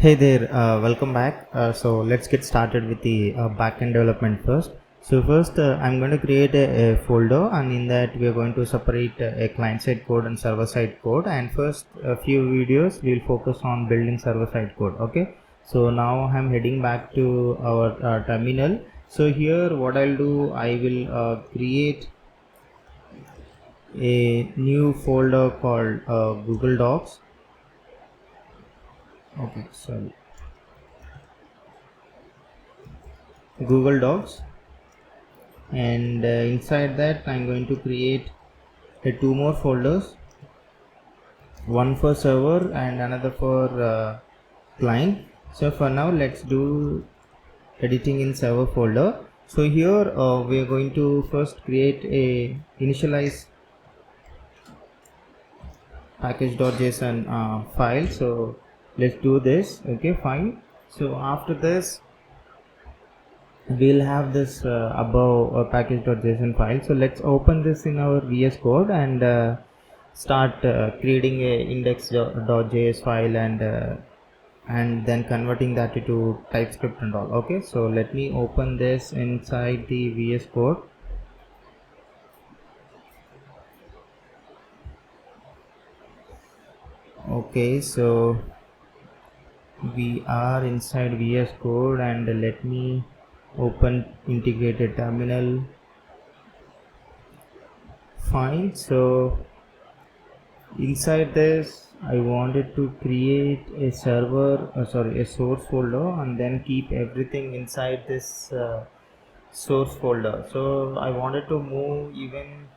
Hey there, welcome back. So let's get started with the backend development first. So first I'm going to create a folder, and in that we are going to separate a client-side code and server-side code, and first a few videos we'll focus on building server-side code. Okay, so now I'm heading back to our terminal. So here what I'll do, I will create a new folder called Google Docs. Okay, sorry, Google Docs. And inside that I'm going to create two more folders, one for server and another for client. So for now let's do editing in server folder. So here we are going to first create a initialize package.json file. So let's do this. Okay, fine. So after this we'll have this above package.json file. So let's open this in our VS Code and start creating a index.js file and then converting that into TypeScript and all. Okay, so let me open this inside the VS Code. Okay, so we are inside VS Code, and let me open integrated terminal. Fine. So inside this I wanted to create a a source folder, and then keep everything inside this source folder. So I wanted to move even,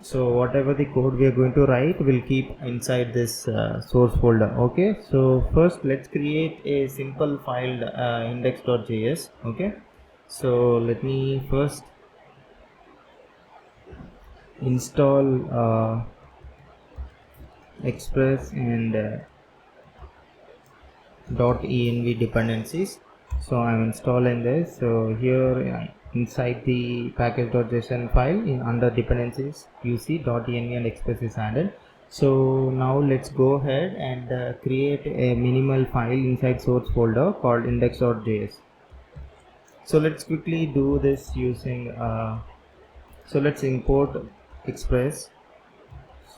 so whatever the code we are going to write will keep inside this source folder. Okay, so first let's create a simple file index.js. Okay, so let me first install express and .env dependencies. So I'm installing this. So here inside the package.json file, in under dependencies you see .env and express is added. So now let's go ahead and create a minimal file inside source folder called index.js. So let's quickly do this using so let's import express.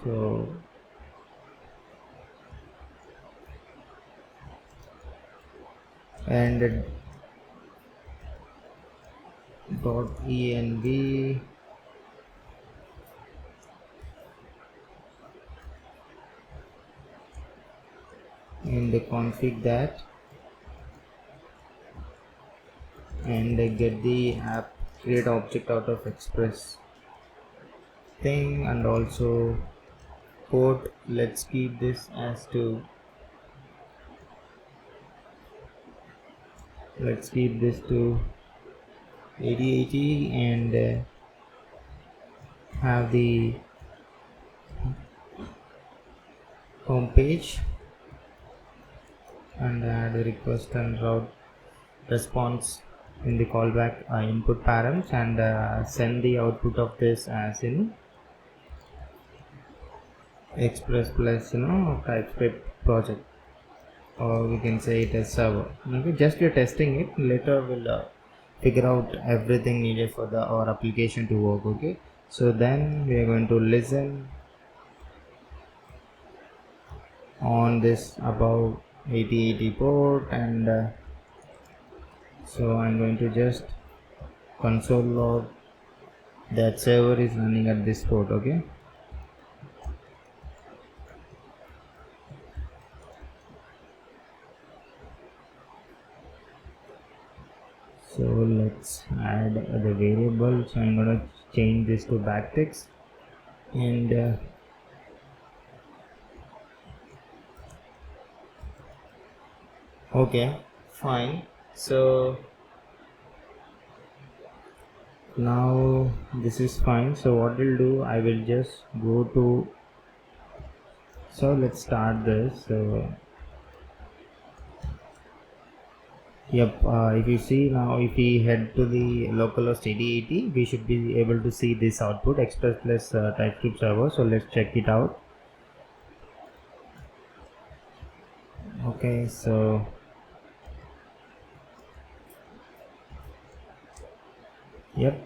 So and .env and config that, and get the app create object out of express thing, and also port, let's keep this as to, let's keep this to 8080, and have the home page, and add a request and route response in the callback input params, and send the output of this as in express plus TypeScript project, or we can say it as server. Okay, just we're testing it, later we'll figure out everything needed for our application to work. Okay, so then we are going to listen on this above 8080 port, and so I'm going to just console log that server is running at this port. Okay, so let's add the variable. So I'm going to change this to backticks, and okay, fine. So now this is fine. So what we'll do, I will just go to, so let's start this. So yep, if you see now, if we head to the localhost 8080, we should be able to see this output express plus TypeScript server. So let's check it out. Okay, so yep,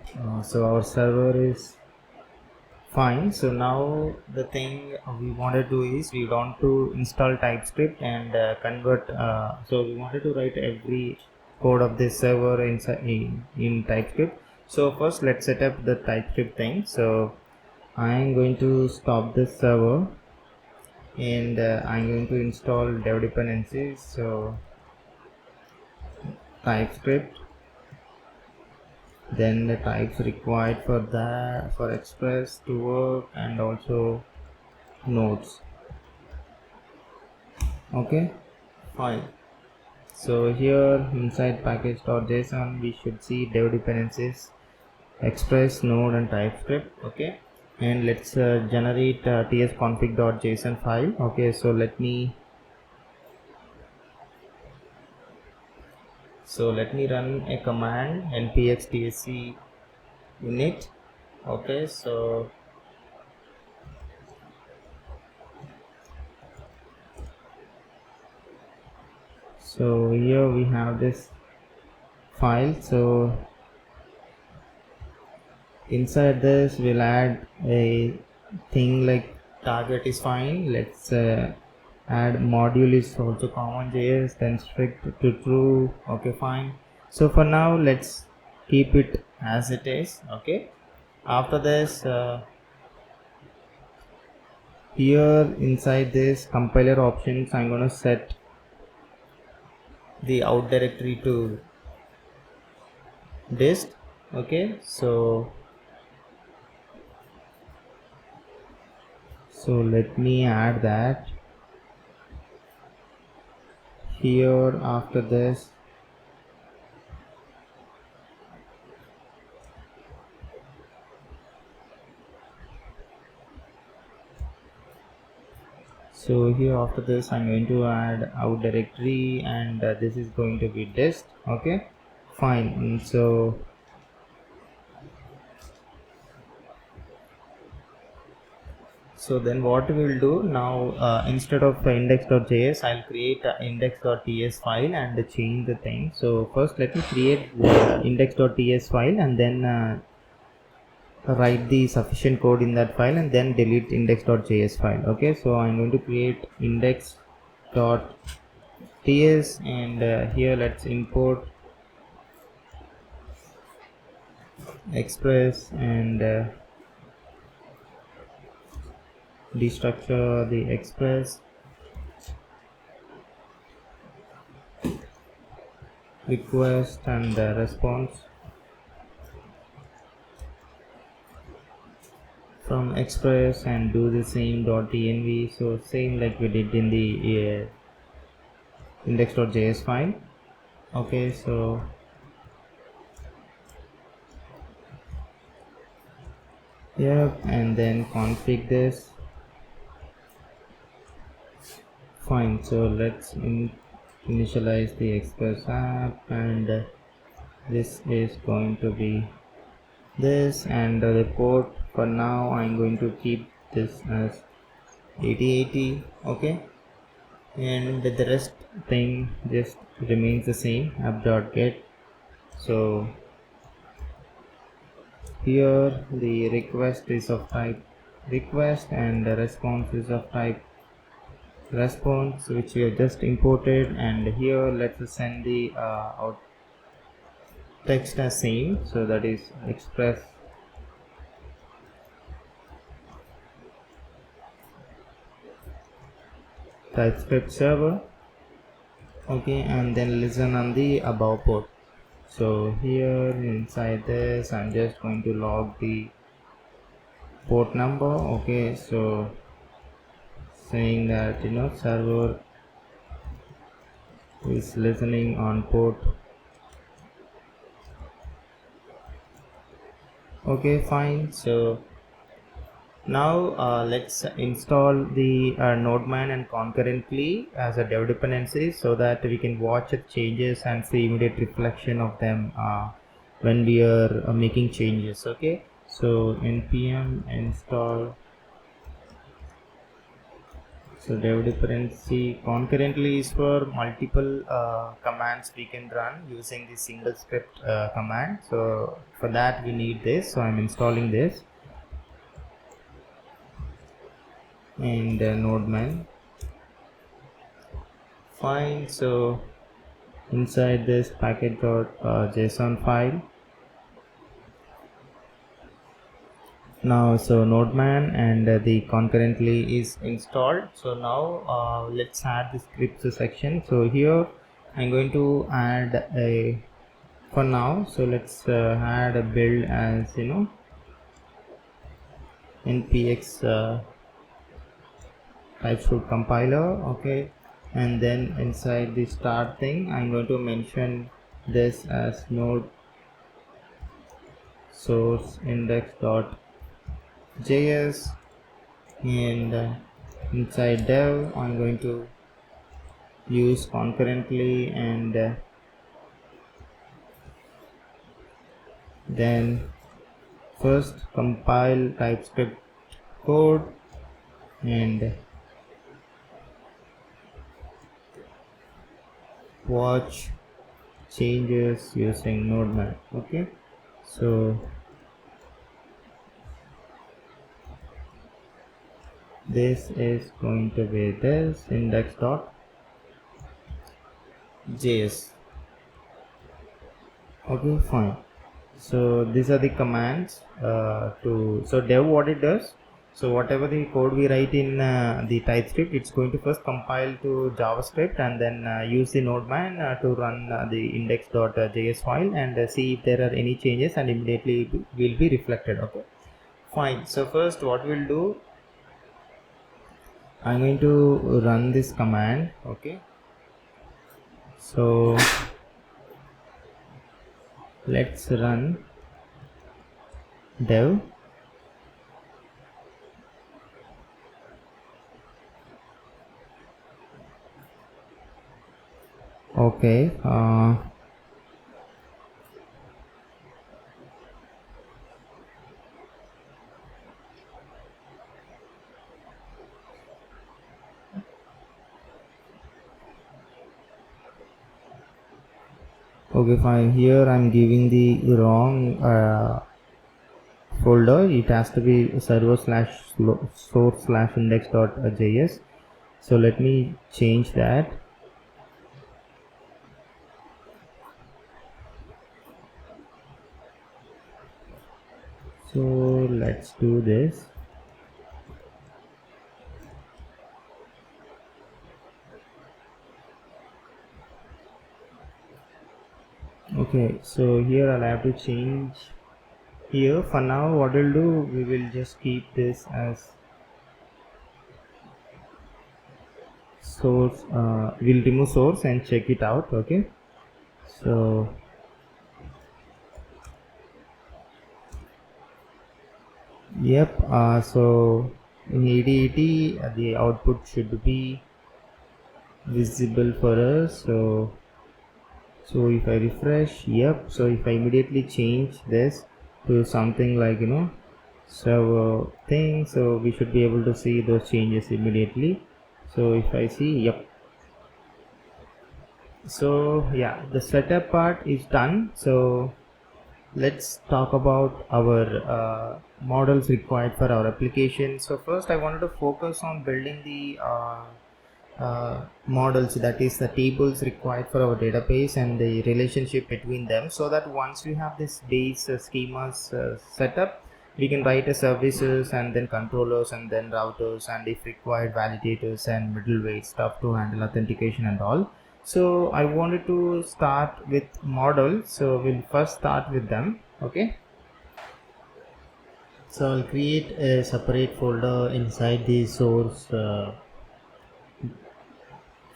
so our server is fine. So now the thing we want to do is we want to install TypeScript and convert, so we wanted to write every code of this server in TypeScript. So first let's set up the TypeScript thing. So I am going to stop this server and I'm going to install dev dependencies. So TypeScript, then the types required for that, for express to work, and also nodes. Okay, fine. So here inside package.json we should see dev dependencies, express, node and TypeScript. Okay, and let's generate tsconfig.json file. Okay, so let me run a command npx tsc init. Okay, so here we have this file. So inside this we'll add a thing like target is fine. Let's add module is also common JS, then strict to true. Okay, fine. So for now let's keep it as it is. Okay, after this here inside this compiler options I'm gonna set the out directory to dist. Okay, so let me add that here. After this after this I'm going to add out directory and this is going to be dist. Okay, fine. And so then what we will do now, instead of index.js I'll create a index.ts file and change the thing. So first let me create the index.ts file and then write the sufficient code in that file and then delete index.js file. Okay, so I'm going to create index.ts and here let's import express and destructure the express, request and response from express and do the same .env. So same like we did in the index.js file. Okay, so yep, and then config this. Fine, so let's initialize the express app and this is going to be this, and the port for now I'm going to keep this as 8080. Okay, and the rest thing just remains the same, app.get. So here the request is of type request and the response is of type response, which we have just imported, and here let's send the out text as same, so that is express TypeScript server. Okay, and then listen on the above port. So here inside this I'm just going to log the port number. Okay, so saying that server is listening on port. Okay, fine. So now let's install the nodeman and concurrently as a dev dependency so that we can watch the changes and see immediate reflection of them when we are making changes. Okay, so npm install So dev dependency concurrently is for multiple commands we can run using the single script command. So for that we need this, so I'm installing this, and nodeman. Fine. So inside this package.json file, now so nodeman and the concurrently is installed. So now let's add the scripts section. So here I'm going to add a, for now, so let's add a build as npx TypeScript compiler. Okay, and then inside the start thing I'm going to mention this as node source index.js, and inside dev I'm going to use concurrently, and then first compile TypeScript code and watch changes using nodeman. Okay, so this is going to be this index.js. Okay, fine. So these are the commands so dev what it does, so whatever the code we write in the TypeScript, it's going to first compile to JavaScript and then use the nodeman to run the index.js file and see if there are any changes, and immediately will be reflected. Okay, fine. So first what we'll do, I'm going to run this command. Okay, so let's run dev. Okay, okay, fine. Here I'm giving the wrong folder. It has to be server slash source slash index.js. So let me change that. So let's do this. Okay, so here I'll have to change here. For now what we'll do, we will just keep this as source. We'll remove source and check it out. Okay, so yep, so in ADET the output should be visible for us. So if I refresh, yep, so if I immediately change this to something like server thing, so we should be able to see those changes immediately. So if I see, yep, so yeah, the setup part is done. So let's talk about our models required for our application. So first I wanted to focus on building the models, that is the tables required for our database and the relationship between them, so that once we have this base schemas set up, we can write a services and then controllers and then routers, and if required validators and middleware stuff to handle authentication and all. So I wanted to start with models, so we'll first start with them. Okay, so I'll create a separate folder inside the source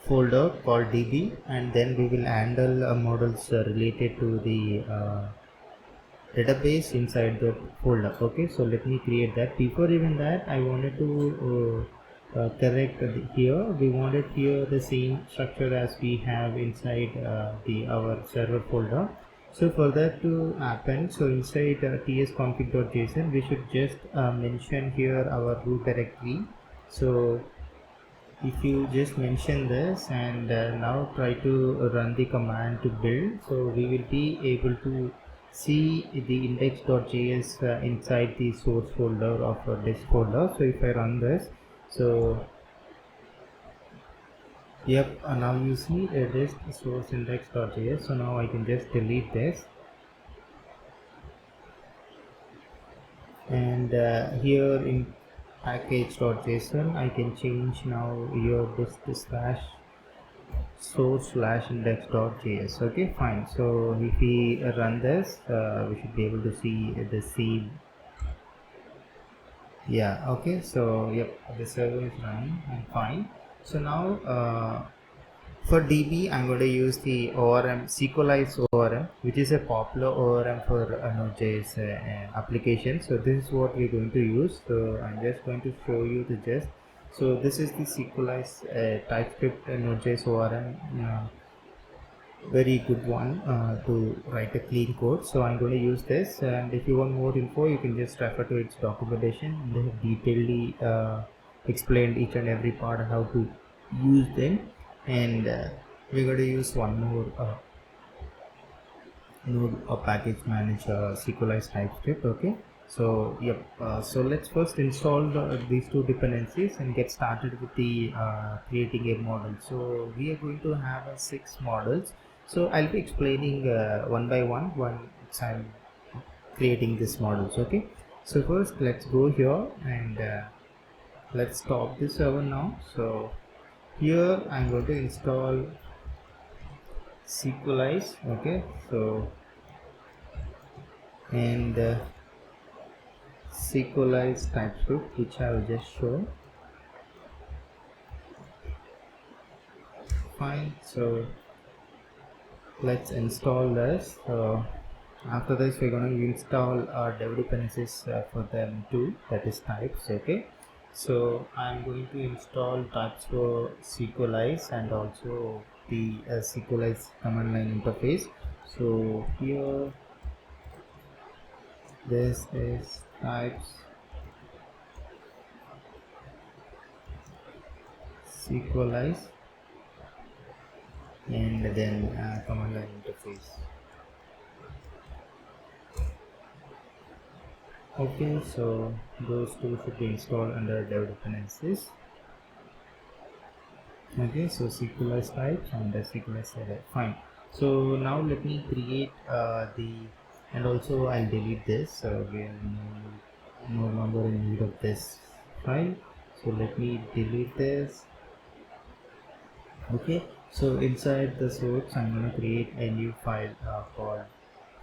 folder called db, and then we will handle models related to the database inside the folder. Okay, so let me create that. Before even that, I wanted to correct here. We wanted here the same structure as we have inside our server folder. So for that to happen, so inside tsconfig.json we should just mention here our root directory. So if you just mention this and now try to run the command to build, so we will be able to see the index.js inside the source folder of this folder. So if I run this, so yep, now you see it is source index.js. So now I can just delete this, and here in package.json I can change now here this slash source slash index.js. Okay, fine. So if we run this, we should be able to see the same. Yeah, okay. So yep, the server is running and fine. So now for DB, I'm going to use the ORM, SQLize ORM, which is a popular ORM for Node.js application. So this is what we're going to use. So I'm just going to show you the gist. So this is the SQLize TypeScript Node.js ORM. Very good one to write a clean code. So I'm going to use this, and if you want more info you can just refer to its documentation. They have detailedly explained each and every part how to use them. And we're going to use one more node or package manager SQLize TypeScript. Okay, so yep, so let's first install these two dependencies and get started with the creating a model. So we are going to have 6 models, so I'll be explaining one by one once I'm creating these models. Okay, so first let's go here and let's stop the server now. So here I'm going to install SQLize. Okay, so and SQLize TypeScript, which I will just show. Fine, so let's install this. So after this we're going to install our dev dependencies for them too, that is types. Okay, so I'm going to install types for SQLize and also the SQLize command line interface. So here this is types SQLize and then command line interface. Okay, so those two should be installed under dev dependencies. Okay, so SQLize types and the SQLize header. Fine. So now let me create and also I'll delete this. So we are no longer in need of this file. So let me delete this. Okay, so inside the source I'm going to create a new file called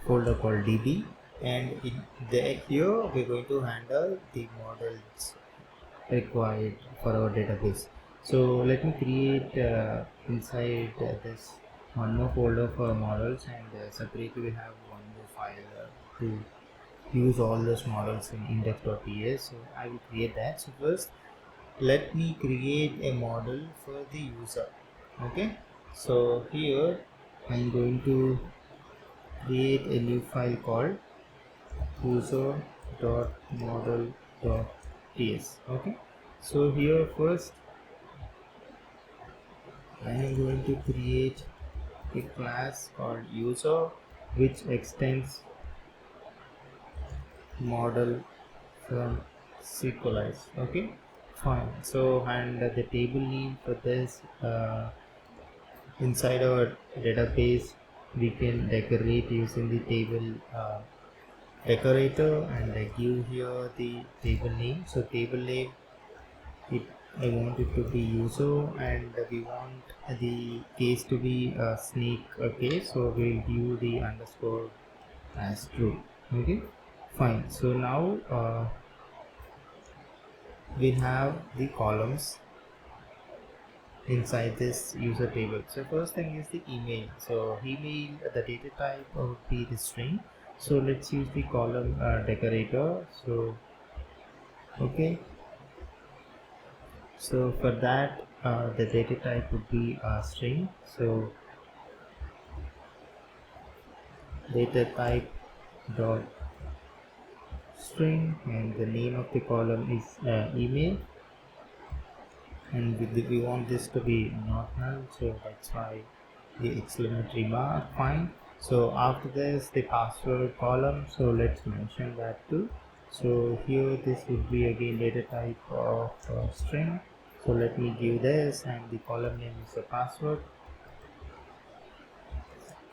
folder called db, and in there here we're going to handle the models required for our database. So let me create inside this one more folder for models, and separately we have one more file to use all those models in index.ts. So I will create that. So first let me create a model for the user. Okay, so here I'm going to create a new file called user.model.ts. Okay, so here first I am going to create a class called user, which extends model from SQLize. Okay, fine. So and the table name for this inside our database we can decorate using the table decorator, and I give here the table name. So table name, I want it to be user, and we want the case to be a snake case, so we'll give the underscore as true. Okay, fine. So now we have the columns inside this user table. So first thing is the email. So email, the data type would be the string. So let's use the column decorator. So okay, so for that the data type would be a string. So data type dot string, and the name of the column is email. and we want this to be not null, so that's why the exclamatory mark. Fine. So after this, the password column, so let's mention that too. So here this would be again data type of string, so let me give this, and the column name is the password.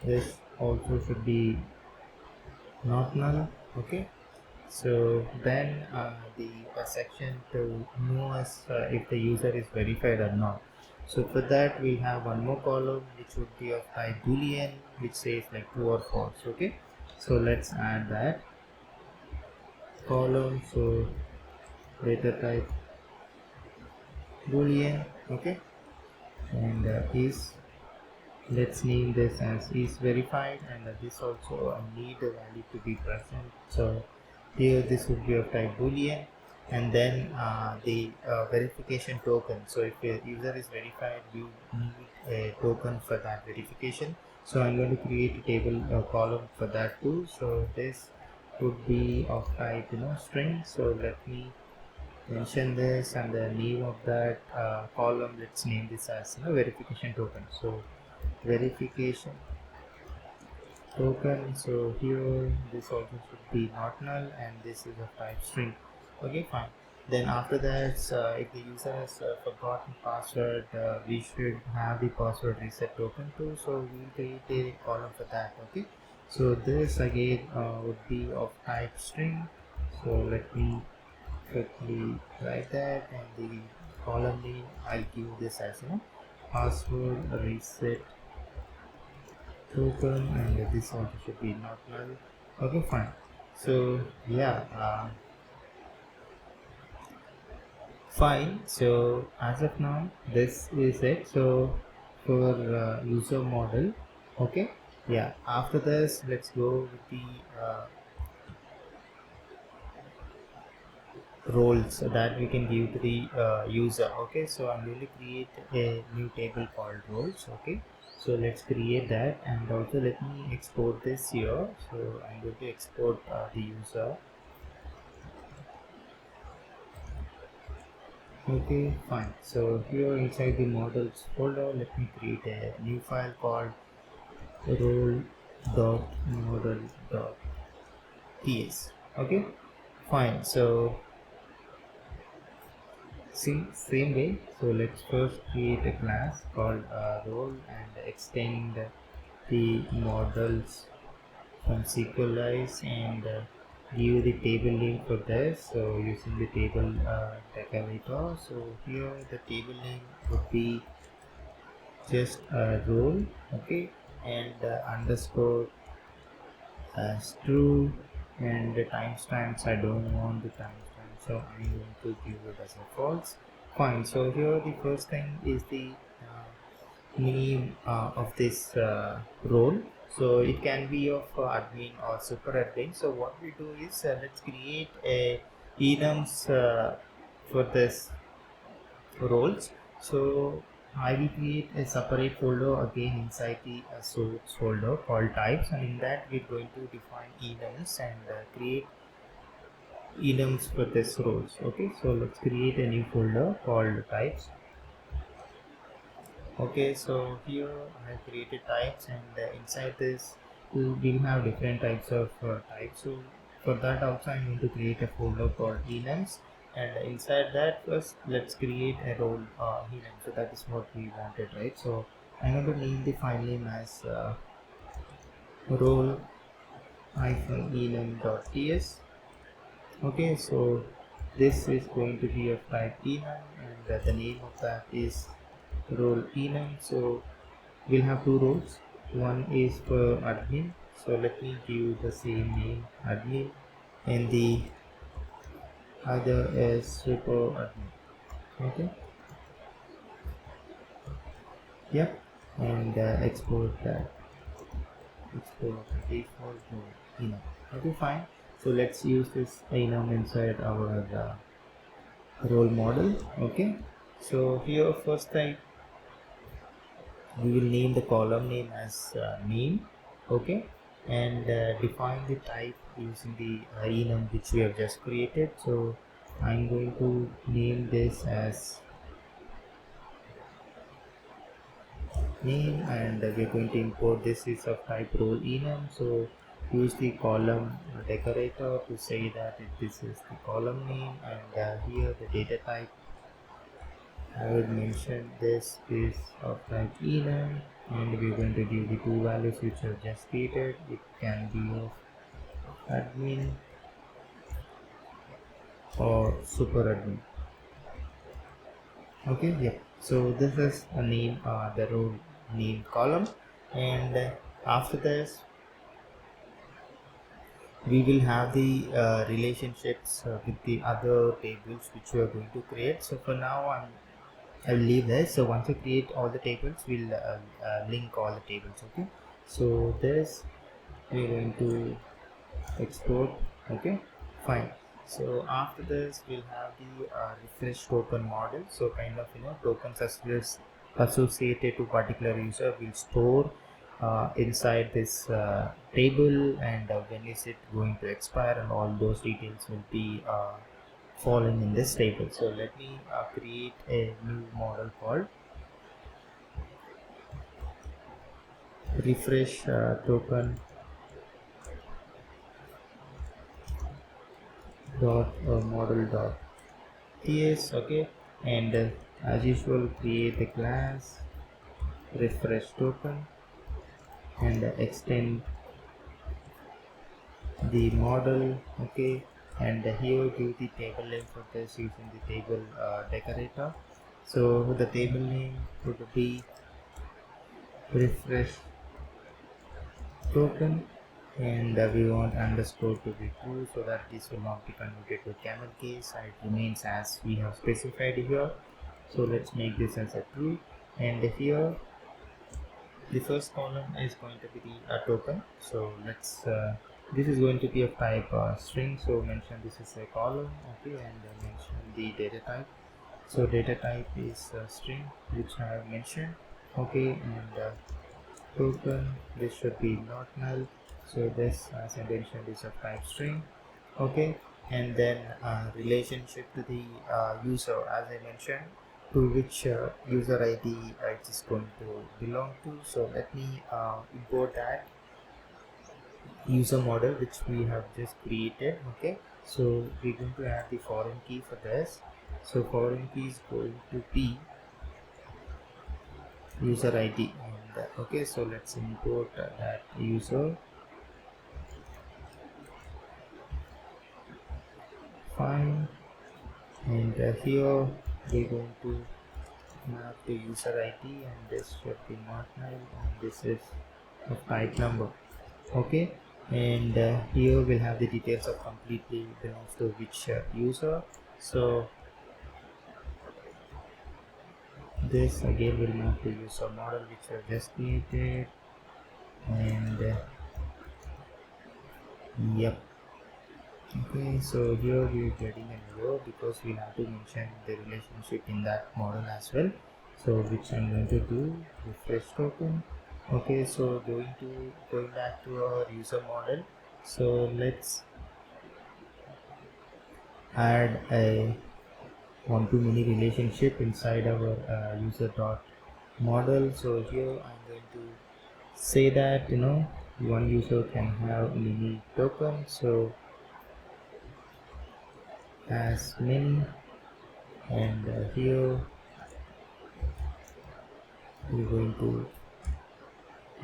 This also should be not null. Okay, so then the section to know us if the user is verified or not. So for that we'll have one more column which would be of type boolean, which says like true or false. Okay, so let's add that column. So data type boolean. Okay, and is, let's name this as is verified, and this also need a value to be present. So here this would be of type boolean, and then the verification token. So if a user is verified, you need a token for that verification. So I'm going to create a table column for that too. So this would be of type string. So let me mention this, and the name of that column, let's name this as verification token. So verification token. So here this also should be not null, and this is of type string. Okay, fine. Then after that, if the user has forgotten password, we should have the password reset token too, so we'll create a column for that. Okay, so this again would be of type string. So let me quickly write that, and the column name I'll give this as password reset token, and this also should be not null. Okay, fine. So yeah, fine. So as of now this is it. So for user model, okay, yeah, after this let's go with the roles that we can give to the user. Okay, so I'm going to create a new table called roles. Okay, so let's create that, and also let me export this here. So I'm going to export the user. Okay, fine. So here inside the models folder, let me create a new file called role.model.ts. Okay, fine. So same way, so let's first create a class called role and extend the models from SQLize, and give the table name for this. So using the table decorator, so here the table name would be just role. Okay, and underscore as true, and the timestamps, I don't want the timestamp, so I'm going to give it as a false. Fine. So here the first thing is the name of this role. So it can be of admin or super admin. So what we do is let's create a enums for this roles. So I will create a separate folder again inside the source folder called types, and in that we're going to define enums and create enums for this roles. Okay, so let's create a new folder called types. Okay, so here I have created types, and inside this we'll have different types of types. So for that also I'm going to create a folder called enums, and inside that first let's create a role enum. So that is what we wanted, right? So I'm going to name the file name as role enum.ts. Okay, so this is going to be of type enum, and the name of that is role enum. So we'll have two roles. One is for admin, so let me give the same name admin, and the other is super admin. Okay, yep, and export that, export default to enum. Okay, fine. So let's use this enum inside our role model. Okay, so here first type we will name the column name as name. Okay, and define the type using the enum which we have just created. So I'm going to name this as name, and we're going to import this is of type role enum. So use the column decorator to say that this is the column name, and here the data type I would mention this is of type enum, and we're going to give the two values which are just created. It can be of admin or super admin. Okay, yeah. So this is a name, the role name column, and after this we will have the relationships with the other tables which we are going to create. So for now I'll leave this. So once you create all the tables, we'll link all the tables. Okay, so this we're going to export. Okay, fine. So after this we'll have the refresh token model. So kind of tokens associated to particular user will store inside this table, and when is it going to expire, and all those details will be falling in this table. So let me create a new model called refresh token dot model dot ts. Okay, and as usual create a class refresh token, and extend the model. Okay, and here give the table name for this using the table decorator. So the table name would be refresh token, and we want underscore to be true so that this will not be converted to camel case, and it remains as we have specified here. So let's make this as a true, and here the first column is going to be the token. So let's this is going to be of type string, so mention this is a column. Okay, and mention the data type. So data type is string, which I have mentioned. Okay, and token, this should be not null. So this, as I mentioned, is of type string. Okay, and then relationship to the user, as I mentioned, to which user ID it is going to belong to. So let me import that user model which we have just created. Okay, so we're going to add the foreign key for this. So foreign key is going to be user ID, and okay, so let's import that user. Fine, and here we're going to map the user ID, and this should be not null, and this is of type number. Okay, and here we'll have the details of completely belongs to which user. So this again will map the user model which I just created, and yep. Okay, so here we are getting an error because we have to mention the relationship in that model as well. So which I'm going to do, refresh token. Okay, so going back to our user model. So let's add a one-to-many relationship inside our user dot model. So here I'm going to say that one user can have many tokens. So as many, and here we're going to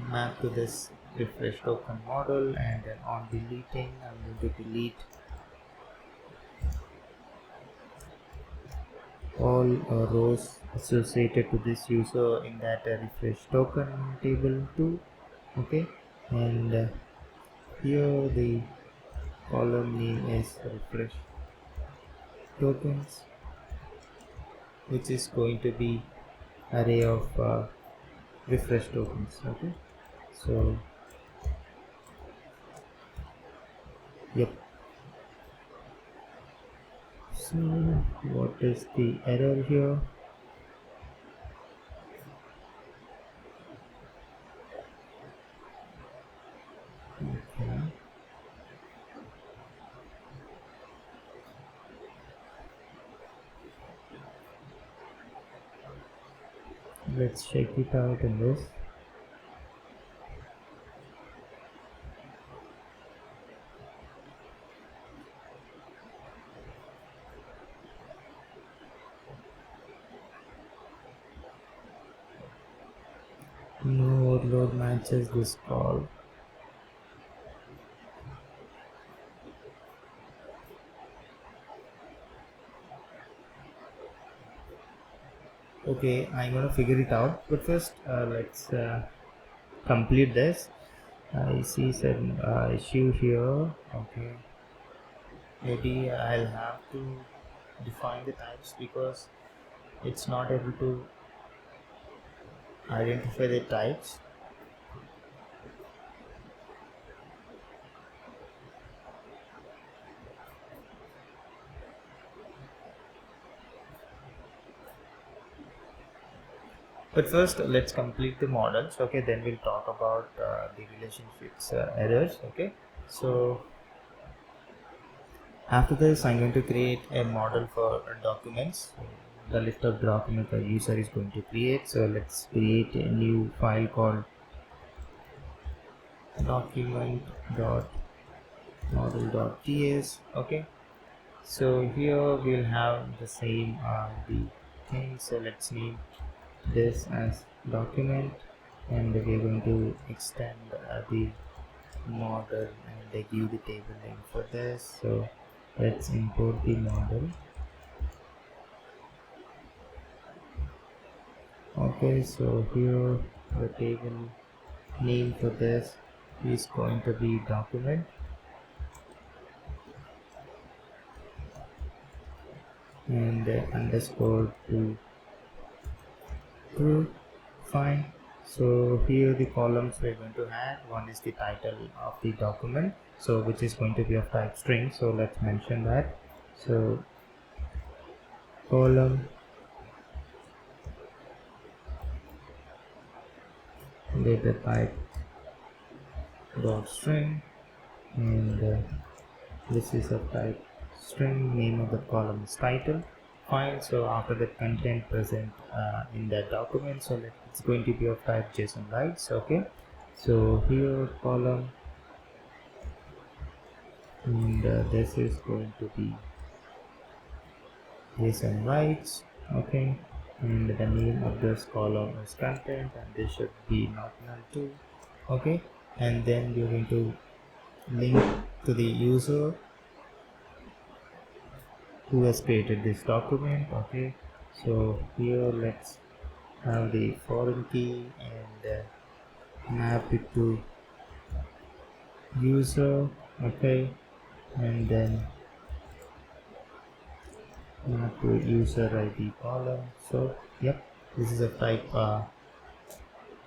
map to this refresh token model, and then on deleting I'm going to delete all rows associated to this user in that refresh token table too. Okay, and here the column name is refresh tokens, which is going to be array of refresh tokens. Okay, so yep. So what is the error here? Okay, let's check it out in this. No overload matches this call. Okay, I'm gonna figure it out, but first let's complete this. I see some issue here. Okay, maybe I'll have to define the types because it's not able to identify the types. But first let's complete the models. Okay, then we'll talk about the relationships errors. Okay, so after this I'm going to create a model for documents. The list of documents the user is going to create. So let's create a new file called document.model.ts. okay, so here we'll have the same the thing. So let's name this as document, and we're going to extend the model and give the table name for this. So let's import the model. Okay, so here the table name for this is going to be document, and underscore to true. Fine. So here the columns we're going to add. One is the title of the document, so which is going to be of type string. So let's mention that. So column data type dot string, and this is of type string. Name of the column is title. Fine. So after the content present in that document, so it's going to be of type JSON, right? So, okay, so here column, and this is going to be JSON rights. Okay, and the name of this column is content, and this should be not null too. Okay, and then we're going to link to the user who has created this document. Okay, so here let's have the foreign key and map it to user. Okay, and then map to user ID column. So yep, this is a type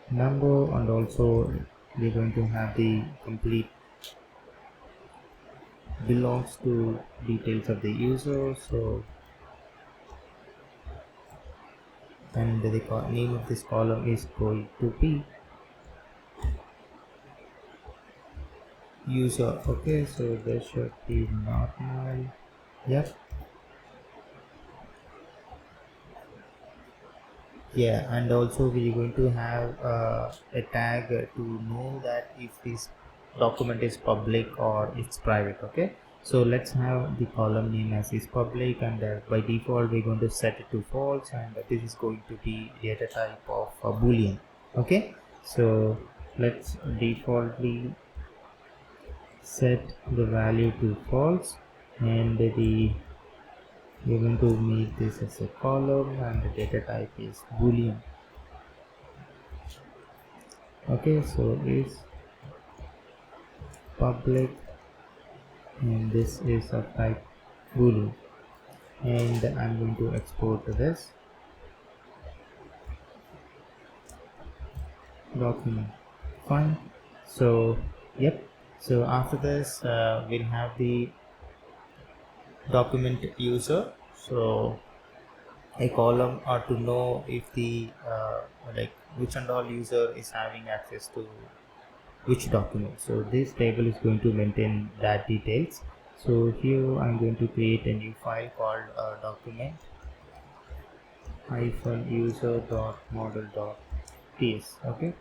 number, and also we're going to have the complete belongs to details of the user. So, and the name of this column is going to be user. Okay, so there should be not null. Yep. Yeah, and also we're going to have a tag to know that if this document is public or it's private. Okay, so let's have the column name as is public, and by default we're going to set it to false, and this is going to be data type of boolean. Okay, so let's defaultly set the value to false, and we're going to make this as a column, and the data type is boolean. Okay, so is public, and this is of type boolean, and I'm going to export this document. Fine. So yep, so after this we'll have the document user. So a column or to know if the like which and all user is having access to which document. So this table is going to maintain that details. So here I'm going to create a new file called document hyphen user dot model dot ts. Okay,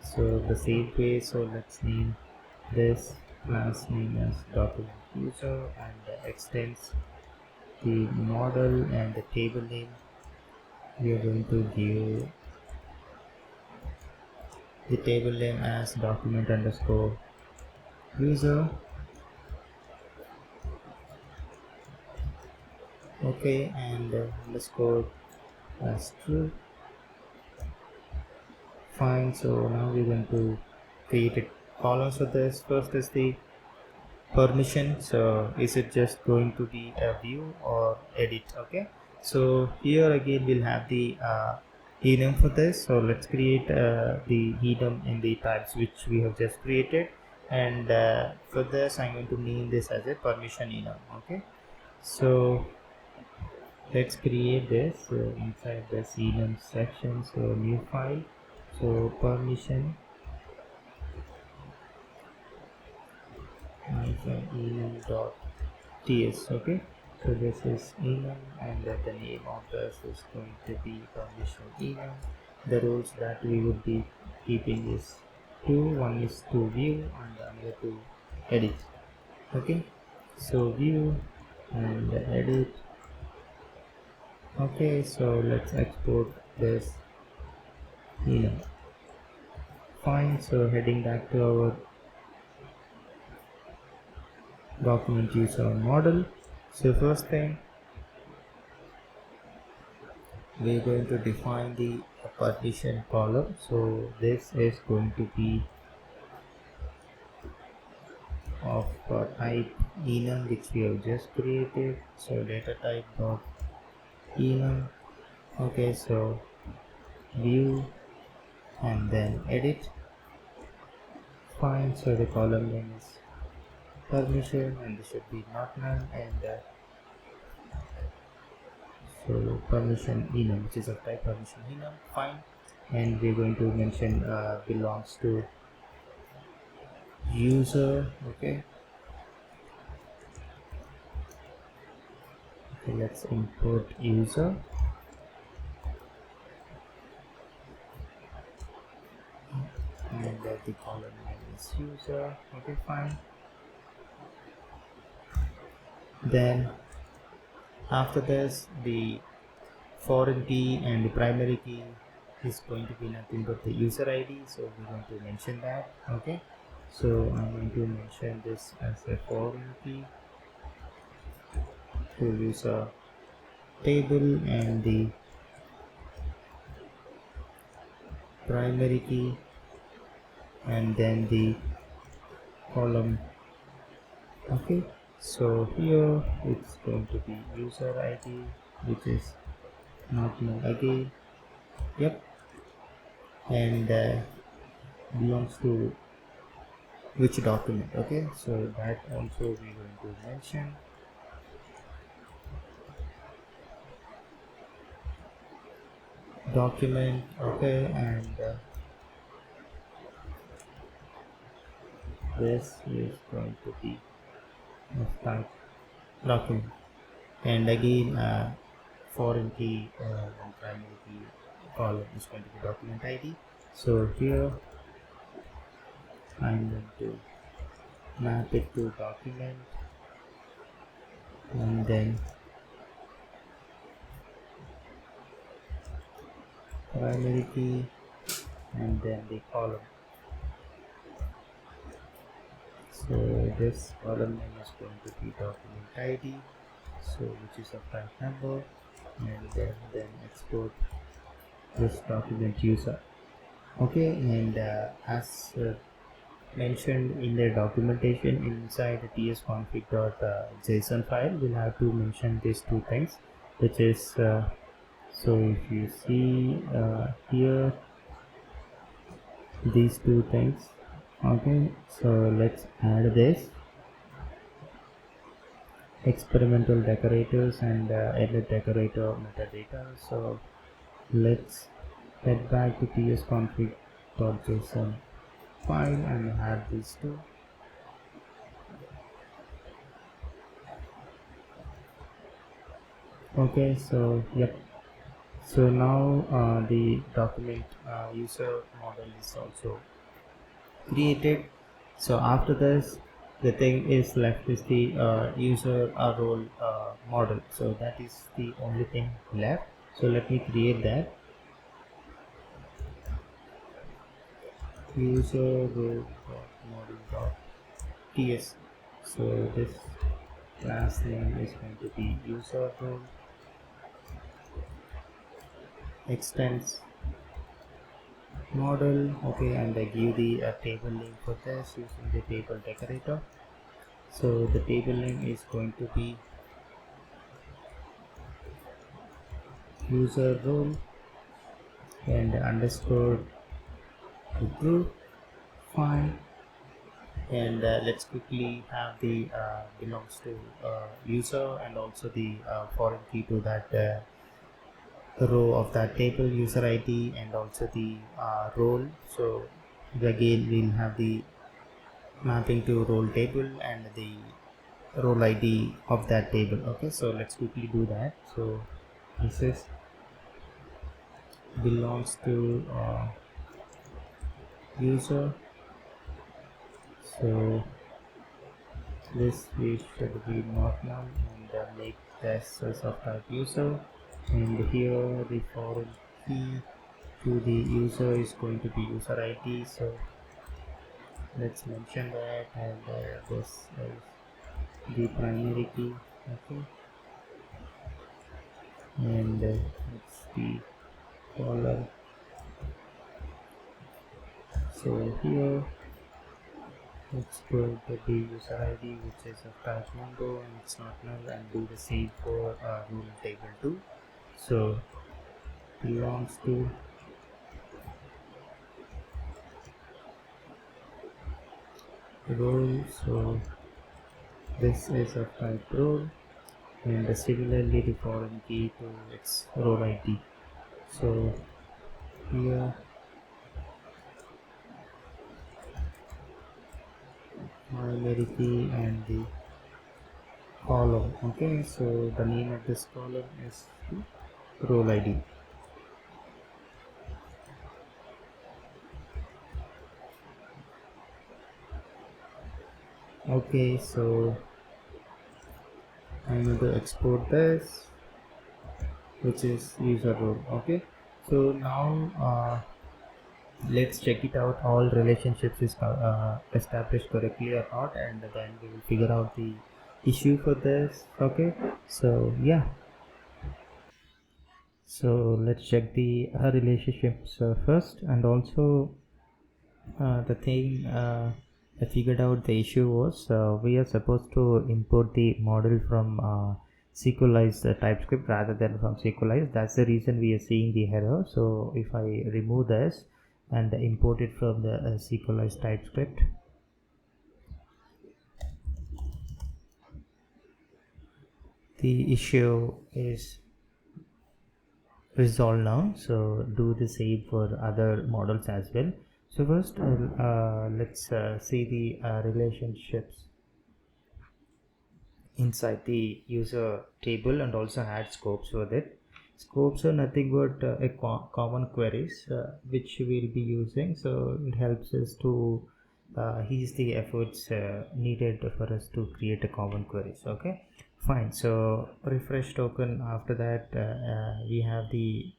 so the same way, so let's name this class name as document user and extends the model and the table name. We are going to give the table name as document underscore user. Okay, and underscore as true. Fine, so now we're going to create a column for this. First is the permission, so is it just going to be a view or edit? Okay, so here again we'll have the enum for this, so let's create the enum in the types which we have just created, and for this I'm going to name this as a permission enum. Okay, so let's create this inside this enum section, so new file, so permission enum.ts. okay, so this is enum, and the name of this is going to be permission enum. The rules that we would be keeping is two. One is to view and another to edit. Okay, so view and edit. Okay, so let's export this enum. Fine, so heading back to our document user model, so first thing we're going to define the partition column, so this is going to be of type enum which we have just created, so data type dot enum. Okay, so view and then edit. Fine, so the column name is permission and this should be not null, and so permission enum, which is of type permission enum. Fine, and we're going to mention belongs to user. Okay, let's import user, and the column name is user. Okay, fine. Then after this, the foreign key and the primary key is going to be nothing but the user ID, so we're going to mention that. Okay, so I'm going to mention this as a foreign key to user table, and the primary key, and then the column. Okay, so here it's going to be user ID, which is not null again. Yep, and belongs to which document. Okay, so that also we're going to mention. Document. Okay, and this is going to be type document, and again foreign key and primary key column is going to be document ID. So here I'm going to map it to document, and then primary key, and then the column. So this column name is going to be document ID, so which is a type number, and then export this document user. Okay, and as mentioned in the documentation inside the tsconfig.json file, we'll have to mention these two things, which is so if you see here these two things. Okay, so let's add this experimental decorators and edit decorator metadata. So let's head back to tsconfig.json file and add these two. Okay, so yep, So now the document user model is also created. So after this, the thing is left is the user role model. So that is the only thing left. So let me create that user role model dot ts. So this class name is going to be user role extends model. Okay, and I give the table name for this using the table decorator. So the table name is going to be user role and underscore group. Fine. And let's quickly have the belongs to user and also the foreign key to that row of that table, user ID, and also the role. So again we'll have the mapping to role table and the role ID of that table. Okay, so let's quickly do that. So this is belongs to user. So this we should be not null and make this as of type user, and here the foreign key to the user is going to be user ID. So let's mention that, and this is the primary key. Okay, and it's the color. So here it's going to be user ID, which is of type number and it's not null, and do the same for rule table 2. So belongs to role. So this is of type role, and similarly the foreign key to its role ID. So here primary key and the column. Okay, so the name of this column is the role ID. Okay, so I'm going to export this, which is user role. Okay, so now let's check it out, all relationships is established correctly or not, and then we will figure out the issue for this. Okay, so yeah, so let's check the relationships first, and also the thing I figured out the issue was we are supposed to import the model from SQLized TypeScript rather than from SQLized. That's the reason we are seeing the error. So if I remove this and import it from the SQLized TypeScript, the issue is resolved now. So do the same for other models as well. So first let's see the relationships inside the user table and also add scopes for that. Scopes are nothing but common queries which we'll be using, so it helps us to ease the efforts needed for us to create a common queries. Okay, fine. So refresh token, after that we have the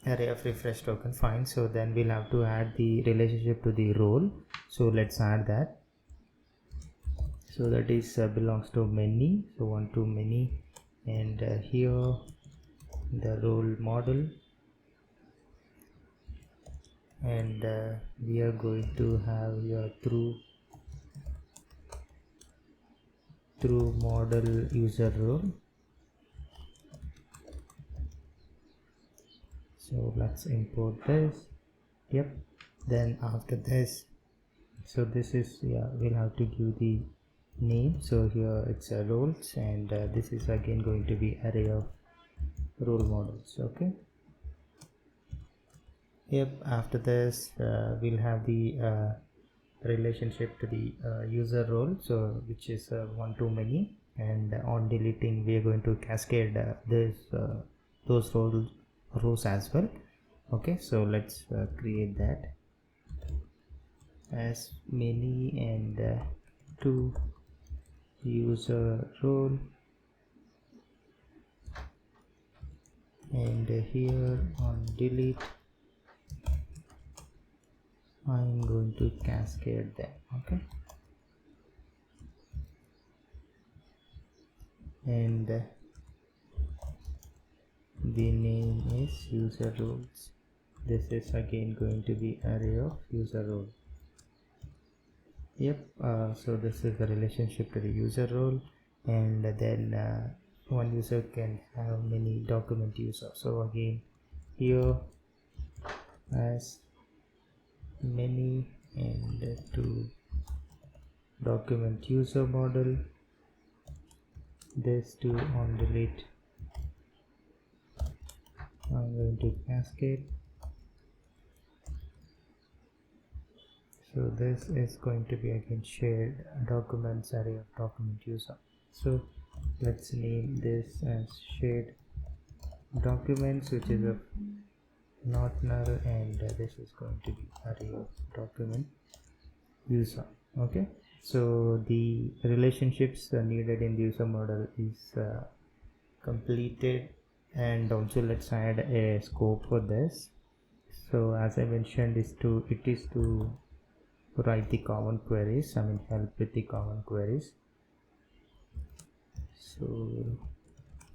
array of refresh token. Fine, so then we'll have to add the relationship to the role. So let's add that. So that is belongs to many, so one to many, and here the role model, and we are going to have your through model user role. So let's import this. Yep, then after this, so this is, yeah, we'll have to give the name. So here it's roles, and this is again going to be array of role models. Okay, yep, after this we'll have the relationship to the user role, so which is 1 to many, and on deleting we are going to cascade this those rows as well. Okay, so let's create that as many and to user role, and here on delete I'm going to cascade them. Okay, and the name is user roles. This is again going to be array of user role. Yep, so this is the relationship to the user role, and then one user can have many document users. So again here as many and to document user model, this to on delete I'm going to cascade. So this is going to be again shared documents array of document user. So let's name this as shared documents, which is a not null, and this is going to be array of document user. Okay, so the relationships needed in the user model is completed, and also let's add a scope for this. So as I mentioned, it is to write the common queries, help with the common queries. So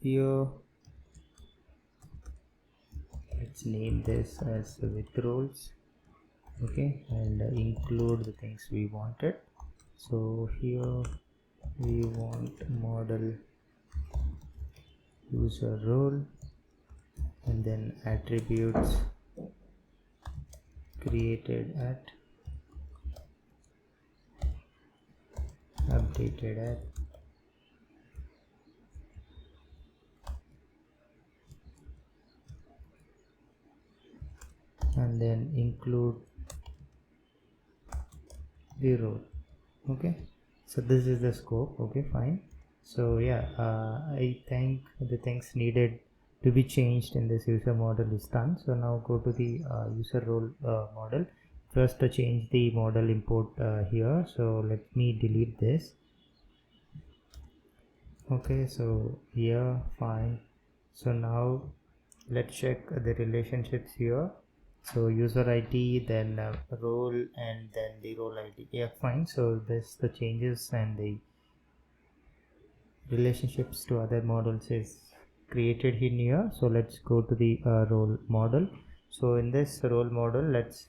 here let's name this as with roles. Okay, and include the things we wanted. So here we want model user role, and then attributes created at, updated at, and then include the role. Okay, so this is the scope. Okay, fine. So yeah, I think the things needed to be changed in this user model is done. So now go to the user role model. First to change the model import here, so let me delete this. Okay, so here fine. So now let's check the relationships here. So user ID, then role, and then the role ID. Yeah, fine. So this the changes and the relationships to other models is created in here. So let's go to the role model. So in this role model, let's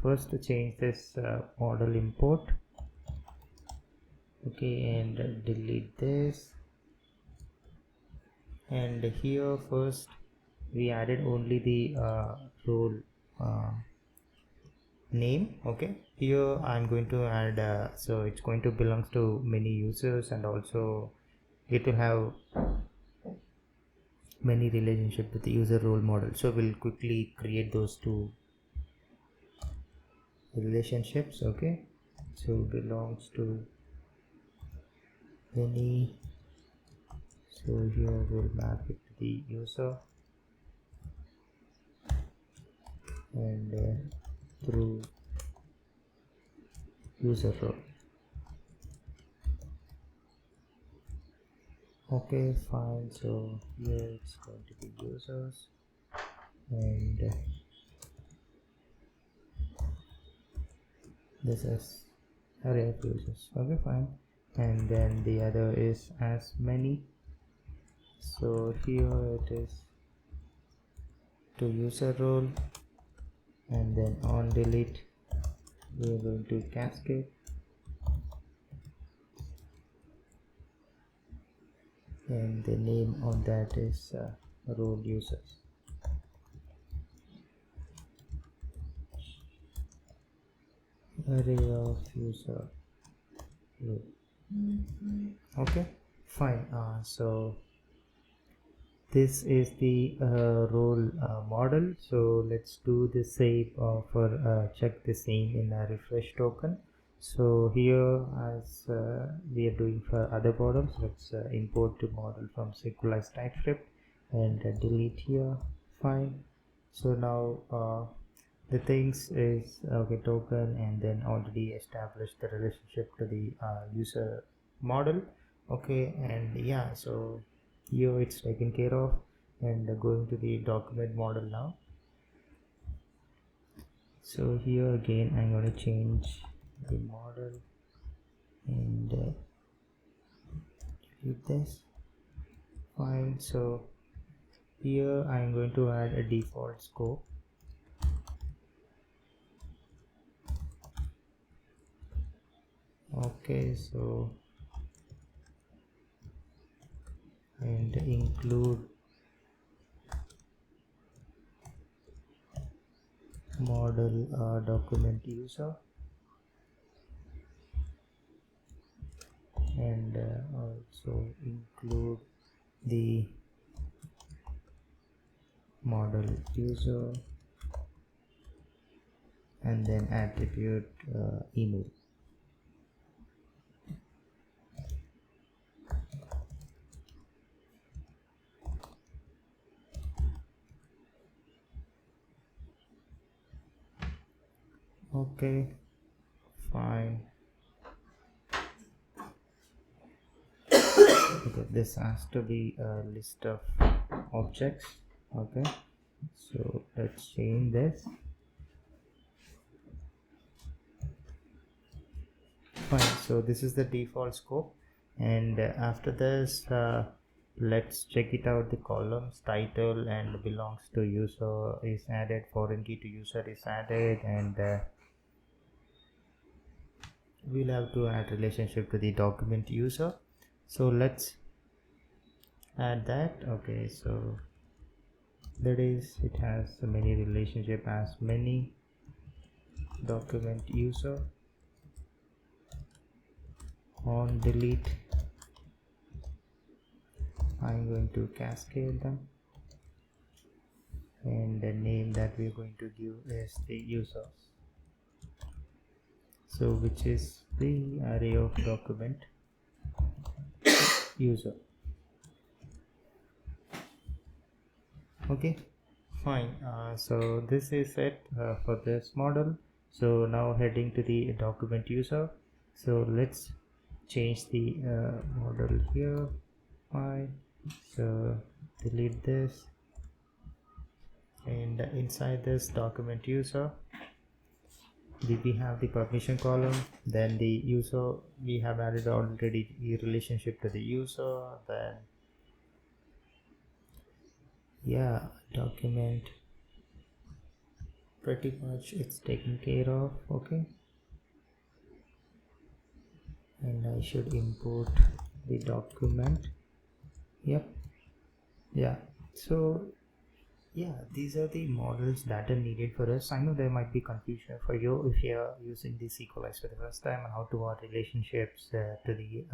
first change this model import. Okay, and delete this, and here first we added only the role name. Okay, here I'm going to add so it's going to belong to many users, and also it will have many relationship with the user role model. So we'll quickly create those two relationships. Okay, so belongs to many, so here we'll map it to the user, and through user role. Okay, fine. So here it's going to be users, and this is array of users. Okay, fine. And then the other is as many. So here it is to user role, and then on delete we are going to cascade, and the name of that is role users. Array of user role. Okay, fine. So this is the role model. So let's do the same for check the same in a refresh token. So here, as we are doing for other models, let's import the model from synchronized TypeScript, and delete here. Fine. So now the things is okay, token, and then already established the relationship to the user model. Okay, and yeah, so here it's taken care of. And going to the document model now. So here again I'm going to change the model and delete this. Fine. So here I'm going to add a default scope. Okay, so and include model document user, and also include the model user, and then attribute email. Okay, fine. Okay, this has to be a list of objects. Okay, so let's change this. Fine, so this is the default scope, and after this let's check it out. The columns title and belongs to user is added, foreign key to user is added, and we'll have to add relationship to the document user. So let's add that. Okay, so that is, it has many relationship as many document user. On delete, I'm going to cascade them, and the name that we're going to give is the users, so which is the array of document user. Okay, fine. So this is it for this model. So now heading to the document user, so let's change the model here. Fine, so delete this, and inside this document user we have the permission column, then the user, we have added already the relationship to the user, then yeah, document, pretty much it's taken care of. Okay, and I should import the document. Yep, yeah. So yeah, these are the models that are needed for us. I know there might be confusion for you if you are using the SQLize for the first time and how to add relationships to the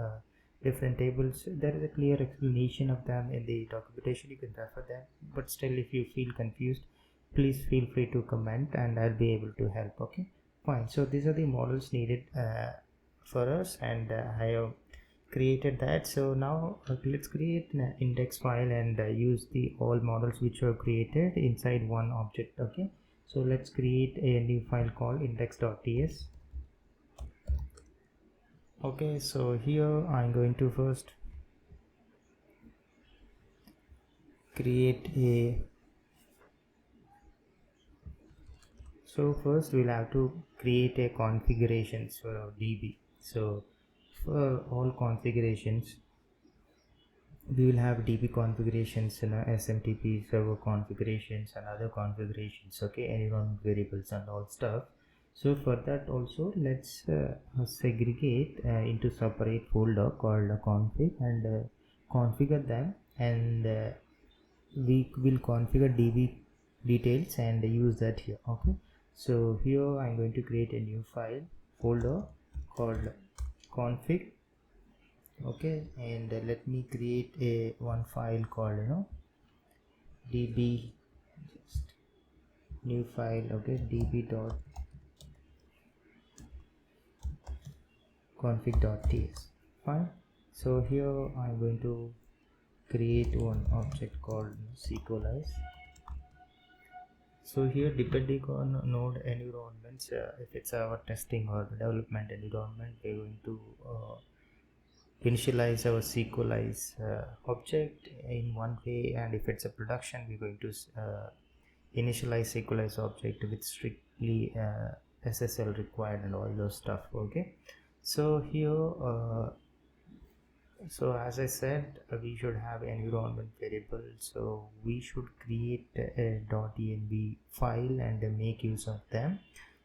different tables. There is a clear explanation of them in the documentation, you can refer them. But still, if you feel confused, please feel free to comment and I'll be able to help. Okay, fine. So these are the models needed for us, and I have created that. So now let's create an index file and use the all models which were created inside one object. Okay, so let's create a new file called index.ts. okay, so here I'm going to first create a, so first we'll have to create a configurations for our DB. So for all configurations we will have DB configurations, SMTP server configurations and other configurations. Okay, environment variables and all stuff. So for that also let's segregate into separate folder called config, and configure them, and we will configure DB details and use that here. Okay, so here I'm going to create a new file folder called config. Okay, and let me create a one file called db, just new file. Okay, db.config.ts. fine. So here I'm going to create one object called sequelize. So here, depending on node environments, if it's our testing or development environment, we're going to initialize our sequelize object in one way, and if it's a production, we're going to initialize sequelize object with strictly SSL required and all those stuff. Okay, so here so as I said, we should have environment variable, so we should create a .env file and make use of them.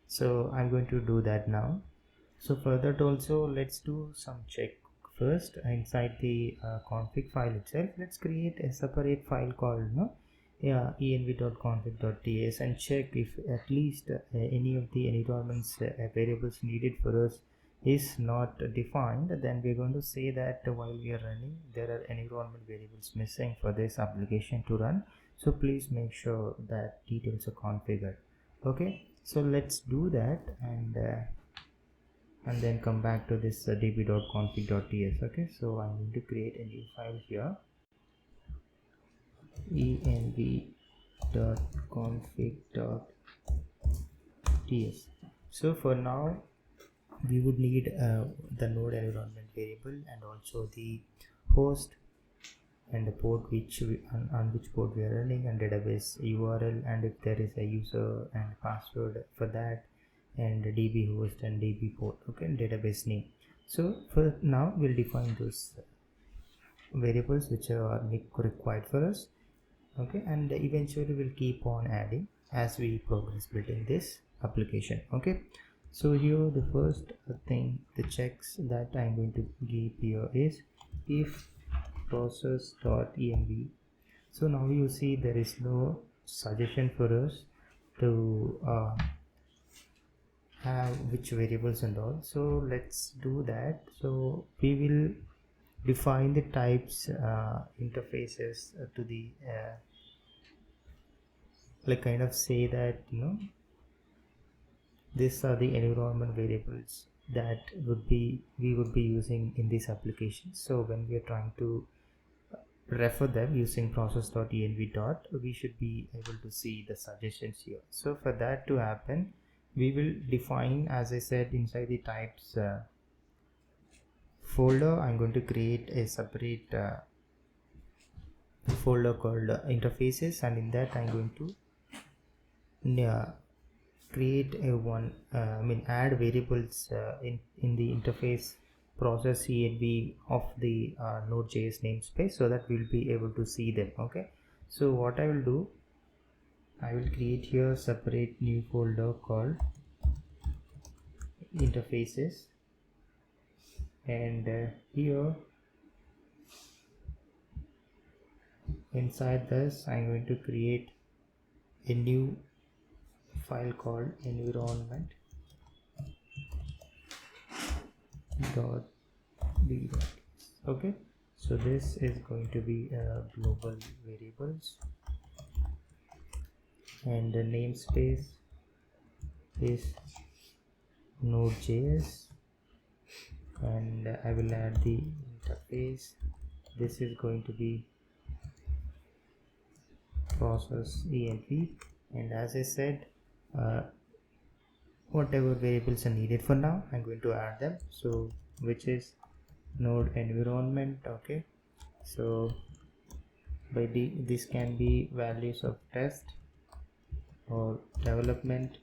So I'm going to do that now. So for that also, let's do some check first. Inside the config file itself, let's create a separate file called env.config.ts and check if at least any of the environments variables needed for us is not defined. Then we're going to say that while we are running, there are environment variables missing for this application to run, so please make sure that details are configured. Okay, so let's do that and then come back to this db.config.ts. okay, so I'm going to create a new file here, env.config.ts. so for now we would need the node environment variable and also the host and the port which on which port we are running, and database URL, and if there is a user and password for that, and db host and db port. Okay, and database name. So for now we'll define those variables which are required for us. Okay, and eventually we'll keep on adding as we progress building this application. Okay, so here the first thing, the checks that I'm going to give here is if process.env. so now you see there is no suggestion for us to have which variables and all, so let's do that. So we will define the types interfaces to the like kind of say that these are the environment variables that we would be using in this application. So when we are trying to refer them using process.env we should be able to see the suggestions here. So for that to happen, we will define, as I said, inside the types folder, I'm going to create a separate folder called interfaces, and in that I'm going to create a add variables in the interface process env of the node.js namespace, so that we'll be able to see them. Okay, so what I will do, I will create here separate new folder called interfaces, and here inside this I'm going to create a new file called environment.b. okay, so this is going to be global variables, and the namespace is node.js, and I will add the interface. This is going to be process env, and as I said, whatever variables are needed for now, I'm going to add them. So which is node environment. Okay, so by this can be values of test or development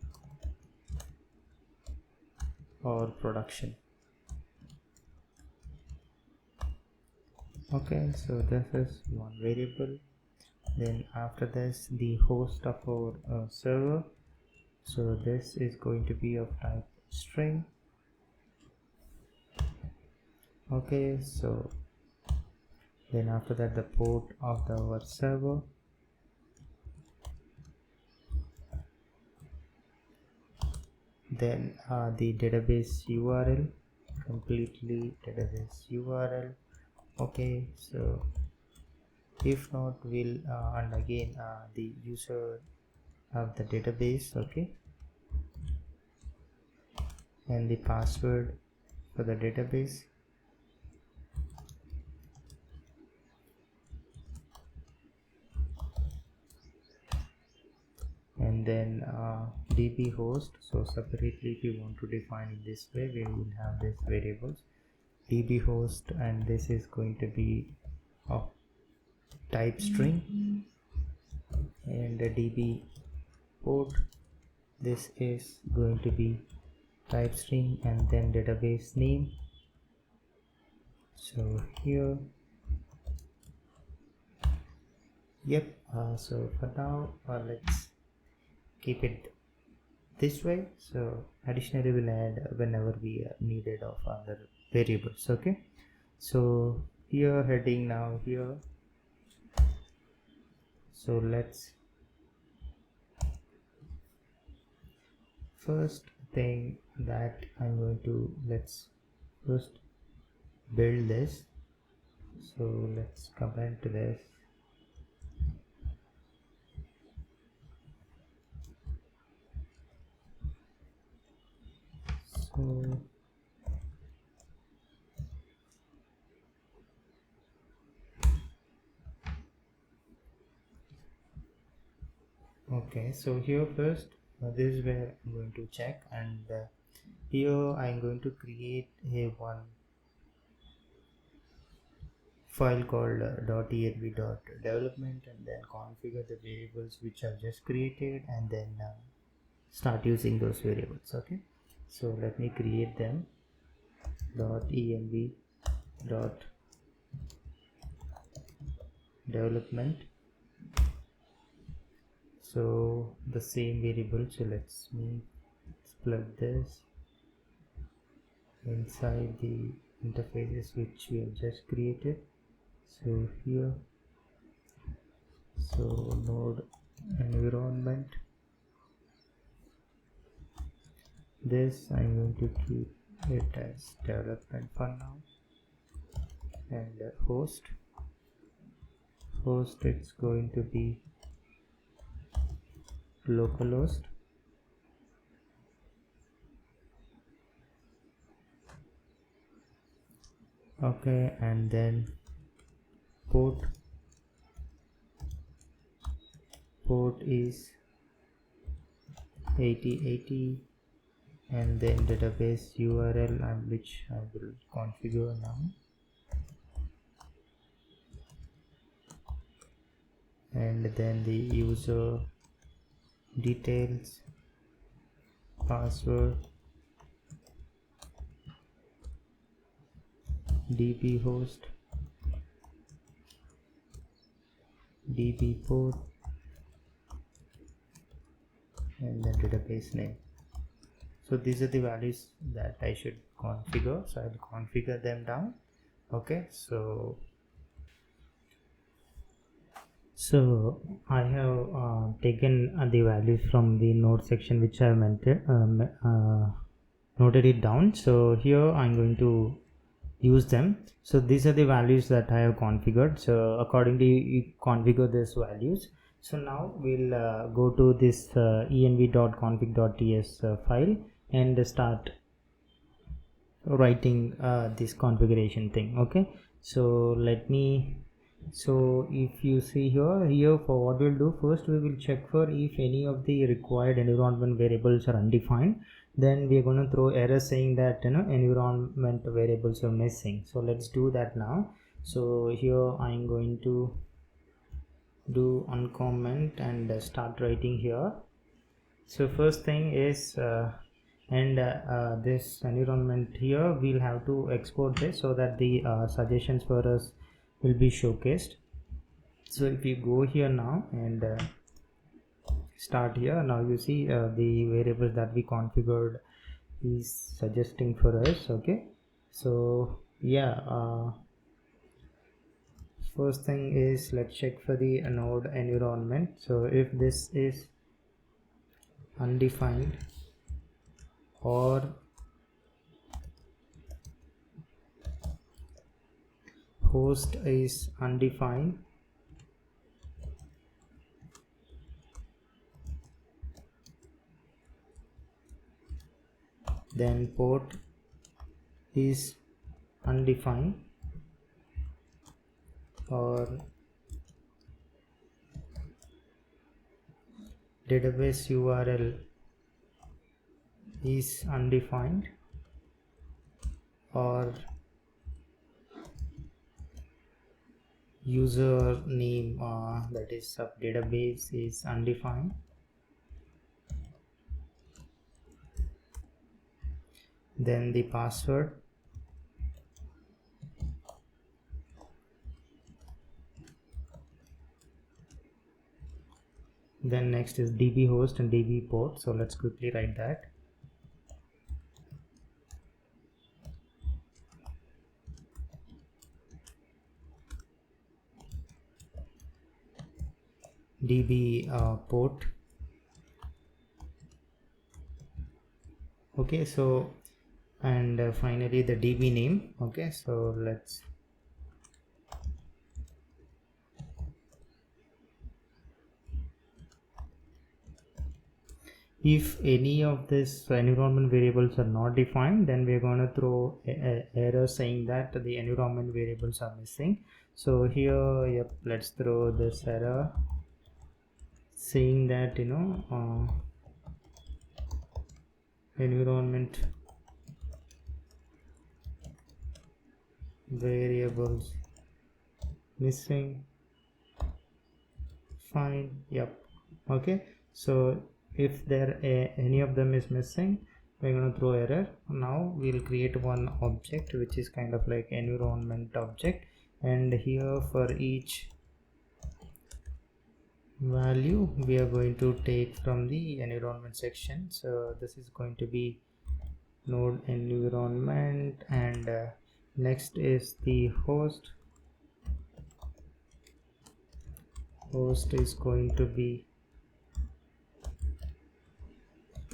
or production. Okay, so this is one variable. Then after this, the host of our server, so this is going to be of type string. Okay, so then after that, the port of our server, then the database URL, completely database URL. Okay, so if not, we'll and again the user of the database. Okay, and the password for the database, and then db host. So separately, if you want to define it this way, we will have this variables db host, and this is going to be of type string, and the db port, this is going to be type string, and then database name. So here, yep. So for now, let's keep it this way. So additionally, we'll add whenever we needed of other variables. Okay, so here heading now here, so let's first thing that I'm going to, let's first build this. So let's comment this. So okay, so here first, this is where I'm going to check, and here I'm going to create a one file called .env.development, and then configure the variables which I've just created, and then start using those variables. Okay, so let me create them. .env.development. So the same variable, so let's plug this inside the interfaces which we have just created. So here, so node environment, this I'm going to keep it as development for now, and host, it's going to be localhost, okay, and then port is 8080, and then database URL, and which I will configure now, and then the user details, password, db host, db port, and then database name. So these are the values that I should configure, so I'll configure them down. Okay, so I have taken the values from the node section which I noted it down. So here I'm going to use them. So these are the values that I have configured. So accordingly, you configure these values. So now we'll go to this env.config.ts file and start writing this configuration thing. Okay, so let me, so if you see here for what we'll do, first we will check for if any of the required environment variables are undefined. Then we are going to throw error saying that environment variables are missing. So let's do that now. So here I'm going to do uncomment and start writing here. So first thing is this environment here, we'll have to export this so that the suggestions for us will be showcased. So if you go here now and start here, now you see the variables that we configured is suggesting for us. Okay, so yeah, first thing is let's check for the node environment. So if this is undefined or host is undefined, then port is undefined, or database URL is undefined, or user name that is sub database is undefined, then the password, then next is db host and db port. So let's quickly write that. db port. Okay, so and finally the db name. Okay, so let's if any of this environment variables are not defined, then we're going to throw a error saying that the environment variables are missing. So here, yep, let's throw this error saying that environment variables missing. Fine, yep. Okay, so if there any of them is missing, we're going to throw error. Now we'll create one object which is kind of like environment object, and here for each value we are going to take from the environment section. So this is going to be node environment, and next is the host is going to be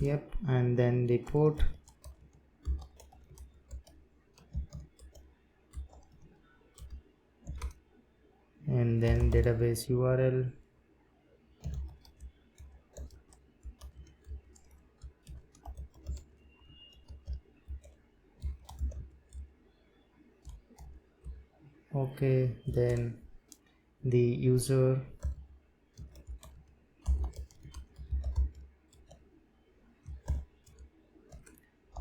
yep, and then the port, and then database URL, okay, then the user,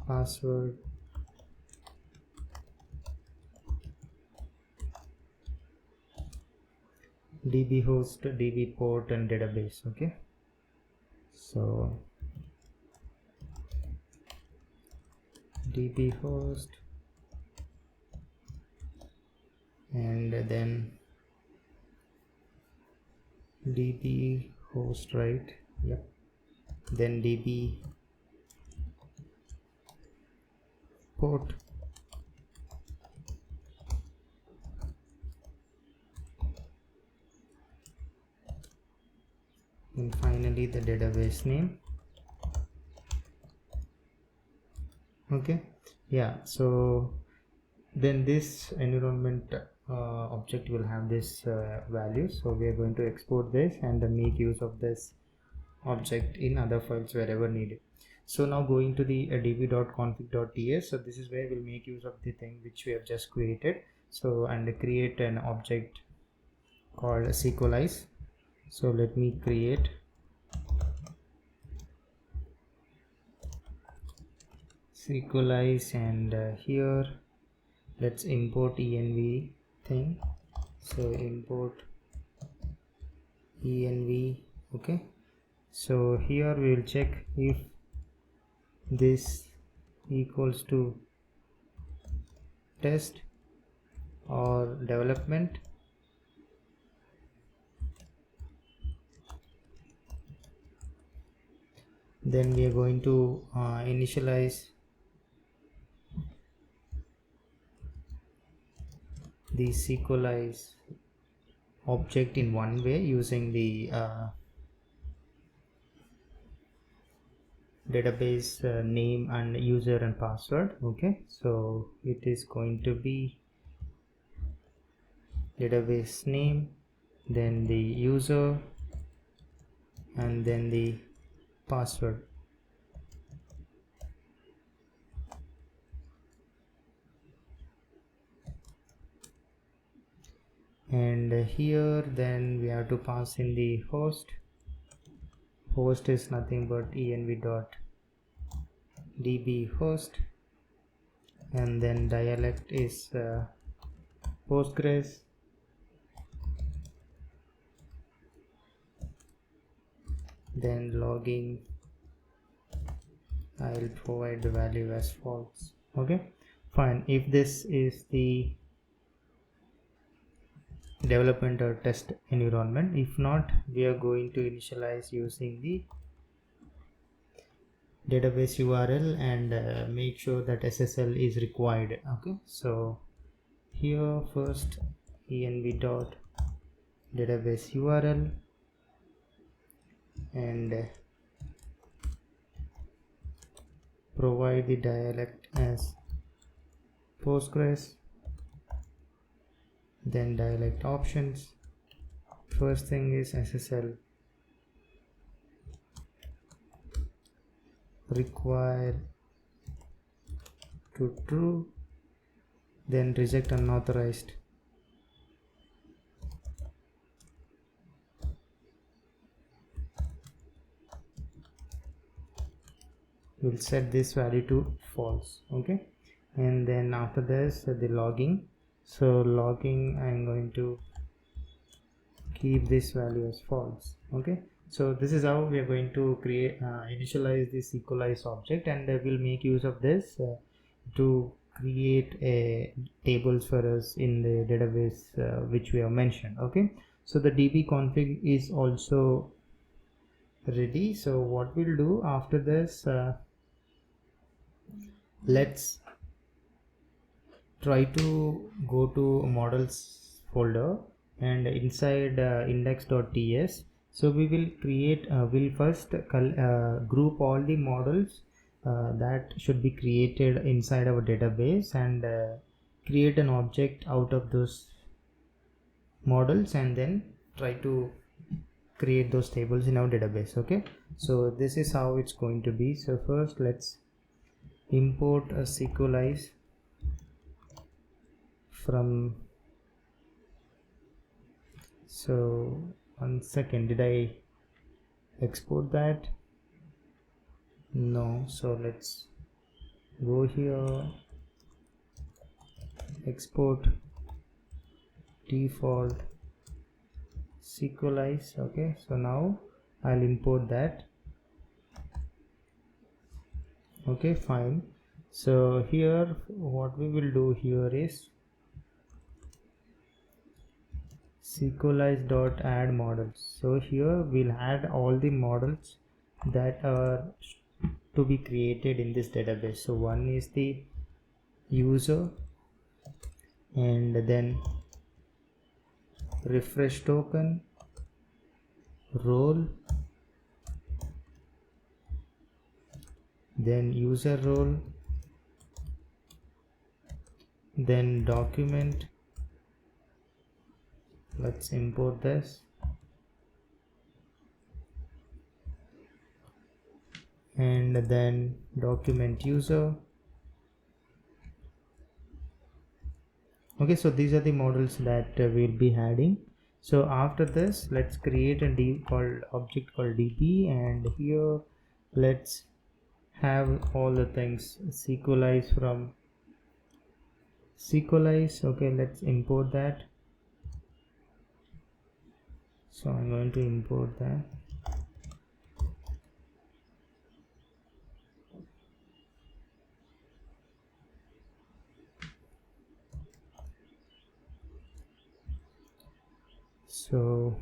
password, db host, db port, and database. Okay, so db host, and then db host, right? Yep, then db port, and finally the database name. Okay, yeah, so then this environment object will have this value. So we are going to export this and make use of this object in other files wherever needed. So now going to the db.config.ts, so this is where we'll make use of the thing which we have just created. So and create an object called sequelize. So let me create sequelize, and here let's import env thing. So import env. Okay, so here we will check if this equals to test or development. Then we are going to initialize the sequelize object in one way using the database name and user and password. Okay, so it is going to be database name, then the user, and then the password. And here then we have to pass in the host host is nothing but env dot db host, and then dialect is Postgres, then logging I'll provide the value as false. Okay, fine. If this is the development or test environment, if not, we are going to initialize using the database URL and make sure that SSL is required. Okay, so here first env dot database URL and provide the dialect as Postgres, then dialect options. First thing is SSL require to true, then reject unauthorized. We'll set this value to false. Okay, and then after this the logging. So logging, I'm going to keep this value as false. Okay, so this is how we are going to create initialize this equalize object, and we'll make use of this to create a tables for us in the database which we have mentioned. Okay, so the db config is also ready. So what we'll do after this, let's try to go to models folder, and inside index.ts, so we will create we'll first group all the models that should be created inside our database, and create an object out of those models, and then try to create those tables in our database. Okay, so this is how it's going to be. So first let's import a SQLize from, so 1 second, did I export that? No. So let's go here, export default SQLize. Okay, so now I'll import that. Okay, fine. So here what we will do here is SQLize.add models. So here we'll add all the models that are to be created in this database. So one is the user, and then refresh token, role, then user role, then document. Let's import this, and then document user. Okay, so these are the models that we'll be adding. So after this, let's create a object called db, and here let's have all the things SQLize from SQLize. Okay, let's import that. So I'm going to import that. So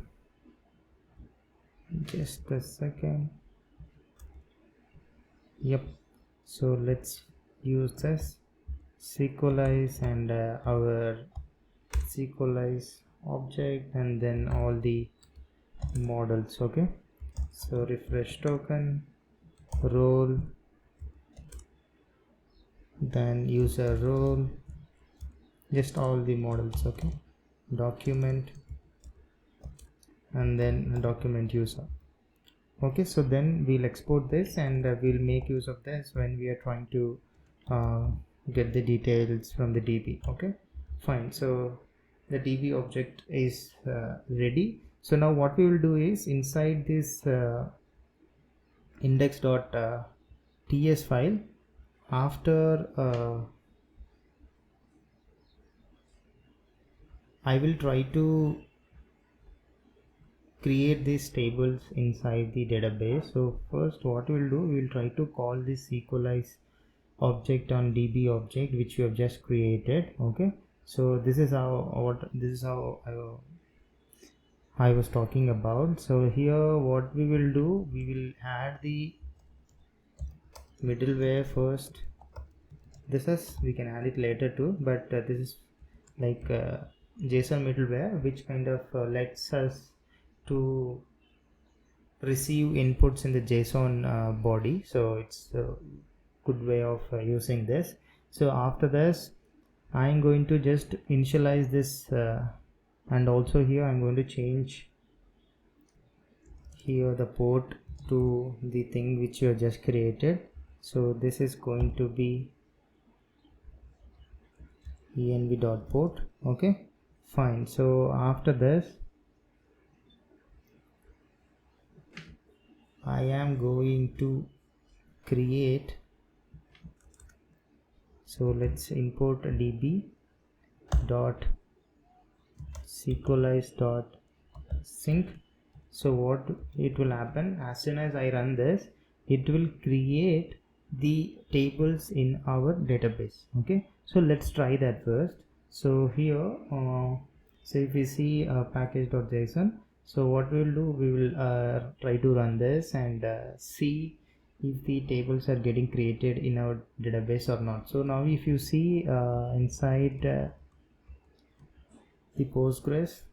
just a second. Yep, so let's use this SQLize and our SQLize object, and then all the models. Okay, so refresh token, role, then user role, just all the models. Okay, document, and then document user. Okay, so then we'll export this, and we'll make use of this when we are trying to get the details from the db. Okay, fine. So the db object is ready. So now what we will do is inside this index.ts file. After I will try to create these tables inside the database. So first what we'll do, we'll try to call this equalize object on db object which we have just created. Okay, so this is how I was talking about. So here what we will do, we will add the middleware first. This is, we can add it later too, but this is like JSON middleware which kind of lets us to receive inputs in the JSON body. So it's a good way of using this. So after this I'm going to just initialize this and also here I'm going to change here the port to the thing which you have just created. So this is going to be env.port. Okay, fine. So after this I am going to create, so let's import db dot sequelize dot sync. So what it will happen, as soon as I run this, it will create the tables in our database. Okay, so let's try that first. So here so if we see package.json, so what we will do, we will try to run this and see if the tables are getting created in our database or not. So now if you see inside the Postgres,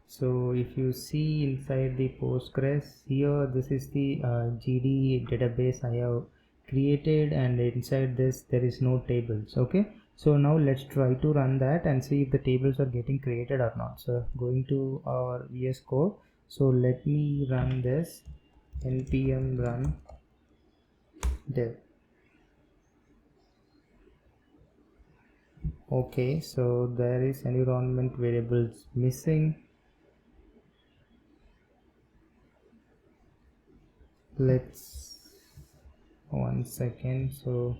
so if you see inside the Postgres here, this is the GD database I have created, and inside this there is no tables. Okay, so now let's try to run that and see if the tables are getting created or not. So going to our VS Code, so let me run this npm run dev. Okay, so there is environment variables missing. Let's, one second, so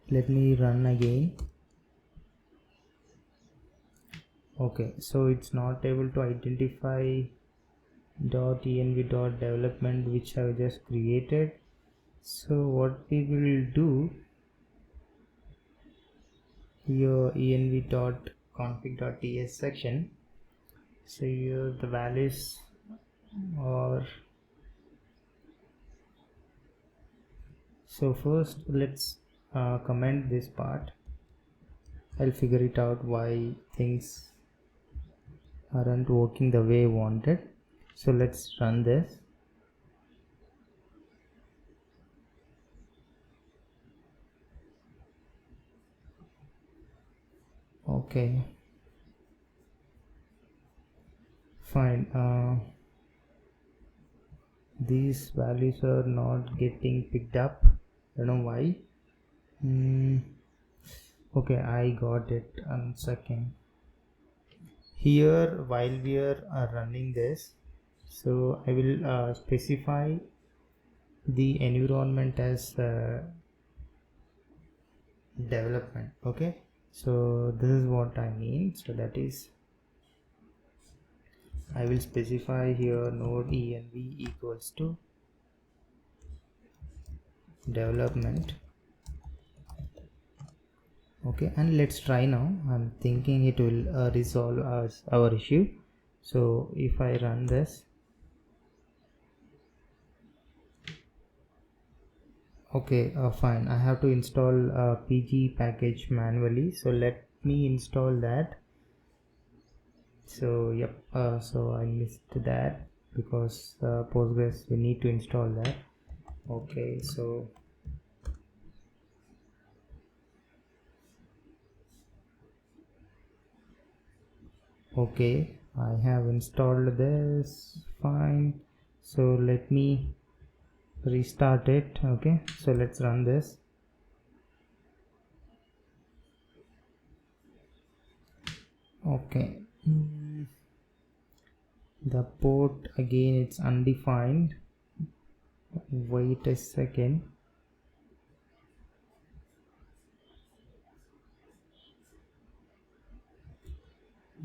let me run again. Okay, so it's not able to identify .env.development which I have just created. So what we will do here, env.config.ts section, so here the values are, so first let's comment this part. I'll figure it out why things aren't working the way wanted. So let's run this. Okay, fine. These values are not getting picked up. I don't know why. Okay, I got it. 1 second. Here while we are running this, so I will specify the environment as development. Okay, so this is what I mean. So that is, I will specify here node env equals to development. Okay, and let's try now. I'm thinking it will resolve our issue. So if I run this, okay, fine. I have to install pg package manually, so let me install that. So yep, so I missed that because Postgres, we need to install that. Okay, so okay, I have installed this, fine. So let me restart it. Okay, so let's run this. Okay. The port again, it's undefined. Wait a second.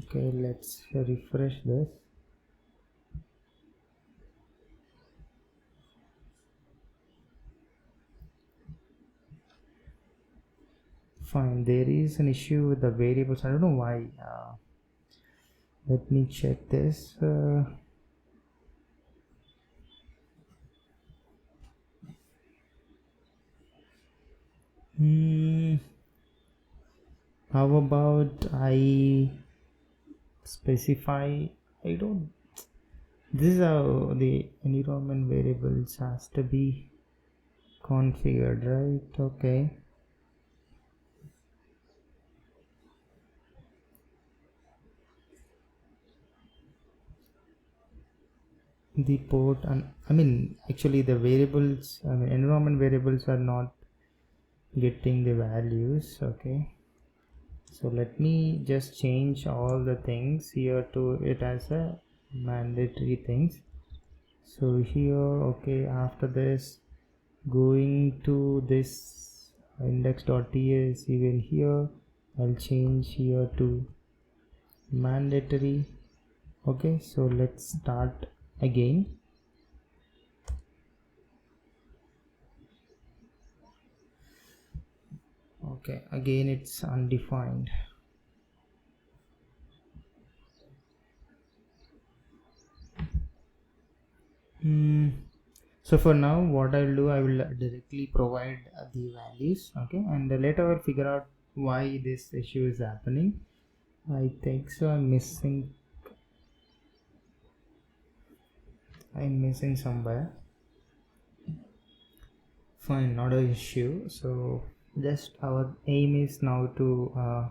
Okay, let's refresh this. Fine, there is an issue with the variables. I don't know why. Let me check this. How about I specify? I don't. This is how the environment variables has to be configured, right? Okay. The port and actually the variables, environment variables are not getting the values. Okay, so let me just change all the things here to it as a mandatory things. So here, okay, after this, going to this index.ts, even here I'll change here to mandatory. Okay, so let's start again. Okay, again it's undefined. So for now, what I will do, I will directly provide the values. Okay, and later I'll figure out why this issue is happening. I think so I'm missing somewhere. Fine, not an issue. So just our aim is now to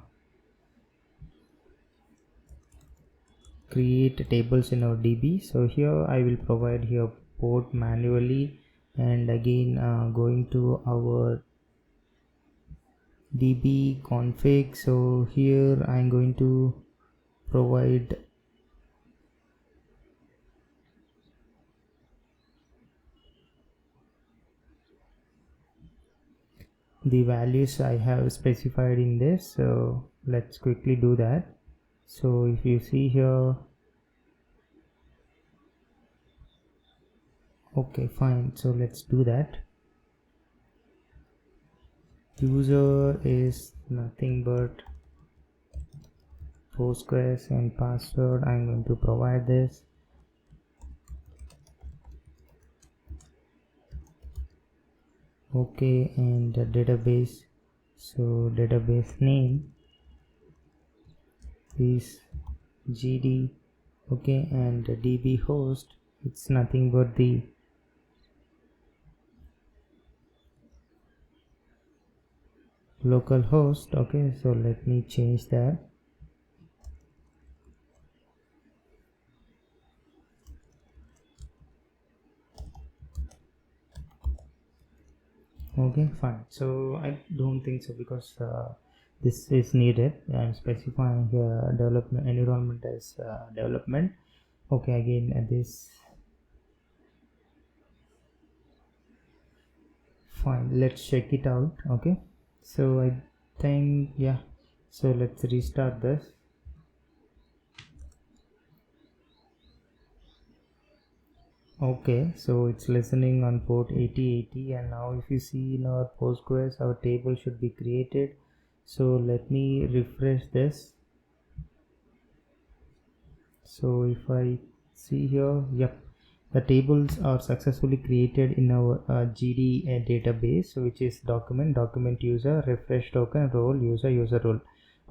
create tables in our DB. So here I will provide here port manually, and again going to our DB config. So here I'm going to provide the values I have specified in this. So let's quickly do that. So if you see here, okay, fine, so let's do that. User is nothing but Postgres, and password I'm going to provide this. Okay, and the database, so database name is GD. Okay, and the DB host, it's nothing but the local host. Okay, so let me change that. Okay, fine. So I don't think so, because this is needed. I'm specifying here development environment as development. Okay, again this. Fine, let's check it out. Okay, so I think, yeah, so let's restart this. Okay, so it's listening on port 8080, and now if you see in our Postgres, our table should be created. So let me refresh this. So if I see here, yep, the tables are successfully created in our GD database, which is document user, refresh token, role, user role.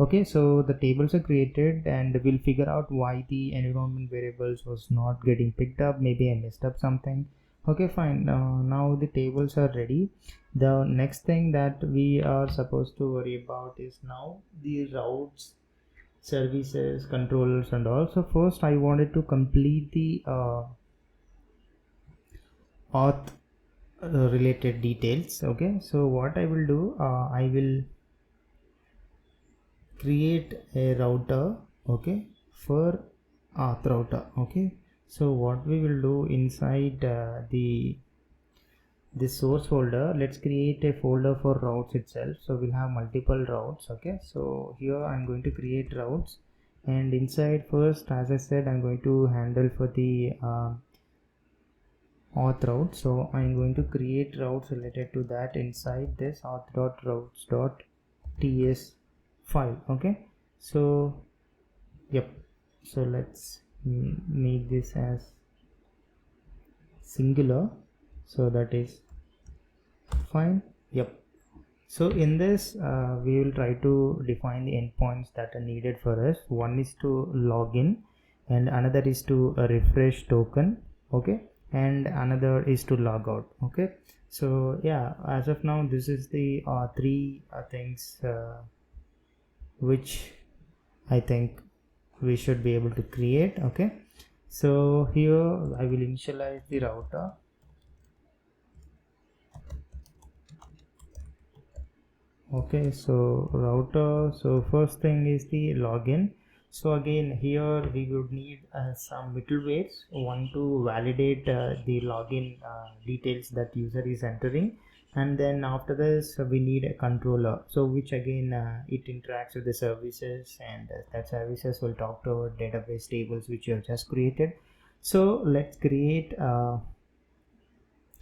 Okay, so the tables are created, and we'll figure out why the environment variables was not getting picked up. Maybe I messed up something. Okay, fine. Now the tables are ready. The next thing that we are supposed to worry about is now the routes, services, controllers, and all. So first I wanted to complete the auth related details. Okay, so what I will do, I will create a router okay, for auth router. Okay, so what we will do inside this source folder, let's create a folder for routes itself. So we'll have multiple routes. Okay, so here I'm going to create routes, and inside first, as I said, I'm going to handle for the auth route. So I'm going to create routes related to that inside this auth.routes.ts file. Okay, so yep, so let's make this as singular, so that is fine. Yep, so in this we will try to define the endpoints that are needed for us. One is to login, and another is to refresh token. Okay, and another is to log out. Okay, so yeah, as of now this is the three things which I think we should be able to create. Okay, so here I will initialize the router. Okay, so router, so first thing is the login. So again here we would need some middlewares, one to validate the login details that user is entering, and then after this we need a controller, so which again it interacts with the services, and that services will talk to our database tables which you have just created. So let's create the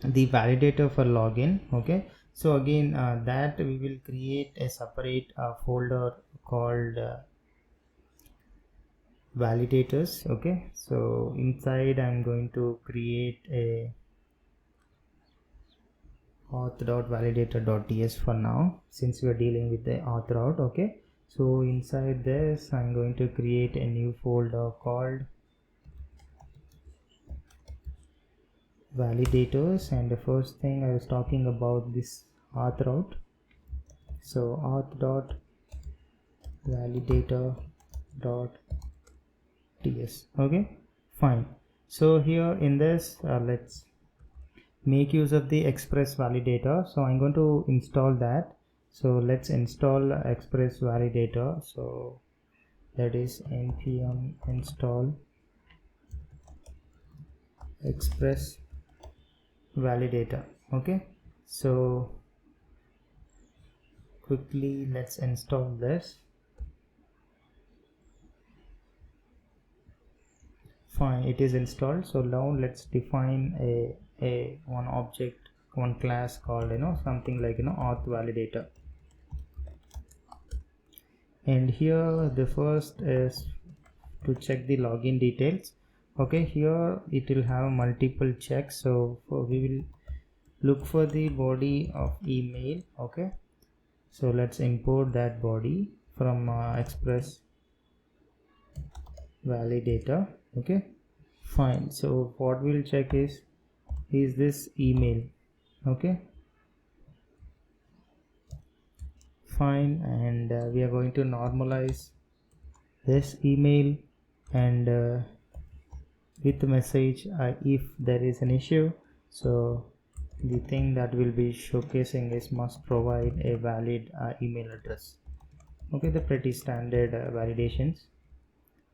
validator for login. Okay, so again that we will create a separate folder called validators. Okay, so inside I'm going to create a auth.validator.ts for now, since we are dealing with the auth route. Okay, so inside this I'm going to create a new folder called validators, and the first thing I was talking about this auth route. So auth.validator.ts. okay, fine. So here in this let's make use of the express validator. So I'm going to install that. So let's install express validator. So that is npm install express validator. Okay, so quickly let's install this. Fine, it is installed. So now let's define a one object, one class called something like auth validator, and here the first is to check the login details. Okay, here it will have multiple checks, so we will look for the body of email. Okay, so let's import that body from express validator. Okay, fine. So what we'll check is this email. Okay, fine, and we are going to normalize this email, and with message if there is an issue. So the thing that will be showcasing is must provide a valid email address. Okay, the pretty standard validations.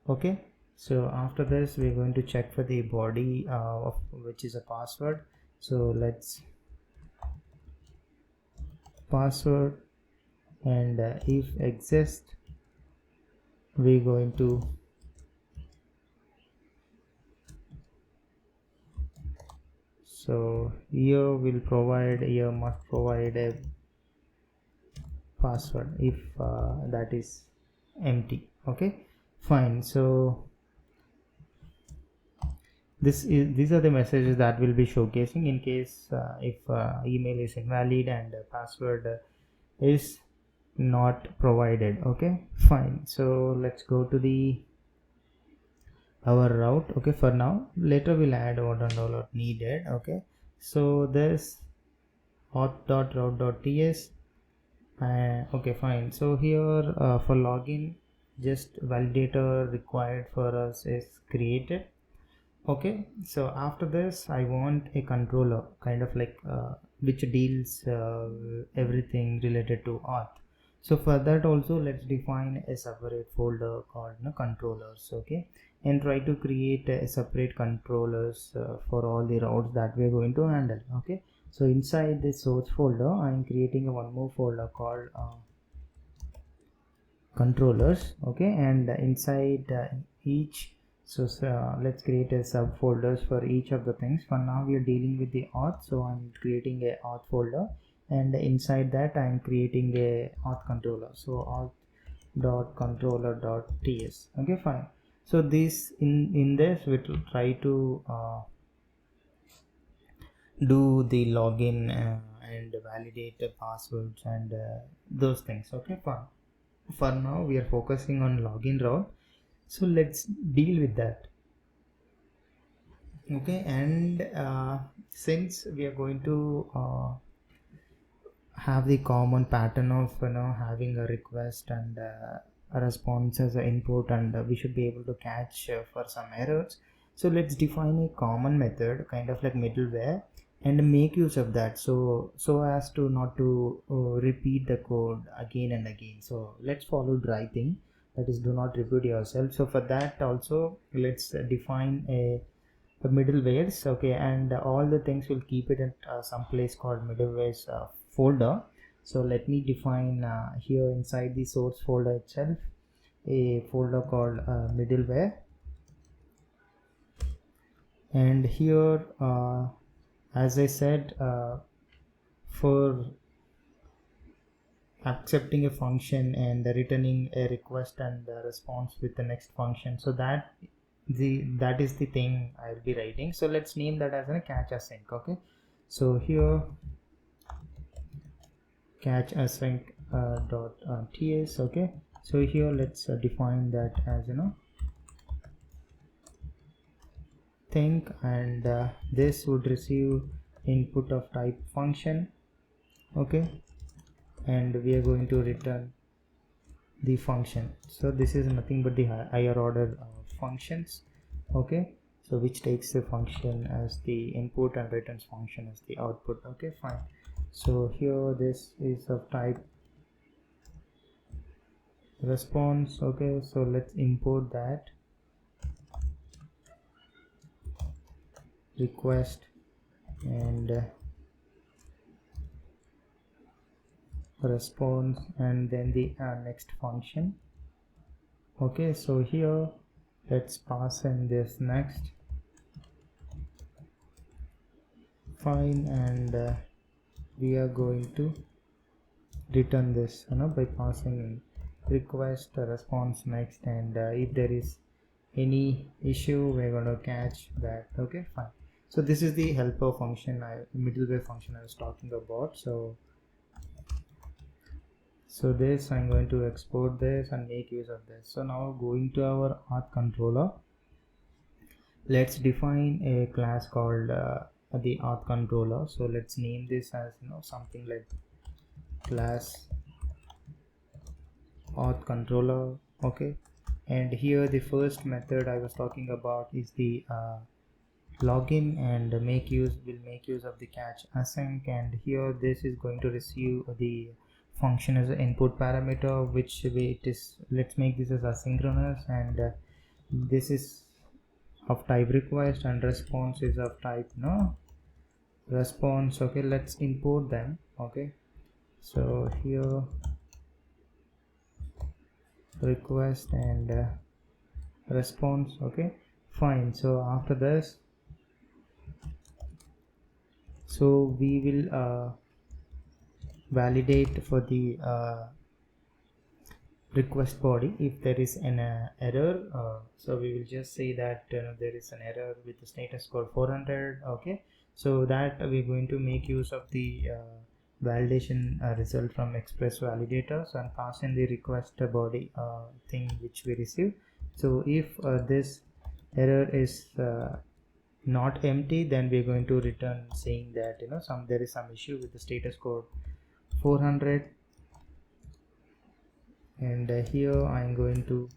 Okay, so after this we're going to check for the body of which is a password. So let's password, and if exist we're going to so here will provide, here must provide a password if that is empty. Okay, fine. So these are the messages that will be showcasing in case if email is invalid and password is not provided. Okay, fine. So let's go to the our route. Okay, for now, later we'll add what and all are needed. Okay, so this auth.route.ts. Okay, fine. So here for login, just validator required for us is created. Okay, so after this I want a controller, kind of like which deals everything related to auth. So for that also, let's define a separate folder called controllers. Okay, and try to create a separate controllers for all the routes that we're going to handle. Okay, so inside this source folder, I'm creating a one more folder called controllers. Okay, and inside each, let's create a subfolders for each of the things. For now we are dealing with the auth, so I'm creating a auth folder, and inside that I'm creating a auth controller, so auth dot controller dot ts. Okay, fine. So this in this we will try to do the login and validate the passwords and those things. Okay, fine. For now we are focusing on login route, so let's deal with that. Okay, and since we are going to have the common pattern of having a request and a response as an input, and we should be able to catch for some errors, so let's define a common method kind of like middleware and make use of that, so as to not to repeat the code again and again. So let's follow dry thing, that is, do not repeat yourself. So for that also, let's define a middlewares. Okay, and all the things will keep it at some place called middlewares folder. So let me define here inside the source folder itself a folder called middleware, and here as I said, for accepting a function and returning a request and a response with the next function, so that is the thing I'll be writing. So let's name that as a catch async. Okay, so here catch async dot ts. Okay, so here let's define that as think, and this would receive input of type function. Okay, and we are going to return the function. So this is nothing but the higher order functions. Okay, so which takes the function as the input and returns function as the output. Okay, fine. So here this is of type response. Okay, so let's import that request and response, and then the next function. Okay, so here let's pass in this next. Fine, and we are going to return this by passing in request response next, and if there is any issue we're going to catch that. Okay, fine. So this is the helper function, middleware function I was talking about. So this I'm going to export this and make use of this. So now going to our auth controller, let's define a class called the auth controller. So let's name this as something like class auth controller. Okay, and here the first method I was talking about is the login, and will make use of the catch async, and here this is going to receive the function as an input parameter, which way it is. Let's make this as asynchronous, and this is of type request, and response is of type response. Okay, let's import them. Okay, so here request and response. Okay, fine. So after this, so we will validate for the request body if there is an error. So we will just say that there is an error with the status code 400. Okay, so that we're going to make use of the validation result from express validators and pass in the request body thing which we receive. So if this error is not empty, then we're going to return saying that there is some issue with the status code 400, and here I'm going to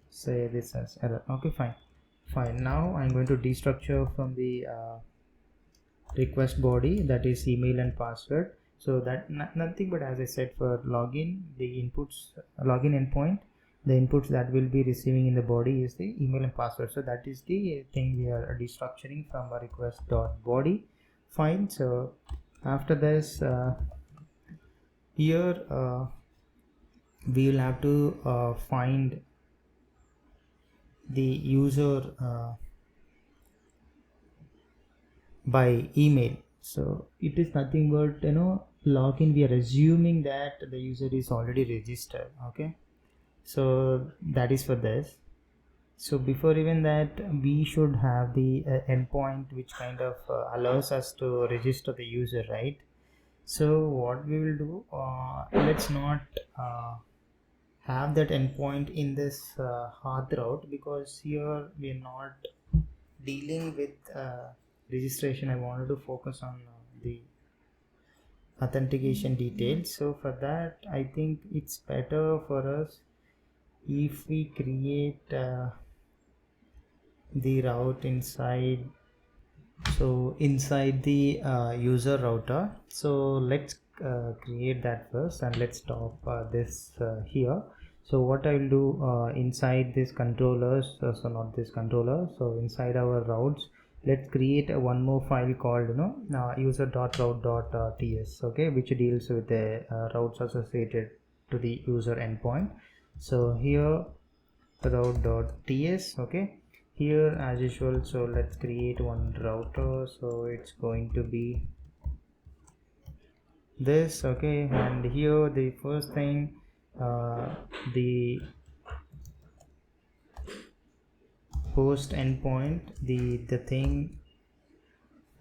say this as error. Okay, fine. Now I'm going to destructure from the request body, that is email and password, So that nothing but, as I said, for login, the inputs, login endpoint, the inputs that will be receiving in the body is the email and password. So that is the thing we are destructuring from a request.body file. So after this, here we will have to find the user by email. So it is nothing but, login, we are assuming that the user is already registered. Okay, so that is for this. So before even that, we should have the endpoint which kind of allows us to register the user, right? So what we will do, let's not have that endpoint in this auth route, because here we are not dealing with registration. I wanted to focus on the authentication details. So for that, I think it's better for us if we create the route inside, so inside the user router. So let's create that first, and let's stop this here. So what I will do, inside this controllers, so not this controller, so inside our routes, let's create one more file called user.route.ts, okay, which deals with the routes associated to the user endpoint. So here route.ts, okay. Here as usual, so let's create one router, so it's going to be this, okay. And here the first thing, the host endpoint, the thing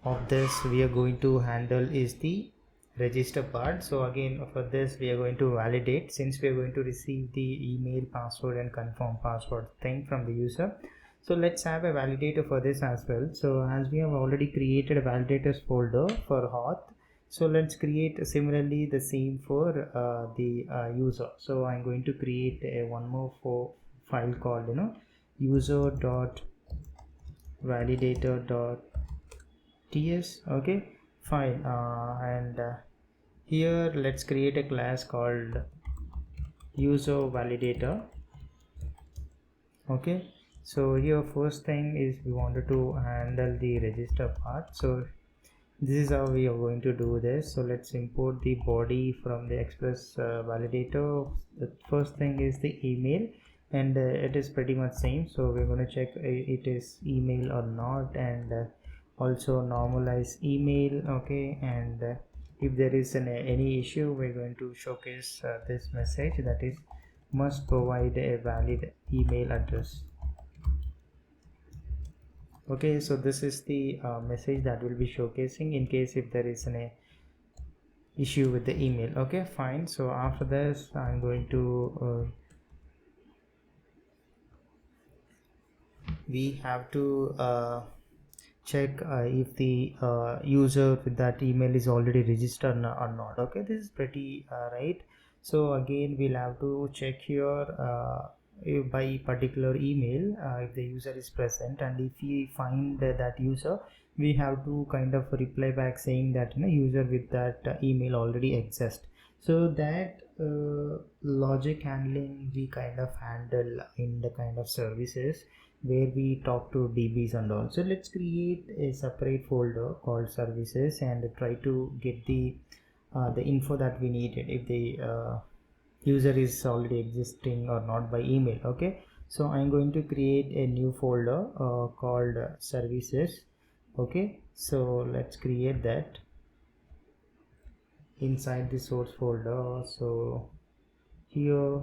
of this we are going to handle is the register part. So again, for this we are going to validate, since we are going to receive the email, password and confirm password thing from the user. So let's have a validator for this as well. So as we have already created a validators folder for auth, so let's create similarly the same for the user. So I'm going to create a one more file called user.validator.ts, okay, fine. And here let's create a class called user validator, okay. So here first thing is we wanted to handle the register part. So this is how we are going to do this. So let's import the body from the express validator. The first thing is the email, and it is pretty much same, so we're going to check it is email or not, and also normalize email, okay. And if there is any issue, we're going to showcase this message, that is must provide a valid email address. Okay, so this is the message that will be showcasing in case if there is an issue with the email, okay, fine. So after this, I'm going to we have to check if the user with that email is already registered or not, okay. This is pretty right. So again, we'll have to check here if by particular email, if the user is present, and if we find that user, we have to kind of reply back saying that user with that email already exists. So that logic handling we kind of handle in the kind of services where we talk to DBs and all. So let's create a separate folder called services and try to get the info that we needed, if the user is already existing or not by email, okay. So I'm going to create a new folder called services, okay. So let's create that inside the source folder. So here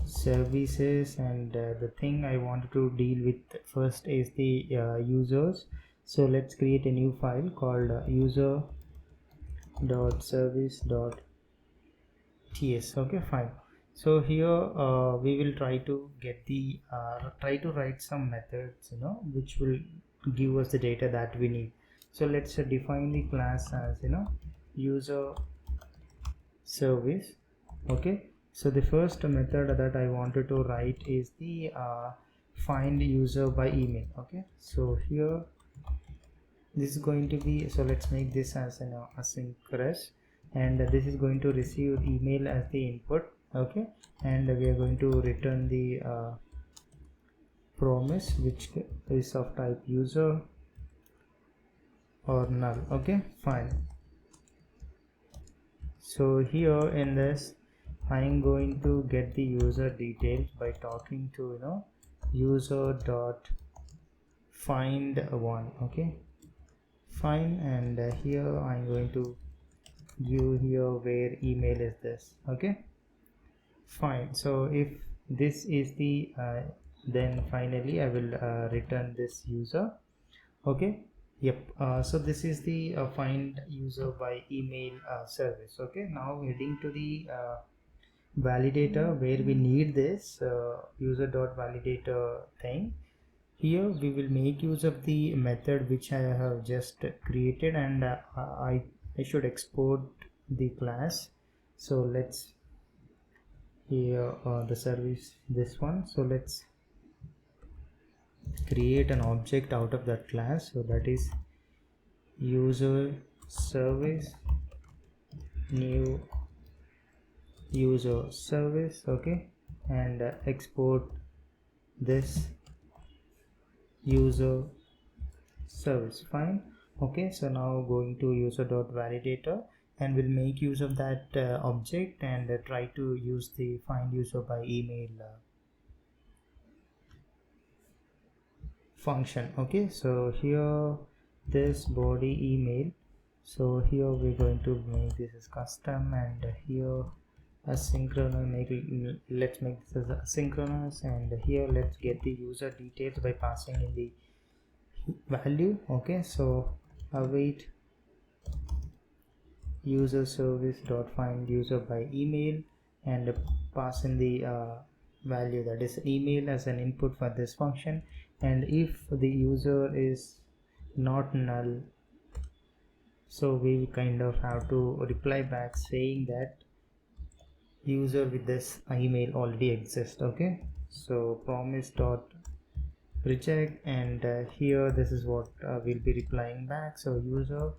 services, and the thing I wanted to deal with first is the users. So let's create a new file called user.service.ts, okay, fine. So here we will try to get the try to write some methods which will give us the data that we need. So let's define the class as user service, okay. So the first method that I wanted to write is the find user by email, okay. So here this is going to be, so let's make this as an asynchronous, and this is going to receive email as the input. Okay, and we are going to return the promise, which is of type user or null. Okay, fine. So here in this, I'm going to get the user details by talking to user dot find one. Okay, fine, and here I'm going to give here where email is this. Okay, fine. So if this is the then finally I will return this user. Okay, yep. So this is the find user by email service. Okay, now heading to the validator where we need this user dot validator thing. Here we will make use of the method which I have just created, and I should export the class. So let's here the service, this one. So let's create an object out of that class. So that is user service new user service. Okay, and export this user service. Fine. Okay, so now going to user dot validator, and we'll make use of that object and try to use the find user by email function. Okay, so here this body email, so here we're going to make this as custom, and here asynchronous, let's make this as asynchronous, and here let's get the user details by passing in the value. Okay, so await user service dot find user by email, and pass in the value, that is email, as an input for this function. And if the user is not null, so we kind of have to reply back saying that user with this email already exists. Okay, so promise dot reject, and here this is what we'll be replying back. So user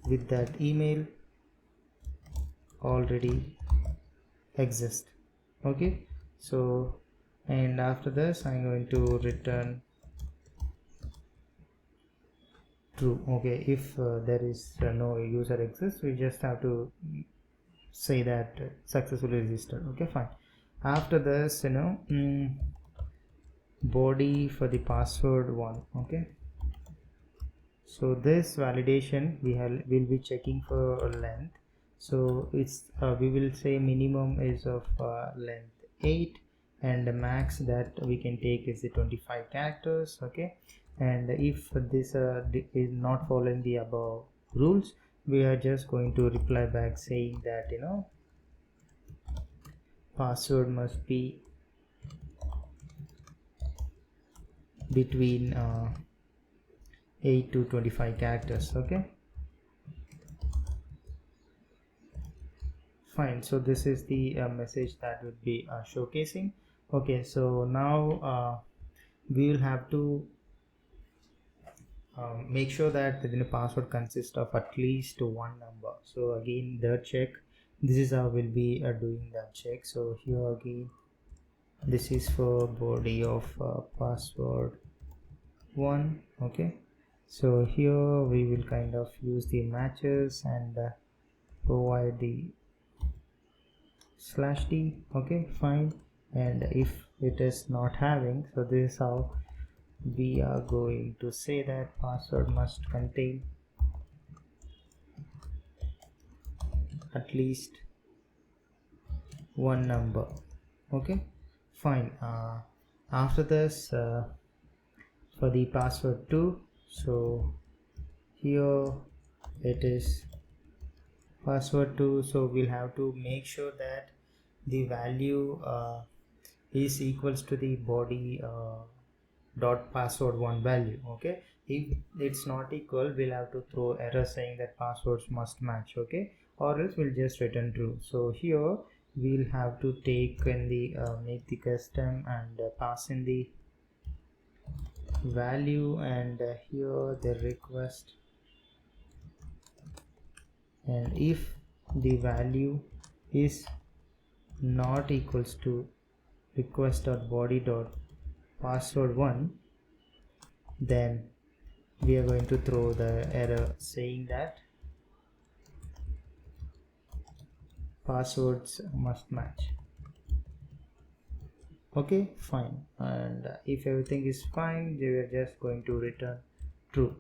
with that email already exist. Okay, so and after this I'm going to return true. Okay, if there is no user exists, we just have to say that successfully registered. Okay, fine. After this, body for the password one. Okay, so this validation will be checking for length. So it's we will say minimum is of length 8, and the max that we can take is the 25 characters. Okay, and if this is not following the above rules, we are just going to reply back saying that password must be between 8 to 25 characters. Okay, fine. So this is the message that would be showcasing. Okay, so now we will have to make sure that the password consists of at least one number. So again, the check, this is how we'll be doing that check. So here again, this is for body of password 1. Okay, so here we will kind of use the matches and provide the /d. Okay, fine. And if it is not having, so this is how we are going to say that password must contain at least one number. Okay, fine. After this, for the password 2, so here it is password 2, so we'll have to make sure that the value is equals to the body dot password 1 value. Okay, if it's not equal, we'll have to throw error saying that passwords must match. Okay, or else we'll just return true. So here we'll have to take in the make the custom and pass in the value, and here the request, and if the value is not equals to request.body.password1, then we are going to throw the error saying that passwords must match. Okay, fine. And if everything is fine, we are just going to return true.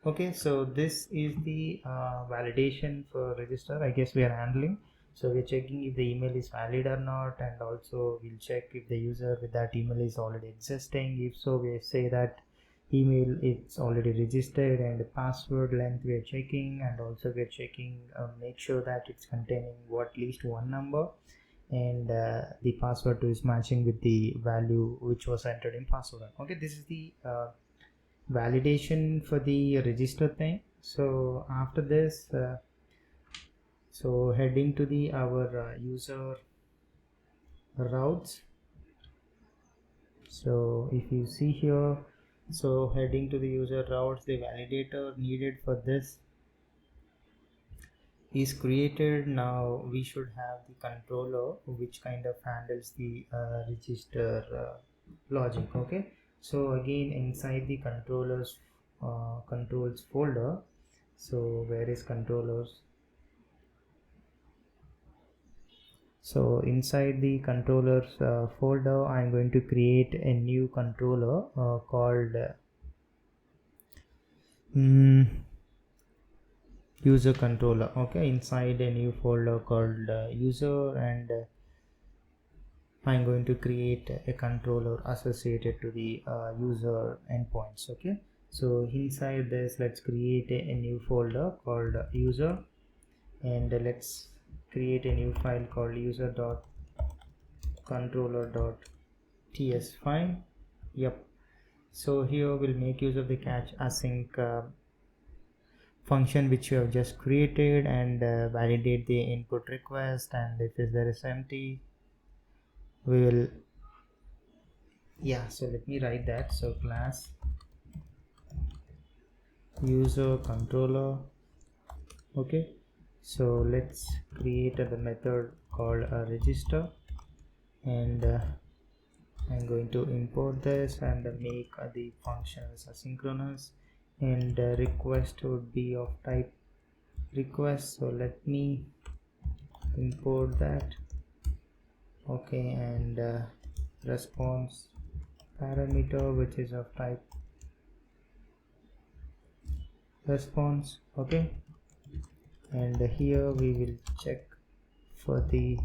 Okay, so this is the validation for register. I guess we are handling. So we're checking if the email is valid or not, and also we'll check if the user with that email is already existing. If so, we say that email is already registered, and the password length we are checking, and also we are checking make sure that it's containing at least one number, and the password is matching with the value which was entered in password. Okay, this is the validation for the register thing. So after this, so heading to the our user routes. So if you see here, so heading to the user routes, the validator needed for this is created. Now we should have the controller which kind of handles the register logic. Okay, so again inside the controllers controls folder, so where is controllers? So inside the controllers folder, I'm going to create a new controller called user controller. Okay, inside a new folder called user, and I'm going to create a controller associated to the user endpoints. Okay, so inside this, let's create a new folder called user, and let's create a new file called user.controller.ts file. Yep, so here we'll make use of the catch async function which you have just created, and validate the input request, and if there is empty, we will, yeah, so let me write that. So class user controller. Okay, so let's create the method called register, and I'm going to import this and make the function as asynchronous, and request would be of type request. So let me import that. Okay, and response parameter which is of type response. Okay, and here we will check for the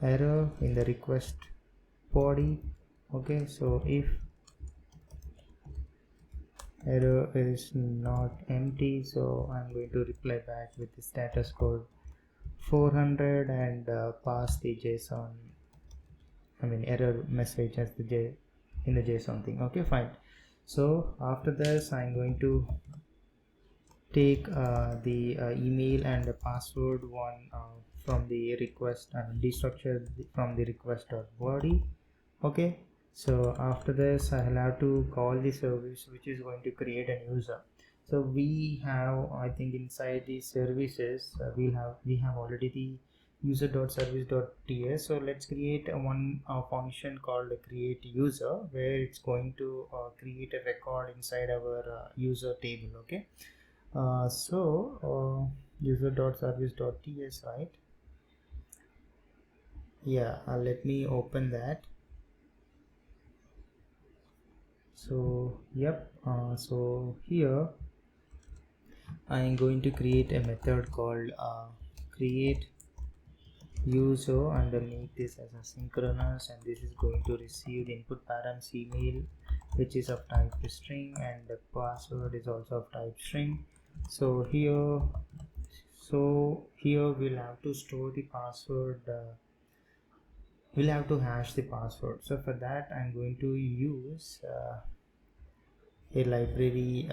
error in the request body. Okay, so if error is not empty, so I'm going to reply back with the status code 400, and pass the JSON, I mean error message as the J in the JSON thing. Okay, fine. So after this, I'm going to take the email and the password one from the request, and destructure from the request.body. Okay, so after this, I'll have to call the service which is going to create a user. So we have, I think inside the services we have already the user.service.ts. So let's create one function called create user, where it's going to create a record inside our user table. Okay, user.service.ts, right? Yeah, let me open that. So yep, so here I am going to create a method called create user, and make this as asynchronous, and this is going to receive the input params email which is of type string, and the password is also of type string. So here we'll have to store the password, we'll have to hash the password. So for that, I'm going to use a library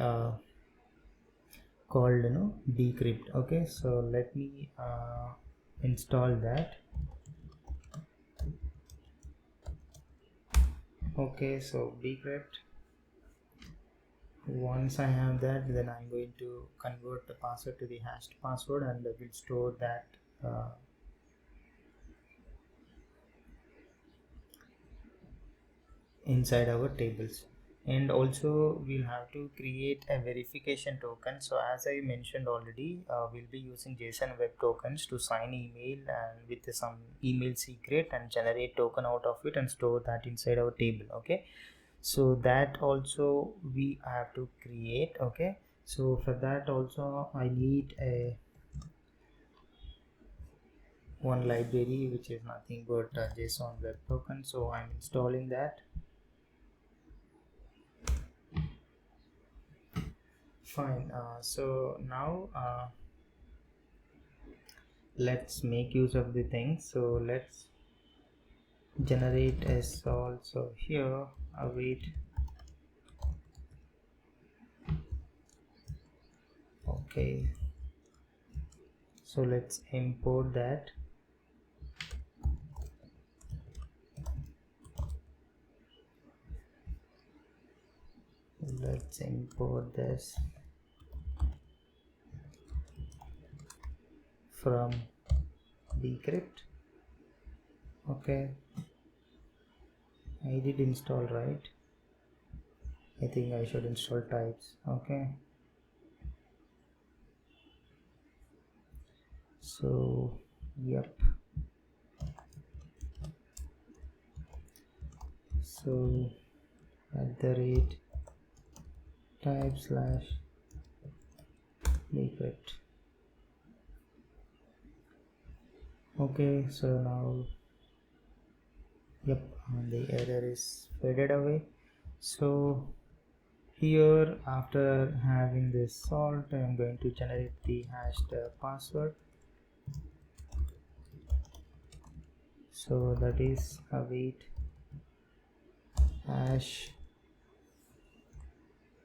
called decrypt. Okay, so let me install that. Okay, so decrypt, Once I have that, then I'm going to convert the password to the hashed password, and I will store that inside our tables. And also we'll have to create a verification token. So as I mentioned already, we'll be using JSON web tokens to sign email and with some email secret and generate token out of it and store that inside our table. Okay, so that also we have to create. Okay, so for that also I need a one library which is nothing but JSON web token. So I'm installing that. Fine. So now let's make use of the thing. So let's generate a solve. So here await. Okay, so let's import that. Let's import this from decrypt. Okay, I did install, right? I think I should install types. Okay, so yep, so @ type / decrypt. Okay, so now yep, the error is faded away. So here after having this solved, I am going to generate the hashed password. So that is await hash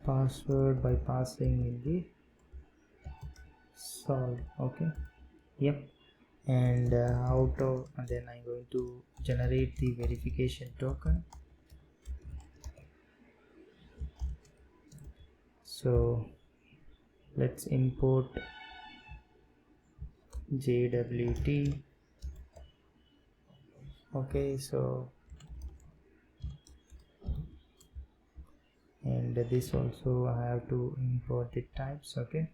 password by passing in the solve. Okay, yep, and and then I'm going to generate the verification token. So let's import JWT. Okay, so and this also I have to import the types. Okay,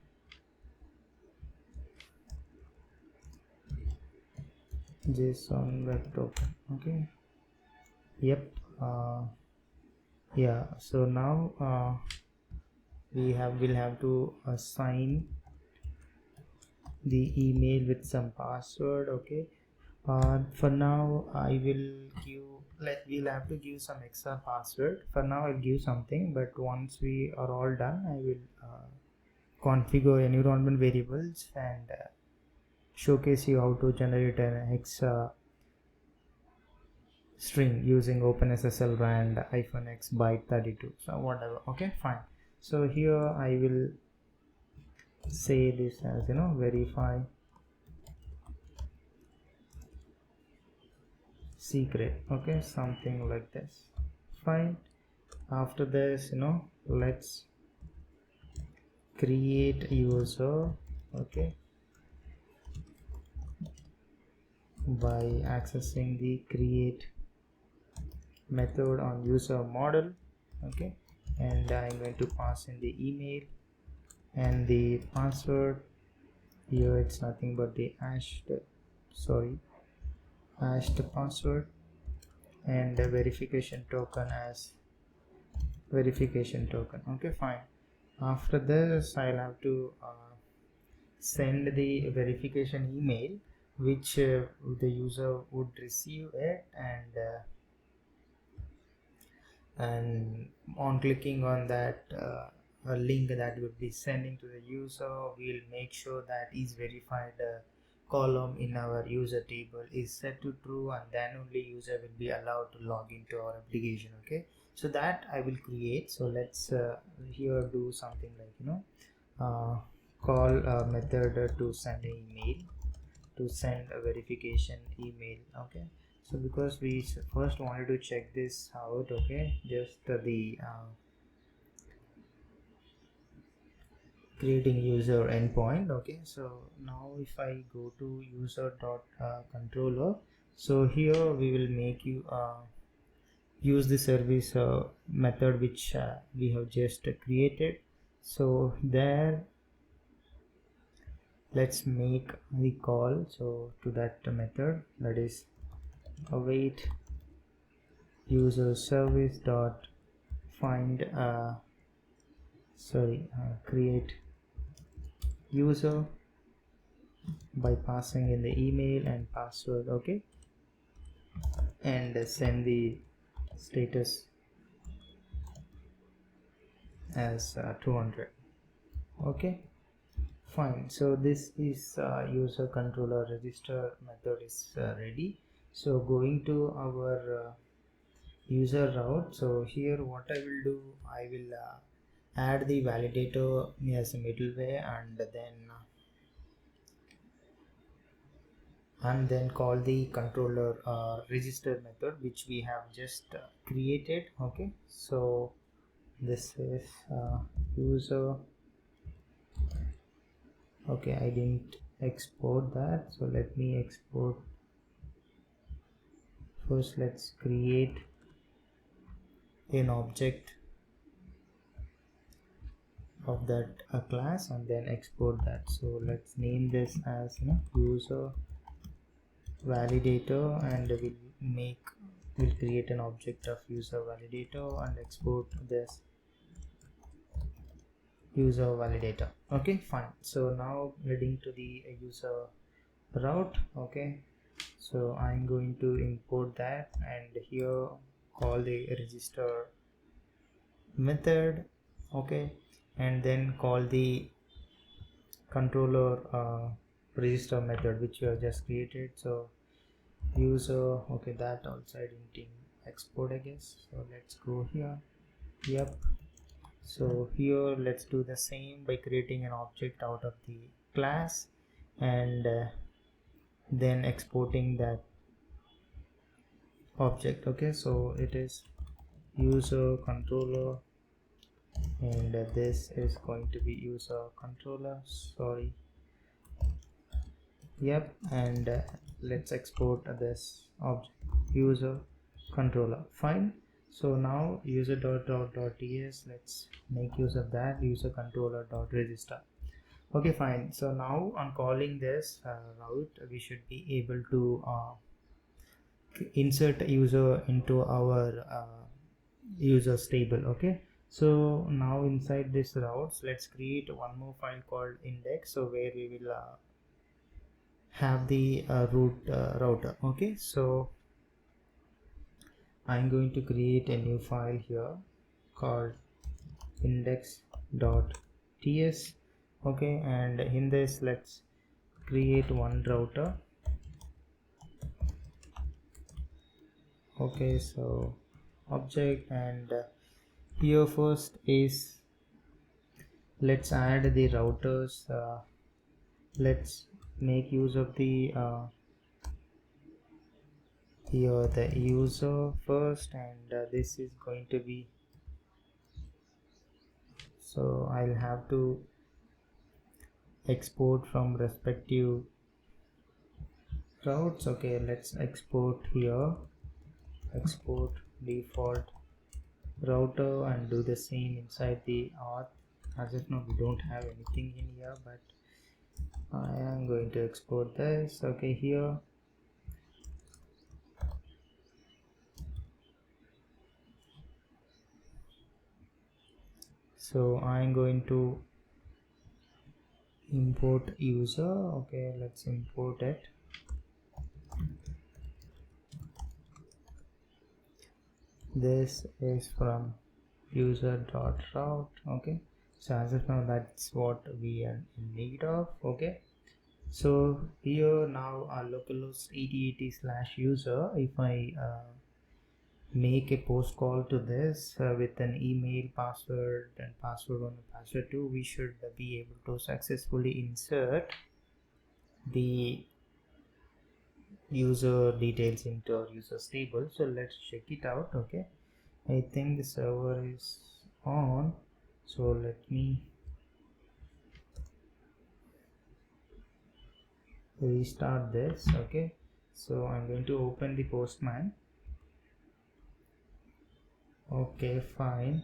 JSON web token. Okay, yep, yeah, so now will have to assign the email with some password. Okay, for now I will give, we'll have to give some extra password. For now I'll give something, but once we are all done I will configure environment variables and showcase you how to generate an hexa string using OpenSSL rand -x byte 32. So whatever. Okay, fine. So here I will say this as verify secret. Okay, something like this. Fine. After this, let's create user. Okay, by accessing the create method on user model. Okay, and I'm going to pass in the email and the password. Here it's nothing but the hashed password, and the verification token as verification token. Okay, fine. After this I'll have to send the verification email which the user would receive it, and on clicking on that a link that would be sending to the user, we'll make sure that is verified column in our user table is set to true, and then only user will be allowed to log into our application. Okay, so that I will create. So let's here do something like call a method to send an email, to send a verification email. Okay, so because we first wanted to check this out. Okay, just the creating user endpoint. Okay, so now if I go to user dot controller, so here we will make you use the service method which we have just created. So there, let's make the call so to that method, that is await user service dot find create user by passing in the email and password. Okay, and send the status as 200. Okay, fine. So this is user controller register method is ready. So going to our user route, so here what I will do, I will add the validator as a middleware, and then call the controller register method which we have just created. Okay, so this is user. Okay, I didn't export that, so let me export. First let's create an object of that class and then export that. So let's name this as user validator, and we'll create an object of user validator and export this user validator. Okay, fine. So now heading to the user route. Okay, so I'm going to import that, and here call the register method. Okay, and then call the controller register method which you have just created. So user, okay, that also I didn't export, I guess. So let's go here. Yep, so here let's do the same by creating an object out of the class, and then exporting that object. Okay, so it is user controller, and this is going to be user controller, sorry. Yep, and let's export this object user controller. Fine. So now user ts, let's make use of that user controller dot register. Okay, fine. So now on calling this route, we should be able to insert user into our users table. Okay, so now inside this routes, let's create one more file called index, so where we will have the root router. Okay, so I'm going to create a new file here called index.ts. Okay, and in this let's create one router. Okay, so object, and here first is let's add the routers. Let's make use of the here the user first, and this is going to be, so I'll have to export from respective routes. Okay, let's export here, export default router, and do the same inside the auth. As of now we don't have anything in here, but I am going to export this. Okay, here so I'm going to import user. Okay, let's import it. This is from user.route. Okay, so as of now that's what we are in need of. Okay, so here now our localhost 8080/user, if I make a post call to this with an email, password, and password 1 and password 2, we should be able to successfully insert the user details into our users table. So let's check it out. Okay, I think the server is on, so let me restart this. Okay, so I'm going to open the Postman. Okay, fine.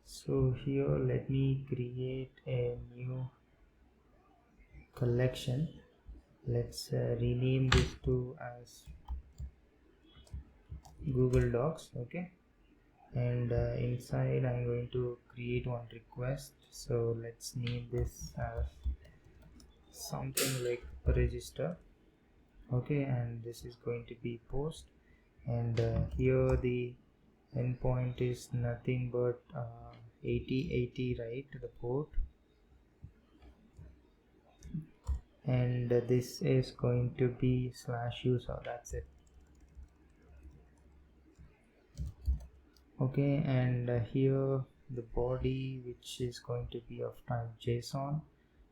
So here let me create a new collection. Let's rename this to as Google Docs. Okay, and inside I'm going to create one request. So let's name this as something like register. Okay, and this is going to be post, and here the endpoint is nothing but 8080, right, the port, and this is going to be /user. That's it. Okay, and here the body, which is going to be of type JSON.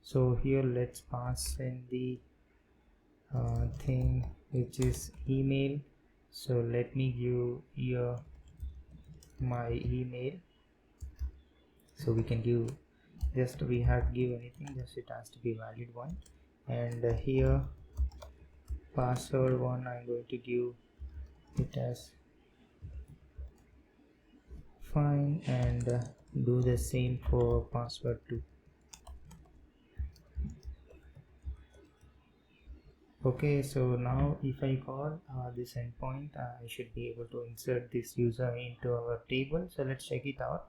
So here let's pass in the thing which is email. So let me give here my email. So we can give, just we have to give anything, just it has to be valid one. And here password one, I'm going to give it as fine, and do the same for password 2. Okay, so now if I call this endpoint, I should be able to insert this user into our table. So let's check it out.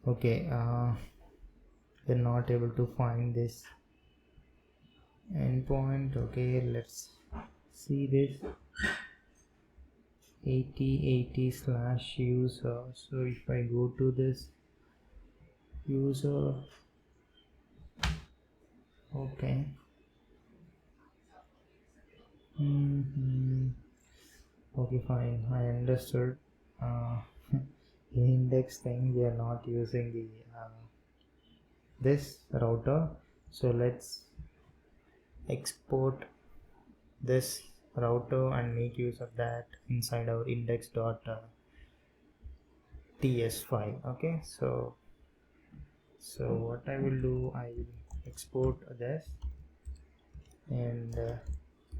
Okay, we're not able to find this endpoint. Okay, let's see this 8080/user. So if I go to this user, okay, okay, fine, I understood. In index thing we are not using the this router, so let's export this router and make use of that inside our index.ts file. Okay, so what I will do, I will export this and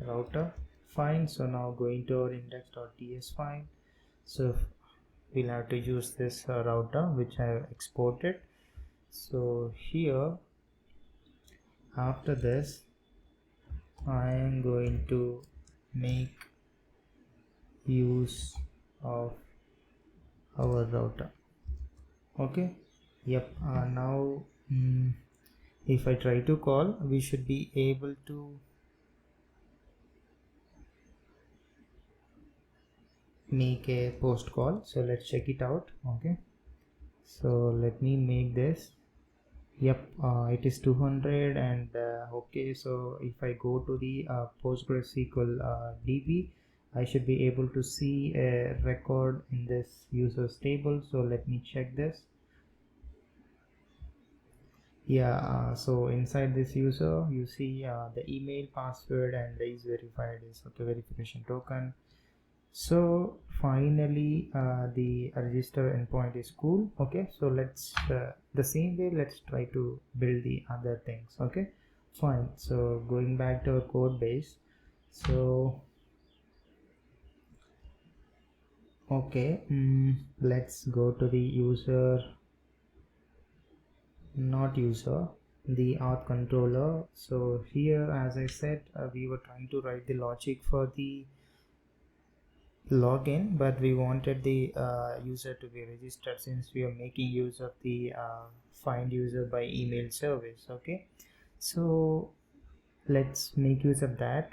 router. Fine, so now going to our index.ts file, so we'll have to use this router which I have exported. So here after this I am going to make use of our router. Okay, yep. Now if I try to call, we should be able to make a post call. So let's check it out. Okay, so let me make this. Yep, it is 200, and okay, so if I go to the PostgreSQL DB, I should be able to see a record in this users table. So let me check this. Yeah, so inside this user you see the email, password, and the is verified is okay, verification token. So finally the register endpoint is cool. Okay, so let's the same way let's try to build the other things. Okay, fine, so going back to our code base, so okay, let's go to the user, not user, the auth controller. So here, as I said, we were trying to write the logic for the login, but we wanted the user to be registered since we are making use of the find user by email service. Okay, so let's make use of that.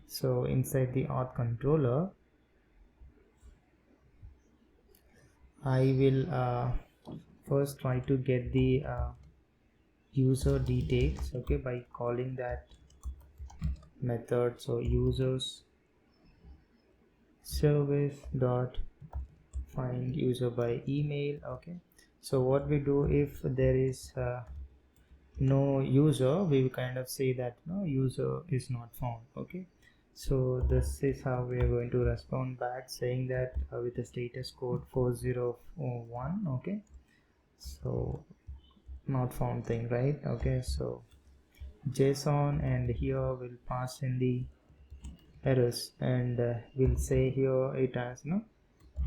So inside the auth controller, I will first try to get the user details, okay, by calling that method. So users service dot find user by email. Okay, So what we do if there is no user, we will kind of say that no user is not found. Okay, so this is how we are going to respond back, saying that with the status code 401. Okay, so not found thing, right? Okay, so JSON, and here we'll pass in the errors, and we'll say here it has no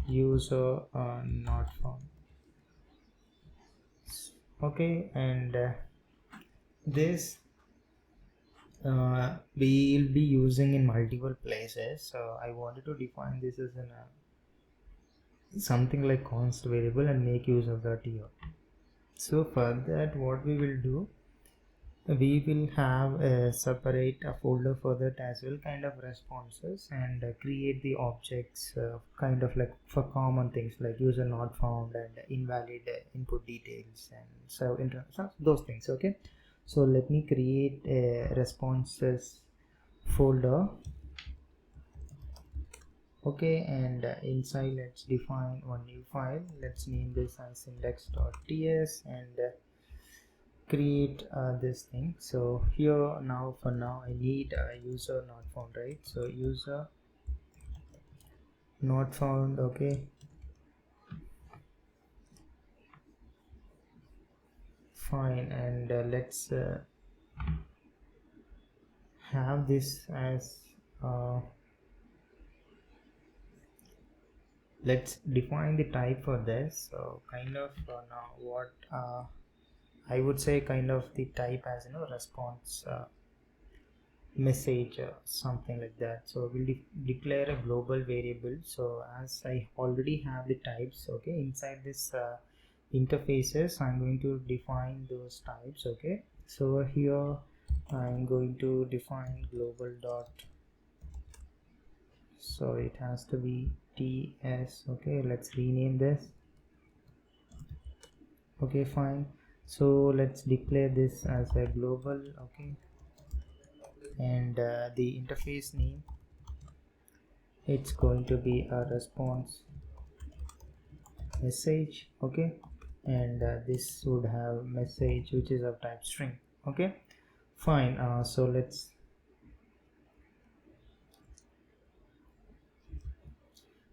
user not found. Okay, and this we'll be using in multiple places, so I wanted to define this as in something like const variable and make use of that here. So for that, what we will do, we will have a separate folder for that as well, kind of responses, and create the objects kind of like for common things like user not found and invalid input details, and so those things. Okay, so let me create a responses folder. Okay, and inside let's define one new file. Let's name this as index.ts, and create this thing. So here now, for now, I need a user not found, right? So user not found. Okay, fine, and let's have this as let's define the type for this. So kind of now what I would say, kind of the type as response message, something like that. So we'll declare a global variable. So as I already have the types, okay, inside this interfaces, I'm going to define those types. Okay, so here I'm going to define global dot, so it has to be ts. Okay, let's rename this. Okay, fine, so let's declare this as a global. Okay, and the interface name, it's going to be a response message. Okay, and this would have message which is of type string. Okay, fine, so let's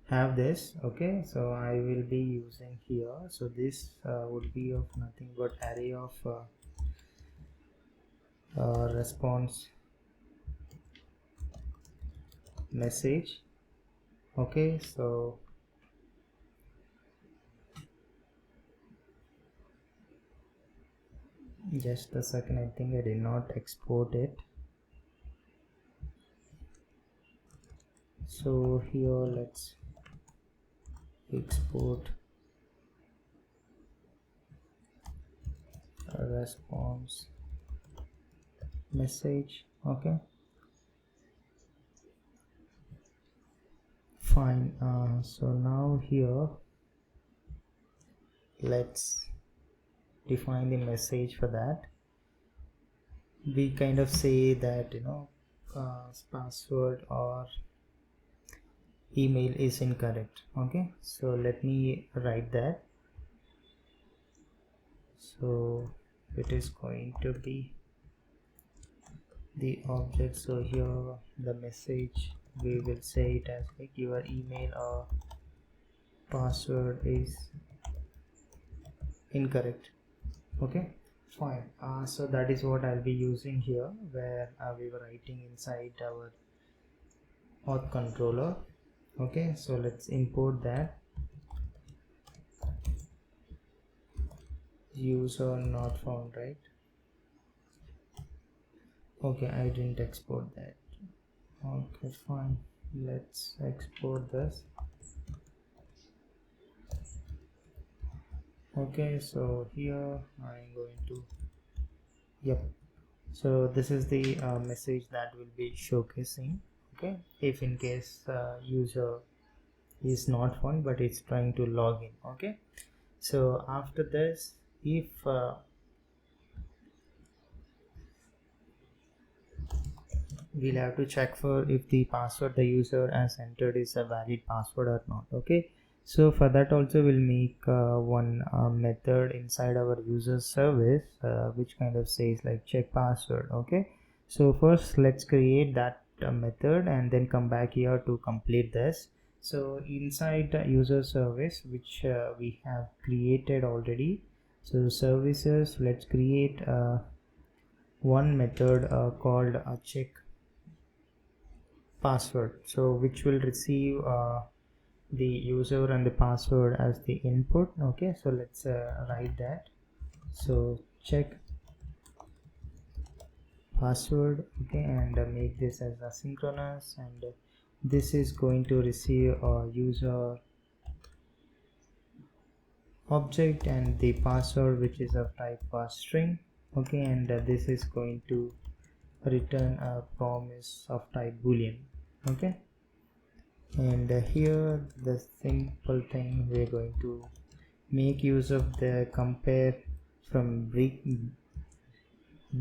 have this. Okay, so I will be using here, so this would be of nothing but array of response message. Okay, so just a second, I think I did not export it. So here let's export a response message. Okay, fine, so now here let's define the message. For that, we kind of say that password or email is incorrect. Okay, so let me write that. So it is going to be the object. So here the message, we will say it as like your email or password is incorrect. Okay, fine, so that is what I'll be using here, where we were writing inside our auth controller. Okay, so let's import that. User not found, right? Okay, I didn't export that. Okay, fine, let's export this. Okay, so here I'm going to, yep, so this is the message that will be showcasing. Okay, if in case user is not found but it's trying to log in. Okay, so after this, if we'll have to check for if the password the user has entered is a valid password or not. Okay, So for that also we'll make one method inside our user service which kind of says like check password. Okay, so first let's create that method and then come back here to complete this. So inside the user service which we have created already, so services, let's create one method called check password, so which will receive the user and the password as the input. Okay, so let's write that. So check password. Okay, and make this as asynchronous, and this is going to receive a user object and the password which is of type string. Okay, and this is going to return a promise of type boolean. Okay, and here the simple thing, we're going to make use of the compare from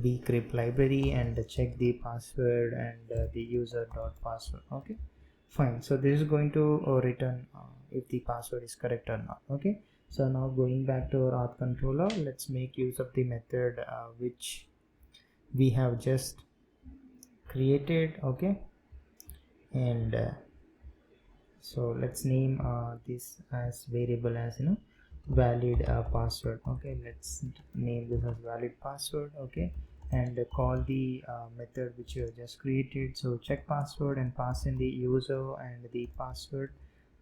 bcrypt library and check the password and the user dot password. Okay, fine. So this is going to return if the password is correct or not. Okay, so now going back to our auth controller, let's make use of the method which we have just created. Okay, and so let's name this as variable as valid password. Okay, let's name this as valid password. Okay, and call the method which you have just created, so check password, and pass in the user and the password.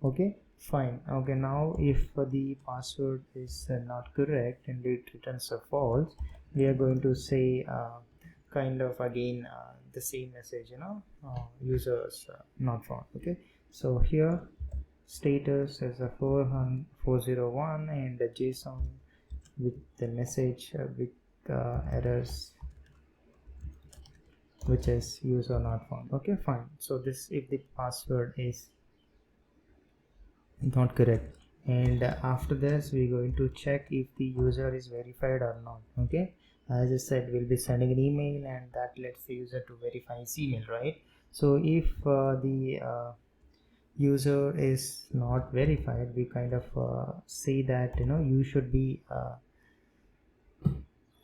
Okay, fine. Okay, now if the password is not correct and it returns a false, we are going to say kind of again the same message, users not found. Okay, so here status is a 401 and a JSON with the message with errors which is user not found. Okay, fine. So this if the password is not correct, and after this we're going to check if the user is verified or not. Okay, as I said, we'll be sending an email and that lets the user to verify his email, right? So if the user is not verified, we kind of say that you should be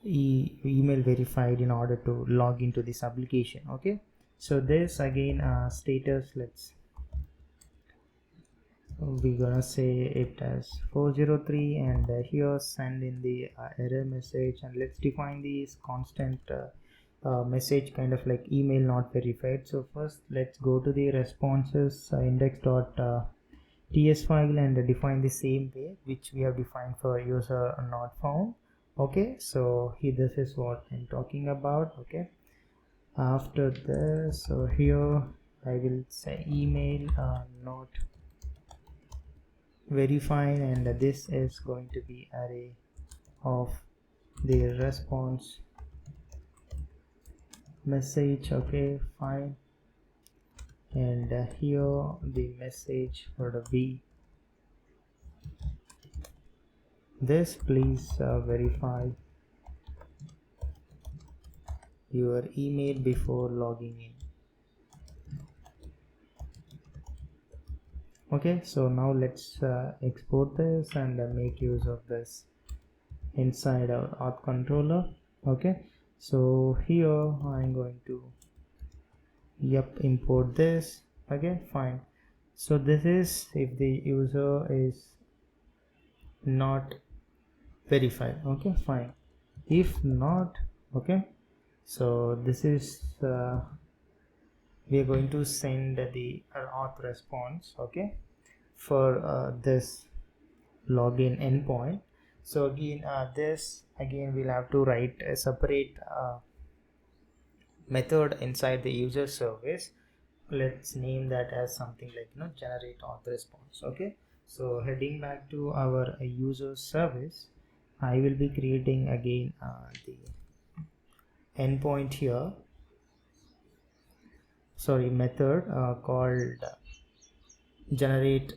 email verified in order to log into this application. Okay, so this again status, let's we're gonna say it as 403, and here send in the error message, and let's define this constant message kind of like email not verified. So first let's go to the responses index.ts file and define the same way which we have defined for user not found. Okay, so here this is what I'm talking about. Okay, after this, so here I will say email not verified, and this is going to be array of the response message. Okay, fine. And here the message for the B, this please verify your email before logging in. Okay, so now let's export this and make use of this inside our auth controller. Okay, so here I'm going to import this. Okay, fine. So this is if the user is not verified. Okay, fine. If not, okay, so this is we are going to send the auth response. Okay, for this login endpoint. So again this again we'll have to write a separate method inside the user service. Let's name that as something like generate auth response. Okay, so heading back to our user service, I will be creating again the endpoint here, sorry, method called generate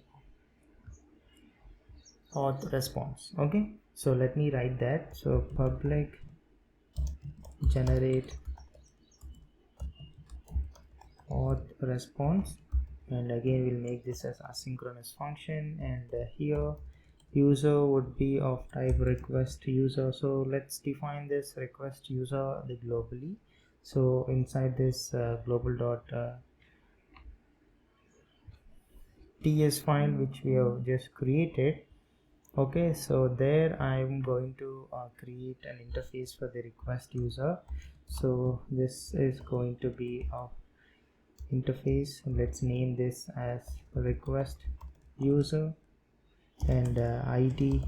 auth response. Okay, so let me write that. So public generate auth response, and again we'll make this as asynchronous function, and here user would be of type request user. So let's define this request user globally. So inside this global dot ts file which we have just created, okay, so there I'm going to create an interface for the request user. So this is going to be of interface, let's name this as request user, and id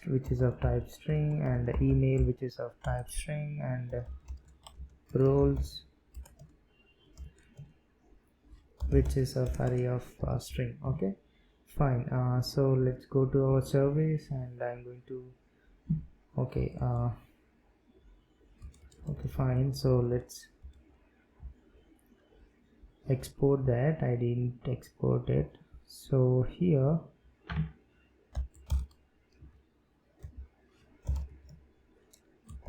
which is of type string, and email which is of type string, and roles which is of array of string. Okay, fine. So let's go to our service, and I'm going to okay fine, so let's export that. I didn't export it, so here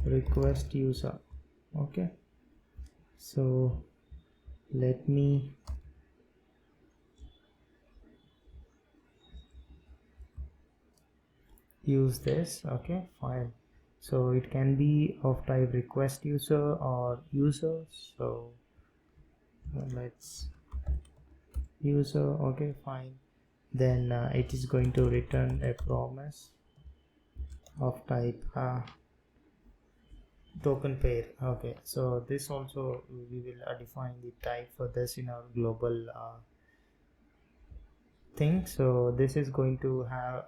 request user. Okay, so let me use this. Okay, fine, so it can be of type request user or user. So let's user. Okay, fine, then it is going to return a promise of type token pair. Okay, so this also we will define the type for this in our global thing. So this is going to have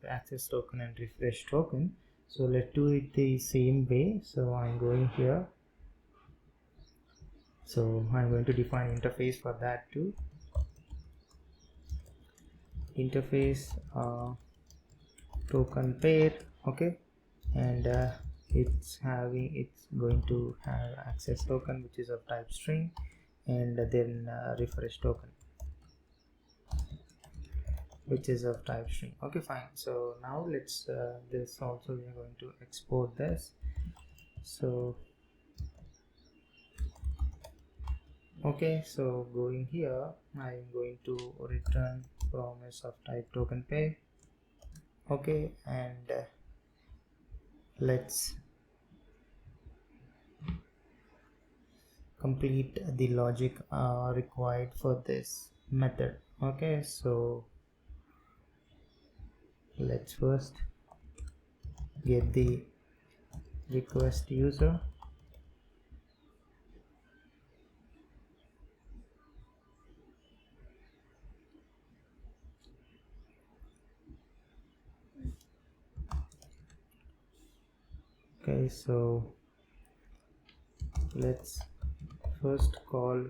access token and refresh token. So let's do it the same way. So I'm going here, so I'm going to define interface for that too. Interface token pair. Okay, and it's going to have access token which is of type string, and then refresh token which is of type string. Okay, fine, so now let's this also we are going to export this. So okay, so going here I am going to return promise of type token pair. Okay, and let's complete the logic required for this method. Okay, so let's first get the request user. Okay, so let's first call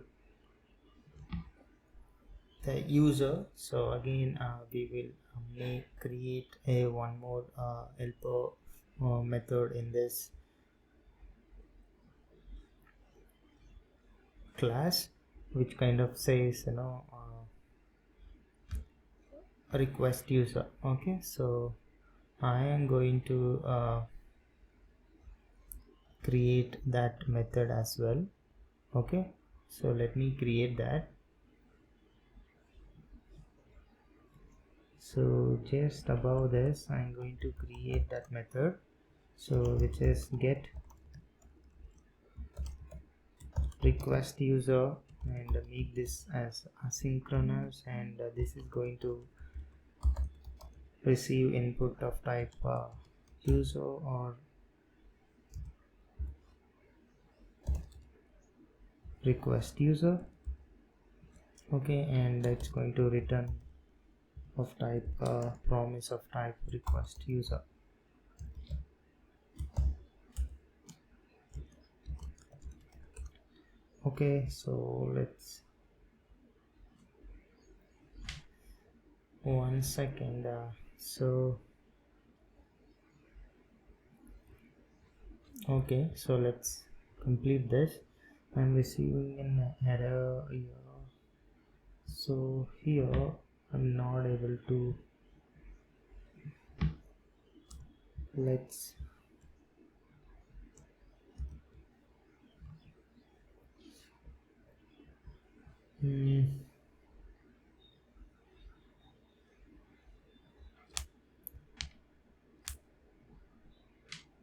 the user. So again we will create a one more helper method in this class, which kind of says request user. Okay, so I am going to create that method as well. Okay, so let me create that. So just above this I'm going to create that method, so which is get request user, and make this as asynchronous, and this is going to receive input of type user or request user. Okay, and it's going to return of type promise of type request user. Okay, so let's 1 second. So okay, so let's complete this. I'm receiving an error here, so here I'm not able to. Let's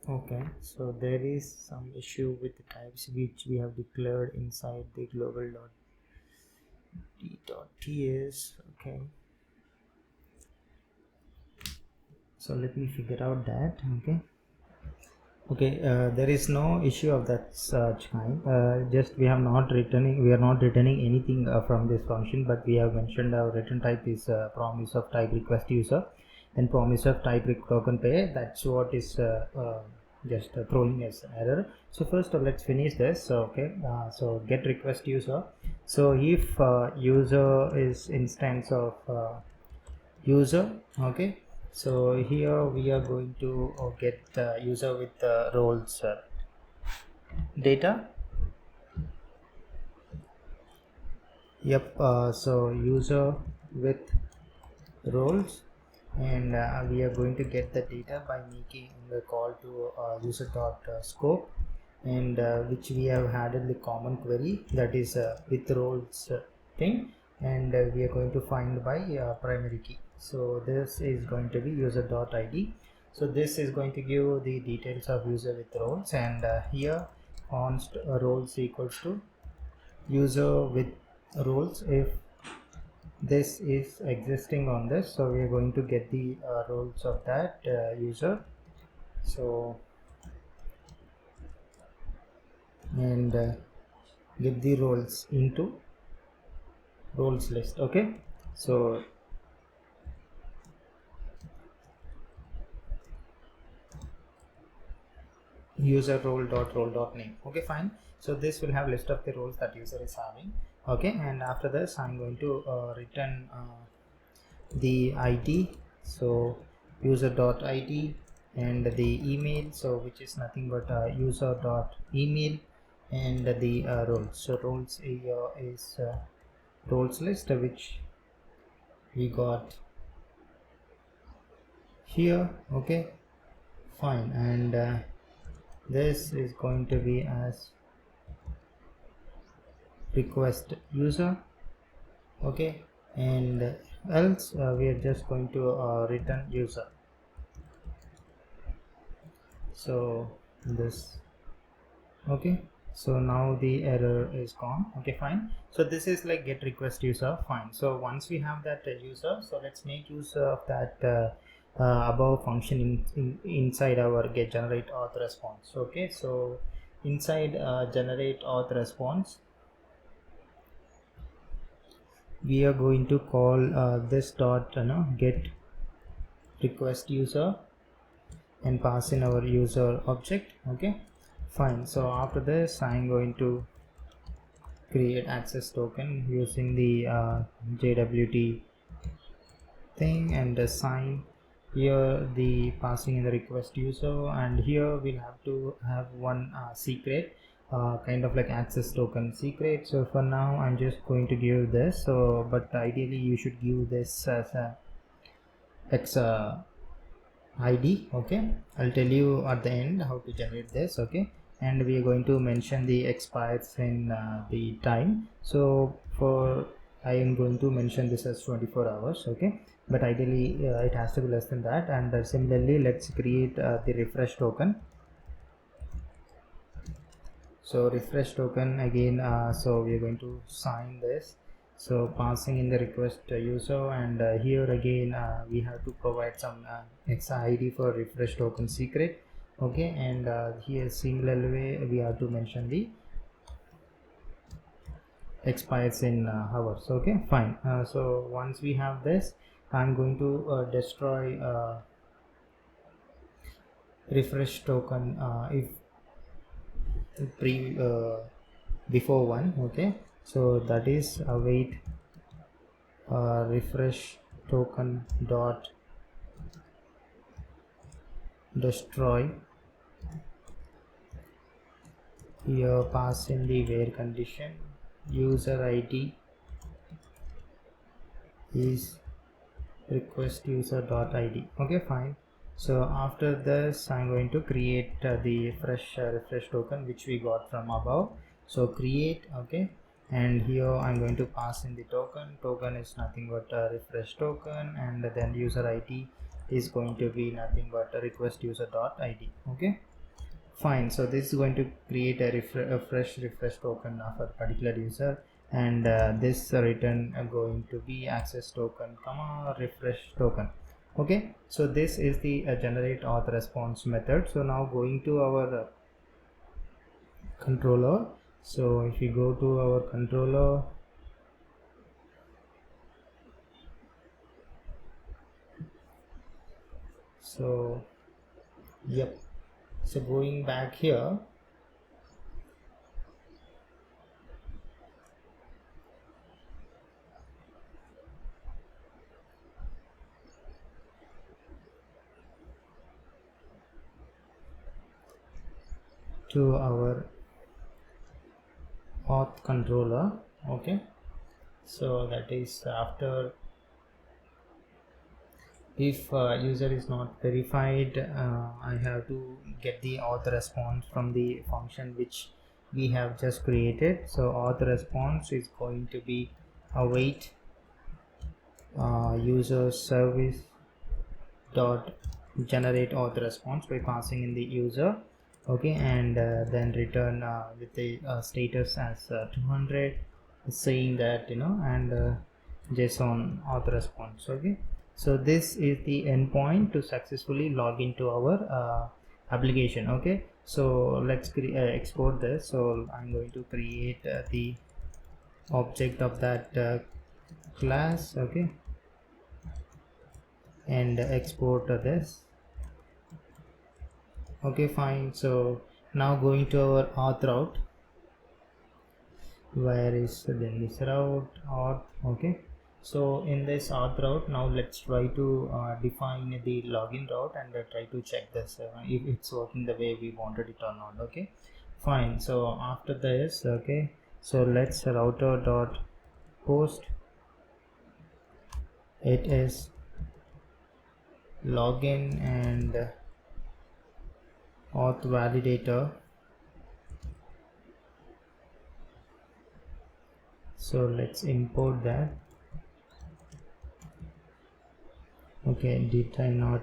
Okay, so there is some issue with the types which we have declared inside the global.d.ts. Okay, so let me figure out that. Okay, there is no issue of that such kind. Just we are not returning anything from this function, but we have mentioned our return type is promise of type request user and promise of type token pay. That's what is just throwing as an error. So first let's finish this. So get request user. So if user is instance of user, okay, so here we are going to get the user with the roles data. Yep, so user with roles, and we are going to get the data by making the call to user.scope, and which we have added the common query that is with roles thing, and we are going to find by primary key. So this is going to be user.id. So this is going to give the details of user with roles, and here const roles equals to user with roles. If this is existing on this, so we are going to get the roles of that user. So and get the roles into roles list. Okay, so user role.role.name. Okay, fine. So this will have list of the roles that user is having. Okay, and after this I'm going to return the id. So user.id and the email, so which is nothing but user.email, and the roles. So roles is roles list which we got here. Okay, fine. And this is going to be as request user. Okay, and else we are just going to return user. So this, okay, so now the error is gone. Okay, fine. So this is like get request user. Fine. So once we have that user, so let's make use of that above function inside our get generate auth response. Okay, so inside generate auth response, we are going to call this dot get request user and pass in our user object. Okay, fine. So after this I'm going to create access token using the JWT thing, and assign here the passing in the request user, and here we'll have to have one secret, kind of like access token secret. So for now I'm just going to give this, so but ideally you should give this as a X id. Okay, I'll tell you at the end how to generate this. Okay, and we are going to mention the expires in the time. So for I am going to mention this as 24 hours. Okay, but ideally it has to be less than that. And similarly let's create the refresh token. So refresh token again, so we are going to sign this, so passing in the request user, and here again we have to provide some XID for refresh token secret. Okay, and here similar way we have to mention the expires in hours. Okay, fine. So once we have this, I'm going to destroy refresh token if before one. Okay, so that is await refresh token dot destroy. Here pass in the where condition, user id is request user dot id. Okay, fine. So after this I'm going to create the fresh refresh token which we got from above. So create, okay, and here I'm going to pass in the token is nothing but a refresh token, and then user ID is going to be nothing but a request user dot id. Okay, fine. So this is going to create a fresh refresh token of a particular user, and this return going to be access token comma refresh token. Okay, so this is the generate auth response method. So now going to our controller. So if we go to our controller, so yep, so going back here, to our auth controller. Okay, so that is after, if user is not verified, I have to get the auth response from the function which we have just created. So auth response is going to be await user service dot generate auth response by passing in the user. Okay, and then return with the status as 200, saying that and JSON auth response. Okay, so this is the endpoint to successfully log into our application. Okay, so let's export this. So I'm going to create the object of that class. Okay, and export this. Okay, fine. So now going to our auth route. Where is then this route auth? Okay, so in this auth route, now let's try to define the login route, and try to check this if it's working the way we wanted it or not. Okay, fine. So after this, okay, so let's router dot post, it is login and auth validator. So let's import that. Okay, did I not?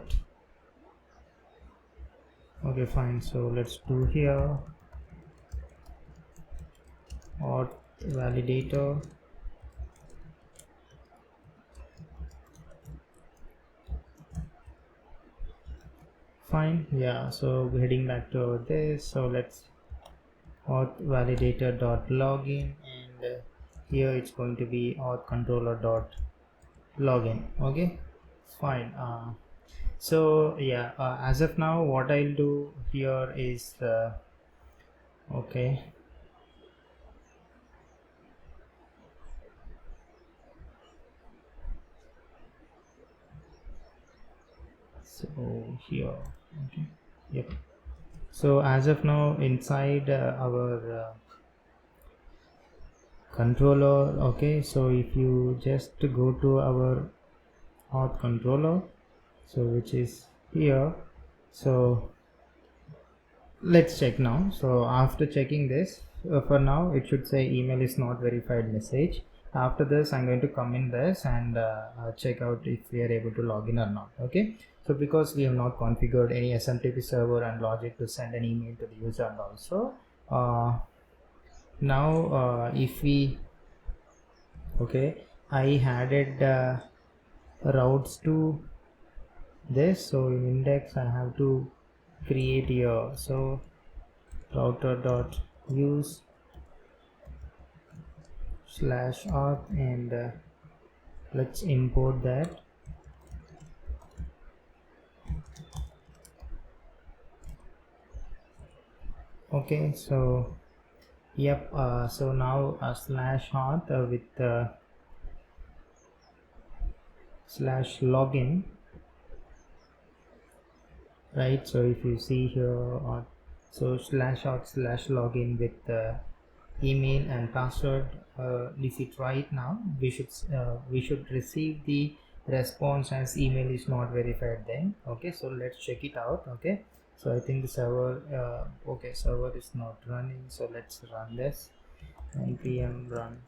Okay, fine. So let's do here auth validator. Fine, yeah. So heading back to this, so let's auth validator dot login, and here it's going to be auth controller dot login. Okay, fine. So yeah, as of now, what I'll do here is okay, so here, okay, yep. So as of now, inside our controller, okay, so if you just go to our auth controller, so which is here, so let's check now. So after checking this, for now it should say email is not verified message. After this, I'm going to come in this and check out if we are able to log in or not. Okay, so because we have not configured any SMTP server and logic to send an email to the user, and also now if we, okay, I added routes to this. So in index I have to create here, so router dot use slash auth, and let's import that. Okay, so yep, so now slash auth with slash login, right? So if you see here, so slash auth slash login with email and password. If we try it now, we should receive the response as email is not verified then. Okay, so let's check it out. Okay, so I think the server okay, server is not running, so let's run this. npm run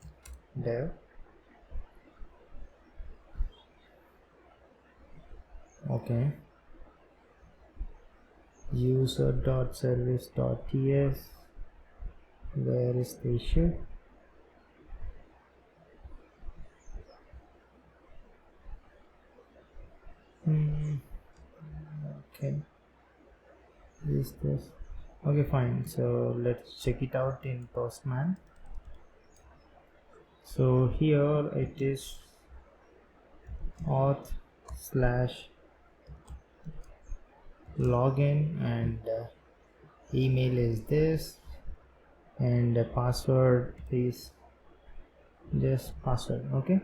dev. Okay, user.service.ts, where is the issue? Okay, is this okay? Fine, so let's check it out in Postman. So here it is auth slash login, and email is this, and the password is just password. Okay,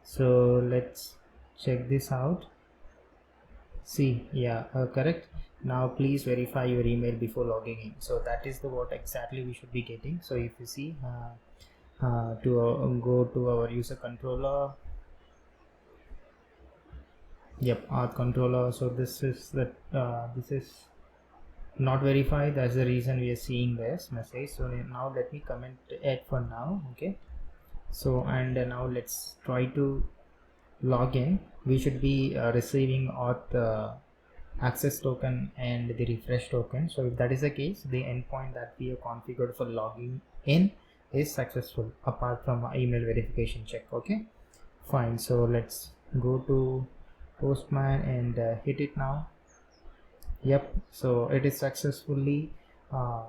so let's check this out. See, yeah, correct. Now please verify your email before logging in. So that is the what exactly we should be getting. So if you see go to our user controller. Yep, auth controller. So this is that this is not verified. That's the reason we are seeing this message. So now let me comment it for now. Okay, so and now let's try to log in. We should be receiving auth access token and the refresh token. So if that is the case, the endpoint that we have configured for logging in is successful apart from email verification check. Okay, fine. So let's go to Postman and hit it now. Yep, so it is successfully uh,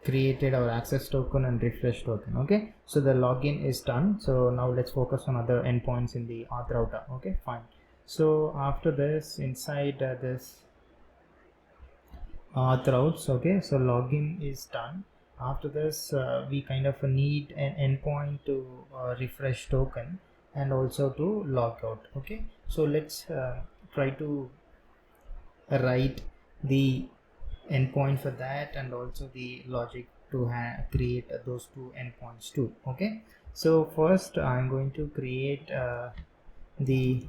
created our access token and refresh token. Okay, so the login is done. So now let's focus on other endpoints in the auth router. Okay, fine. So after this, inside this auth routes, okay, so login is done. After this, we kind of need an endpoint to refresh token and also to log out. Okay, so let's try to write the endpoint for that and also the logic to create those two endpoints too. Okay, so first I'm going to create the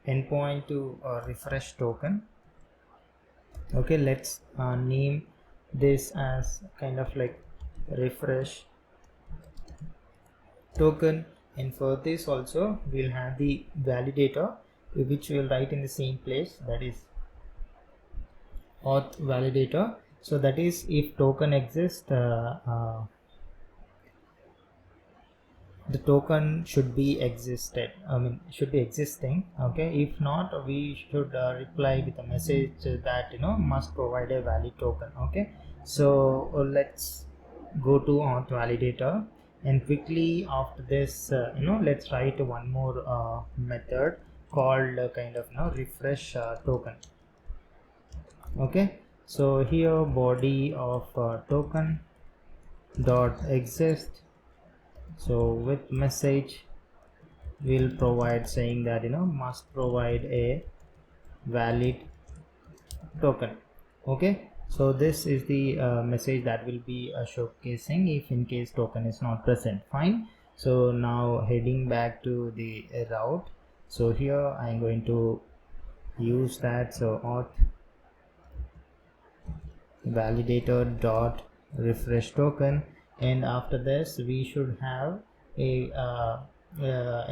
endpoint to refresh token. Okay, let's name this as kind of like refresh token, and for this also we'll have the validator which we'll write in the same place, that is auth validator. So that is if token exists, the token should be should be existing. Okay, if not, we should reply with a message that must provide a valid token. Okay, so let's go to auth validator, and quickly after this let's write one more method called kind of refresh token. Okay, so here body of token dot exist, so with message we'll provide saying that must provide a valid token. Okay, so this is the message that will be showcasing if in case token is not present. Fine, so now heading back to the route, so here I'm going to use that. So auth validator dot refresh token, and after this we should have a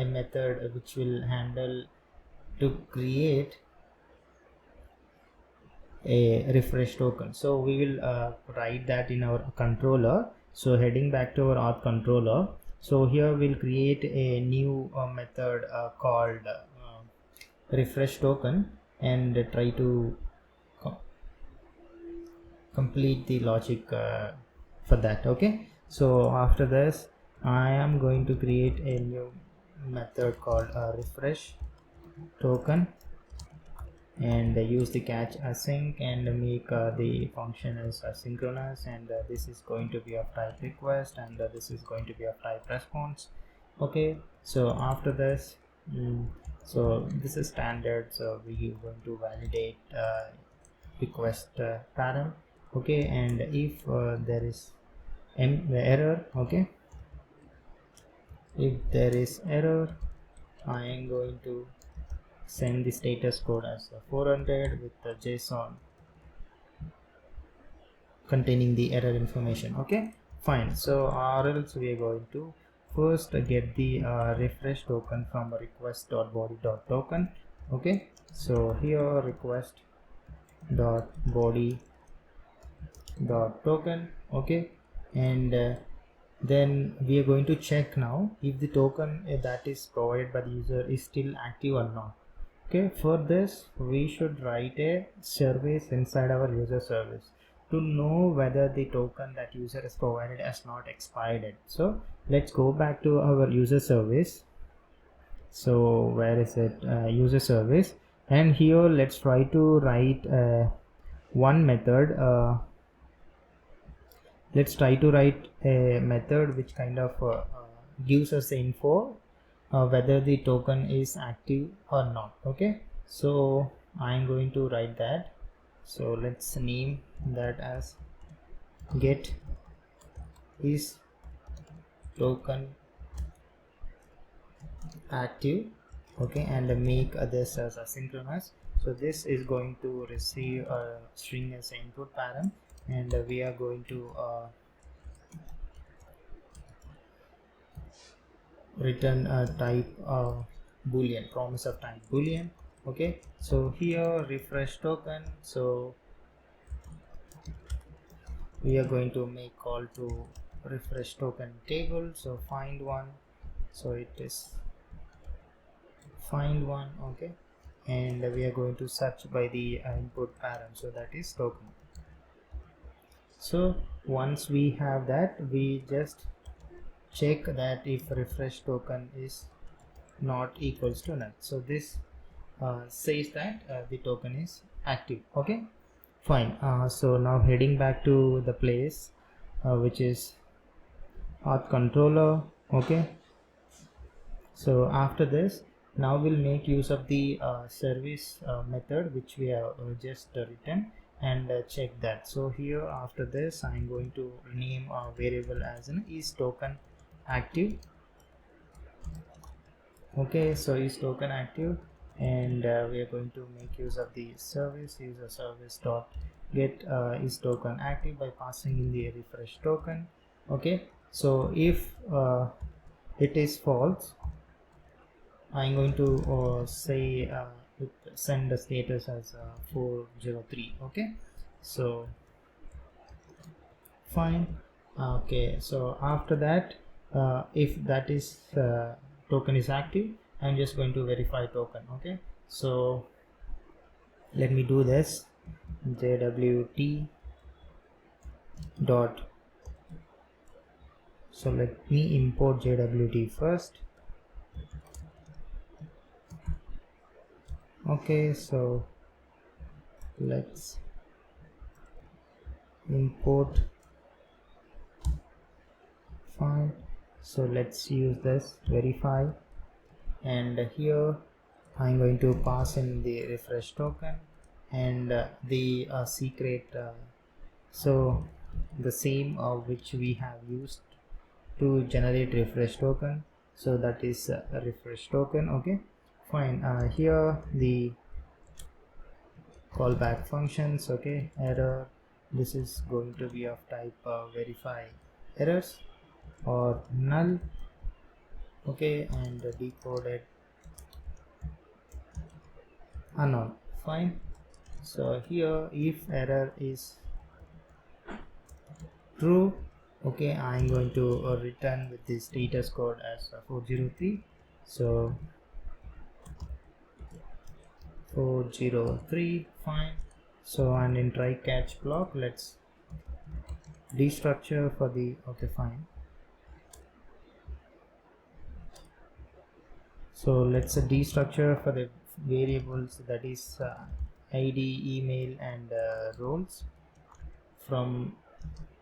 method which will handle to create a refresh token. So we will write that in our controller. So heading back to our auth controller, so here we'll create a new method called refresh token, and try to complete the logic for that. Okay, so after this I am going to create a new method called refresh token, and use the catch async and make the function as asynchronous, and this is going to be of type request, and this is going to be of type response. Okay, so after this so this is standard, so we are going to validate request parent. Okay, and if there is error, okay, if there is error I am going to send the status code as 400 with the JSON containing the error information. Okay, Fine, so or else we are going to first get the refresh token from request.body.token. Okay, so here request dot body dot token. Okay, and then we are going to check now if the token that is provided by the user is still active or not. Okay, for this we should write a service inside our user service to know whether the token that user has provided has not expired. So let's go back to our user service. So where is it? User service, and here let's try to write one method. Let's try to write a method which kind of gives us the info whether the token is active or not. Okay, so I'm going to write that. So let's name that as get is token active. Okay, and make this as asynchronous. So this is going to receive a string as an input param, and we are going to return a type boolean, promise of type boolean. Okay, so here refresh token, so we are going to make call to refresh token table. So find one, so it is find one. Okay, and we are going to search by the input param, so that is token. So once we have that, we just check that if refresh token is not equals to null. So this says that the token is active. Okay, fine. So now heading back to the place which is auth controller. Okay, so after this, now we'll make use of the service method which we have just written, and check that. So here after this I'm going to rename a variable as an is token active. Okay, so is token active, and we are going to make use of the service user service dot get is token active by passing in the refresh token. Okay, so if it is false, I'm going to say send the status as 403. Okay, so fine. Okay, so after that, if that is token is active, I'm just going to verify token. Okay, so let me do this. jwt dot, so let me import jwt first. Okay, so let's import. Fine, so let's use this verify, and here I'm going to pass in the refresh token and the secret, so the same which we have used to generate refresh token, so that is a refresh token. Okay, fine. Here the callback functions. Okay, error, this is going to be of type verify errors or null. Okay, and decoded unknown. Fine, so here if error is true, okay, I'm going to return with the status code as 403. So 403, fine. So and in try catch block, let's destructure for the, okay, fine. So let's destructure for the variables, that is id, email, and roles from,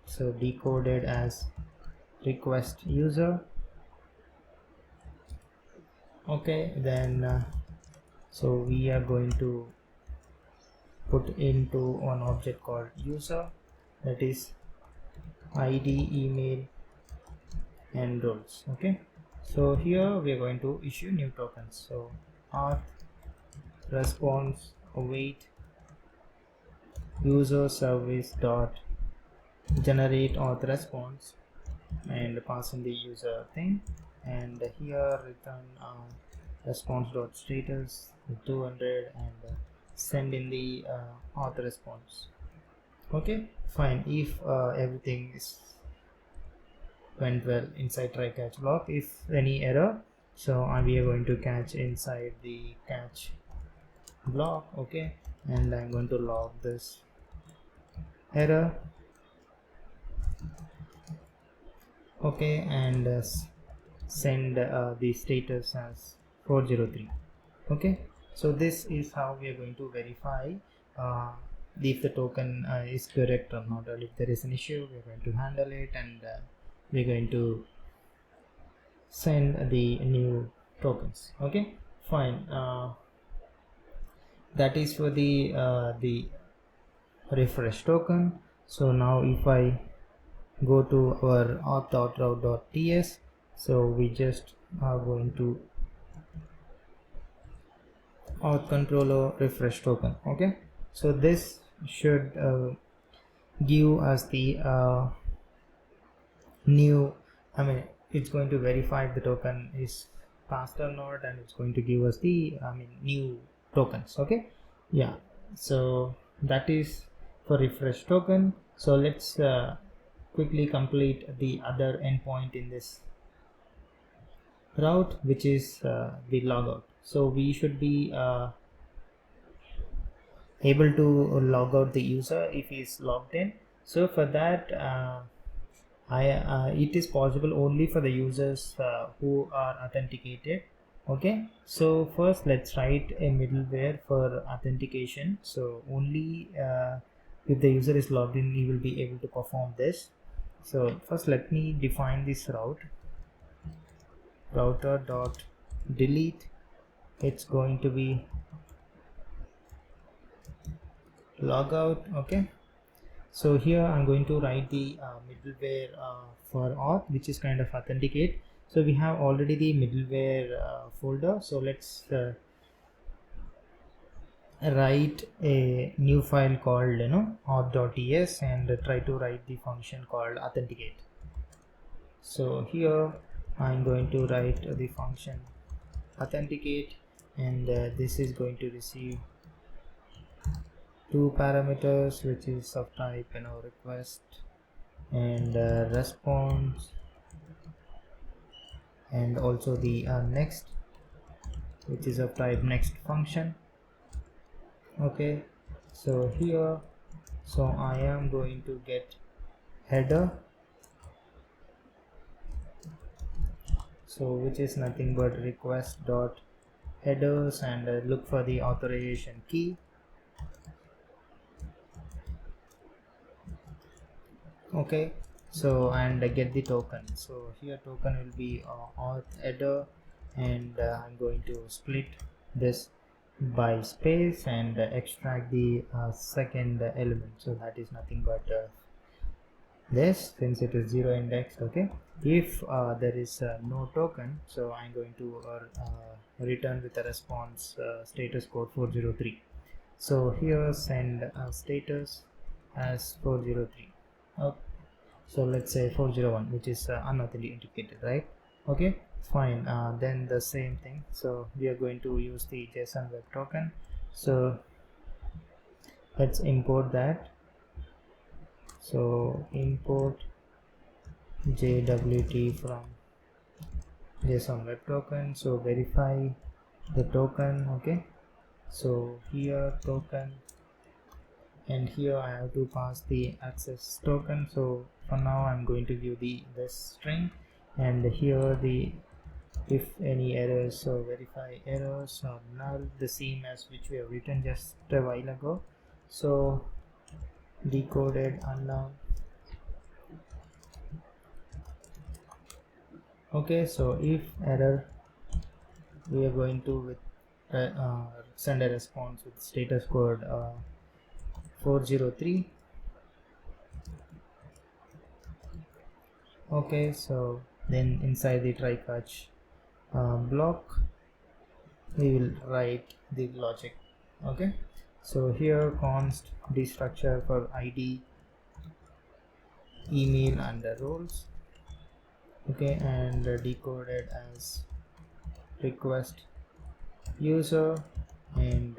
so decoded as request user. Okay, then so we are going to put into one object called user, that is id, email, and roles. Okay, so here we are going to issue new tokens. So auth response await user service dot generate auth response. and pass in the user thing, and here return response.status 200 and send in the auth response. Okay, fine. If everything is went well inside try catch block, if any error, so we are going to catch inside the catch block. Okay, and I'm going to log this error. Okay, and send the status as 403. Okay, so this is how we are going to verify uh, if the token is correct or not, or if there is an issue we are going to handle it, and we're going to send the new tokens. Okay, fine. That is for the refresh token. So now if I go to our auth.route.ts, so we just are going to auth controller refresh token. Okay, so this should give us the new, I mean it's going to verify if the token is passed or not, and it's going to give us the new tokens. Okay, yeah, so that is for refresh token. So let's quickly complete the other endpoint in this route, which is the logout. So we should be able to log out the user if he is logged in. So for that it is possible only for the users who are authenticated. Okay, so first let's write a middleware for authentication. So only if the user is logged in, he will be able to perform this. So first let me define this route. Router dot delete, it's going to be logout. Okay, so here I'm going to write the middleware for auth, which is kind of authenticate. So we have already the middleware folder, so let's write a new file called auth.ts and try to write the function called authenticate. So here I'm going to write the function authenticate, and this is going to receive two parameters, which is of type request and response, and also the next, which is of type next function. Okay, so here, so I am going to get header, so which is nothing but request dot headers, and look for the authorization key. Okay, so and get the token. So here token will be auth header, and I'm going to split this by space and extract the second element. So that is nothing but this, since it is 0 indexed. Okay, if there is no token, so I'm going to return with a response status code 403. So here send status as 403. Okay, so let's say 401, which is unauthenticated, right? Okay, fine. Then the same thing, so we are going to use the JSON web token. So let's import that. So import JWT from JSON web token. So verify the token. Okay, so here token, and here I have to pass the access token. So for now I'm going to give this string, and here the if any errors, so verify errors or null, the same as which we have written just a while ago. So decoded unknown. Okay, so if error, we are going to with send a response with status code 403. Okay, so then inside the try catch block we will write the logic. Okay, so here const destructure for id, email, and the roles. okay, and decoded as request user, and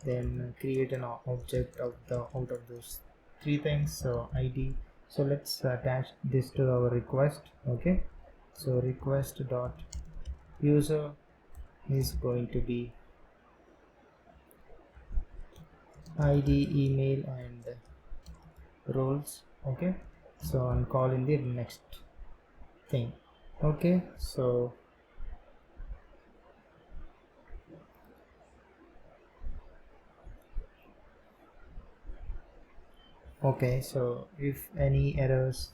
then create an object of the out of those three things. So id, so let's attach this to our request. Okay, so request dot user is going to be id, email, and roles. Okay, so I'm calling the next thing. Okay, so okay, so if any errors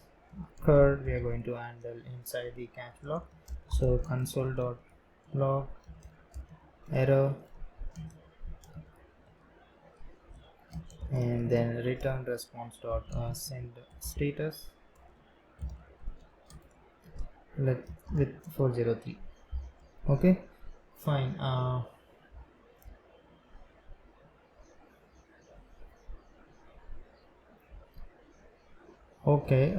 occur, we are going to handle inside the catch block. So console.log error, and then return response dot send status with 403. Okay, fine. Okay,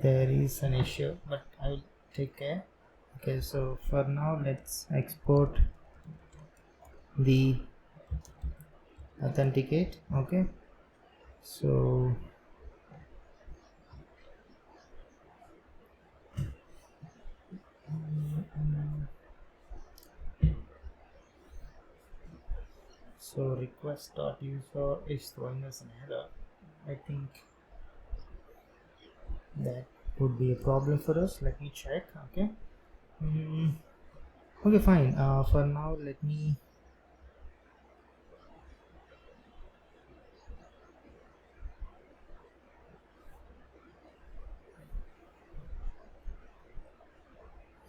there is an issue, but I will take care. Okay, so for now let's export the authenticate. Okay, so request.user is throwing us an error. I think that would be a problem for us. Let me check. Okay. Okay, fine. For now, let me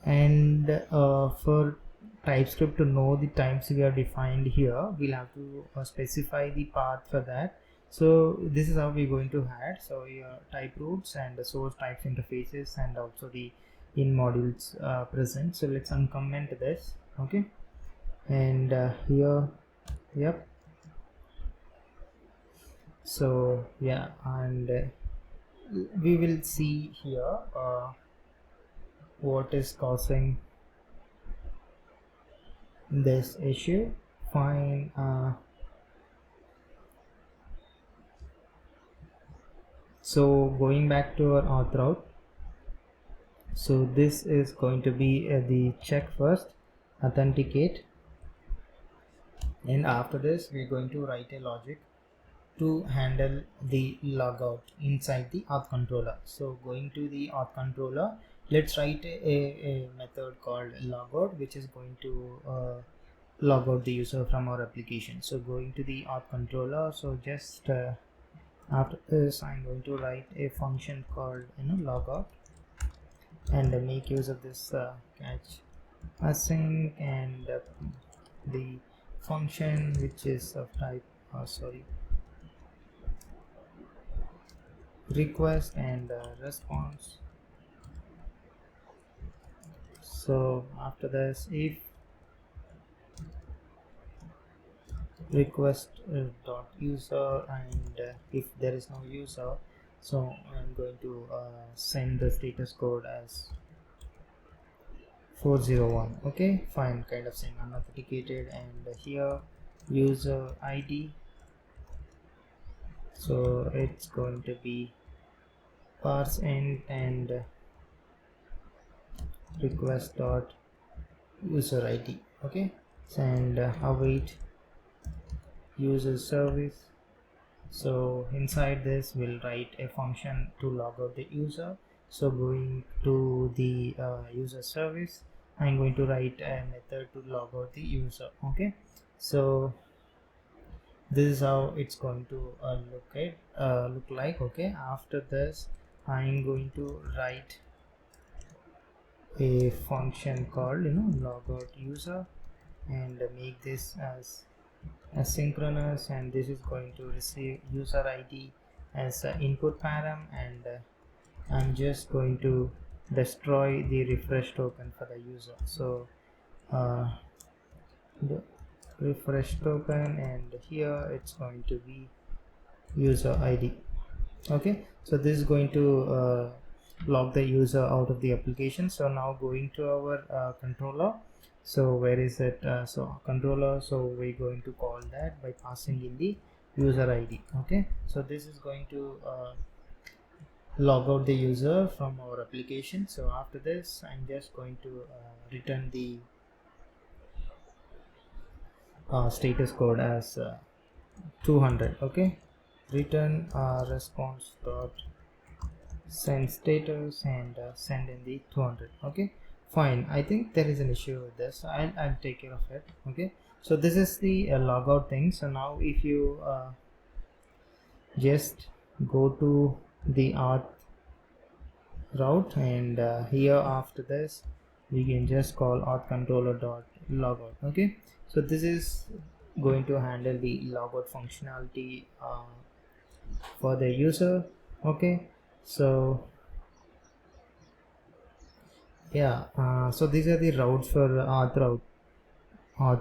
and for TypeScript to know the types we have defined here, we'll have to specify the path for that. So this is how we're going to add. So your type roots and the source types interfaces, and also the in modules present. So let's uncomment this. Okay, and here, yep. So yeah, and we will see here what is causing this issue. Fine. So going back to our auth route, so this is going to be the check first, authenticate, and after this we're going to write a logic to handle the logout inside the auth controller. So going to the auth controller, let's write a method called logout, which is going to log out the user from our application. So going to the auth controller, so just after this I'm going to write a function called logout, and make use of this catch async, and the function which is of type request and response. So after this, if request dot user, and if there is no user, so I'm going to send the status code as 401. Okay, fine, kind of saying unauthenticated, and here user ID, so it's going to be parse int, and request dot user ID. Okay, and await user service. So inside this we'll write a function to log out the user. So going to the user service, I'm going to write a method to log out the user. Okay, so this is how it's going to look like. Okay, after this I'm going to write a function called logout user, and make this as asynchronous, and this is going to receive user ID as an input param, and I'm just going to destroy the refresh token for the user. So the refresh token, and here it's going to be user ID. Okay, so this is going to log the user out of the application. So now going to our controller. So where is it? So controller, so we're going to call that by passing in the user ID. Okay, so this is going to log out the user from our application. So after this, I'm just going to return the status code as 200. Okay, return response dot send status and send in the 200. Okay, fine. I think there is an issue with this. I'll take care of it. Okay, so this is the logout thing. So now if you just go to the auth route, and here after this we can just call auth controller dot logout. Okay, so this is going to handle the logout functionality for the user. Okay, so yeah, so these are the routes for auth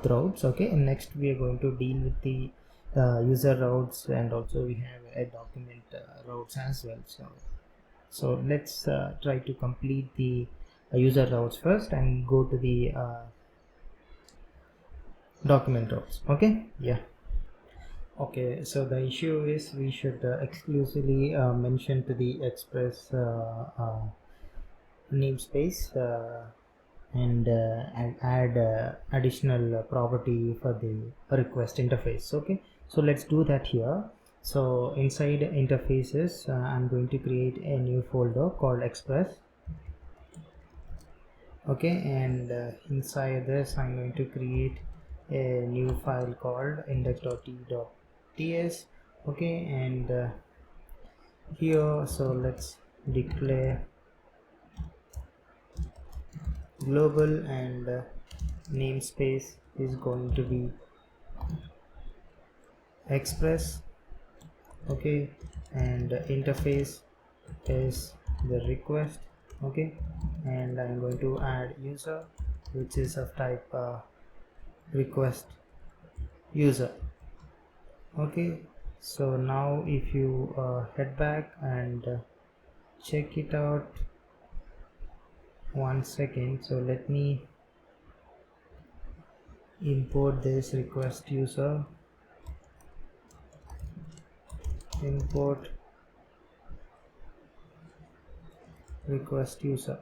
routes. Okay, and next we are going to deal with the user routes, and also we have a document routes as well. So let's try to complete the user routes first and go to the document routes. Okay, yeah. Okay, so the issue is we should exclusively mention to the express namespace and add additional property for the request interface. Okay, so let's do that here. So inside interfaces, I'm going to create a new folder called express. Okay, and inside this I'm going to create a new file called index.t.ts. Okay, and here, so let's declare global, and namespace is going to be express. Okay, and interface is the request. Okay, and I'm going to add user, which is of type request user. Okay, so now if you head back and check it out, one second. So let me import this request user, import request user.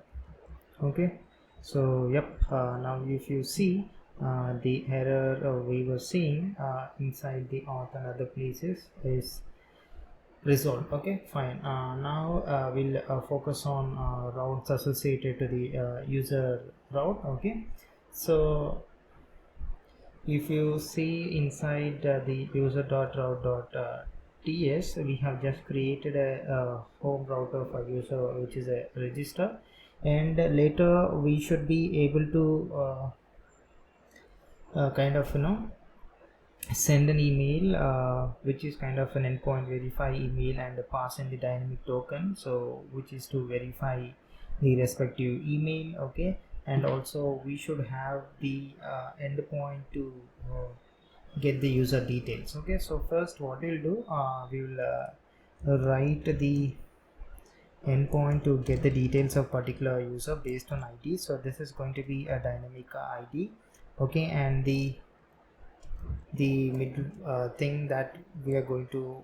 Okay, so yep, now if you see the error we were seeing inside the auth and other places is resolved. Okay, fine. Now we'll focus on routes associated to the user route. Okay, so if you see inside the user.route.ts, we have just created a home router for user, which is a register, and later we should be able to kind of send an email which is kind of an endpoint verify email, and pass in the dynamic token, so which is to verify the respective email. Okay, and also we should have the endpoint to get the user details. Okay, so first what we'll do, we will write the endpoint to get the details of particular user based on ID. So this is going to be a dynamic ID. Okay, and the middle thing that we are going to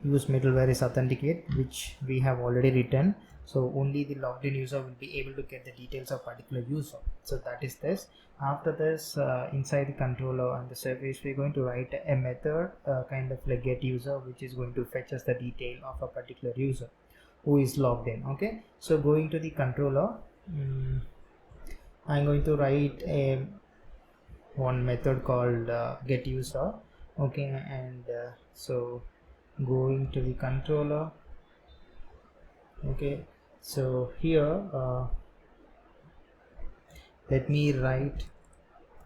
use middleware is authenticate, which we have already written. So only the logged in user will be able to get the details of particular user. So that is this. After this, inside the controller and the service, we're going to write a method kind of like get user, which is going to fetch us the detail of a particular user who is logged in. Okay, so going to the controller, I'm going to write a one method called get user. Okay, and so going to the controller. Okay, so here let me write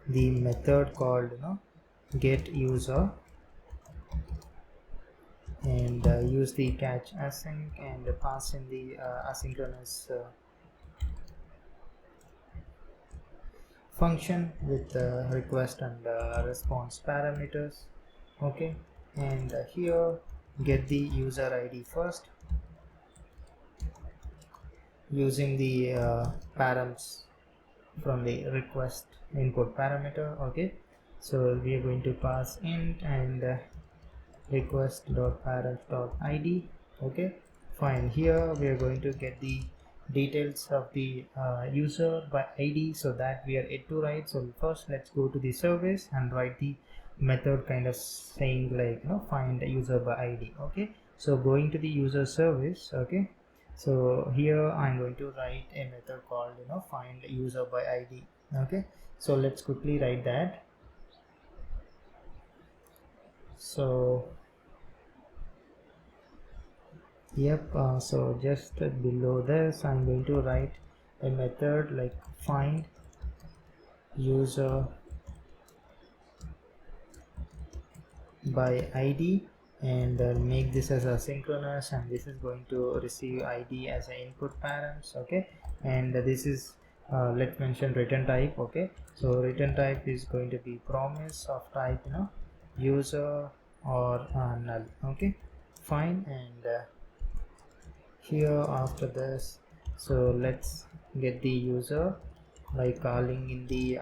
the method called get user, and use the catch async and pass in the asynchronous function with request and response parameters. Okay, and here get the user ID first using the params from the request input parameter. Okay, so we are going to pass int and request.params.id. okay, fine. Here we are going to get the details of the user by id, so that we are yet to write. So first let's go to the service and write the method kind of saying like, find a user by id. Okay, so going to the user service. Okay, so here I'm going to write a method called find user by id. Okay, so let's quickly write that. So yep, so just below this I'm going to write a method like find user by id, and make this as asynchronous, and this is going to receive id as an input params. Okay, and this is let's mention return type. Okay, so return type is going to be promise of type user or null. Okay, fine. And here after this, so let's get the user by calling in the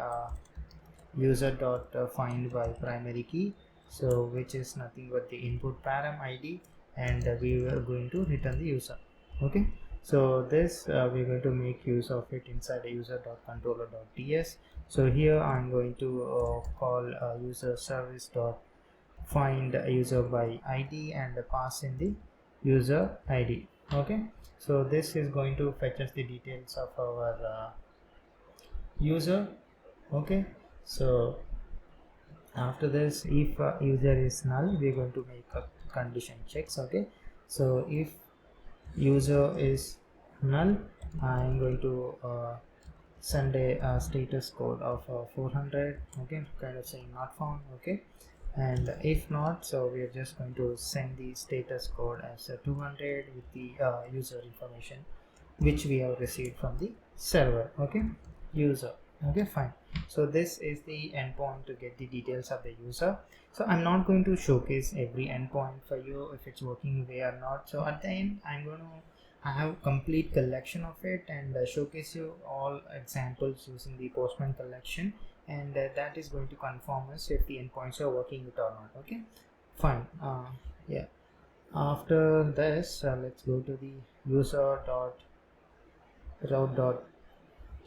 user dot find by primary key, so which is nothing but the input param id, and we are going to return the user. Okay, so this we're going to make use of it inside the user dot controller dot ts. So here I'm going to call user service dot find user by id and pass in the user id. Okay, so this is going to fetch us the details of our user. Okay, so after this, if user is null, we're going to make a condition checks. Okay, so if user is null, I'm going to send a status code of 400. Okay, kind of saying not found. Okay, and if not, so we are just going to send the status code as 200 with the user information which we have received from the server. Okay, user. Okay, fine. So this is the endpoint to get the details of the user. So I'm not going to showcase every endpoint for you if it's working way or not. So at the end I'm going to have complete collection of it and showcase you all examples using the Postman collection, and that is going to confirm us if the endpoints are working it or not. Okay, fine. Yeah, after this let's go to the user dot route dot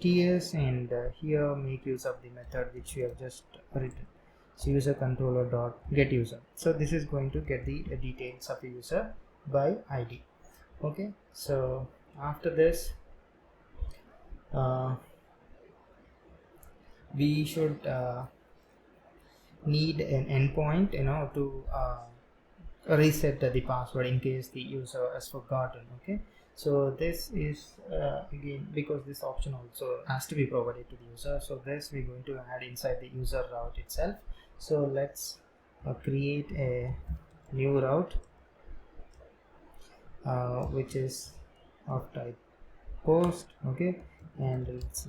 ts, and here make use of the method which we have just written. So user controller dot get user, so this is going to get the details of the user by id. Okay, so after this uh, we should need an endpoint to reset the password in case the user has forgotten. Okay, so this is again, because this option also has to be provided to the user, so this we're going to add inside the user route itself. So let's create a new route which is of type post. Okay, and let's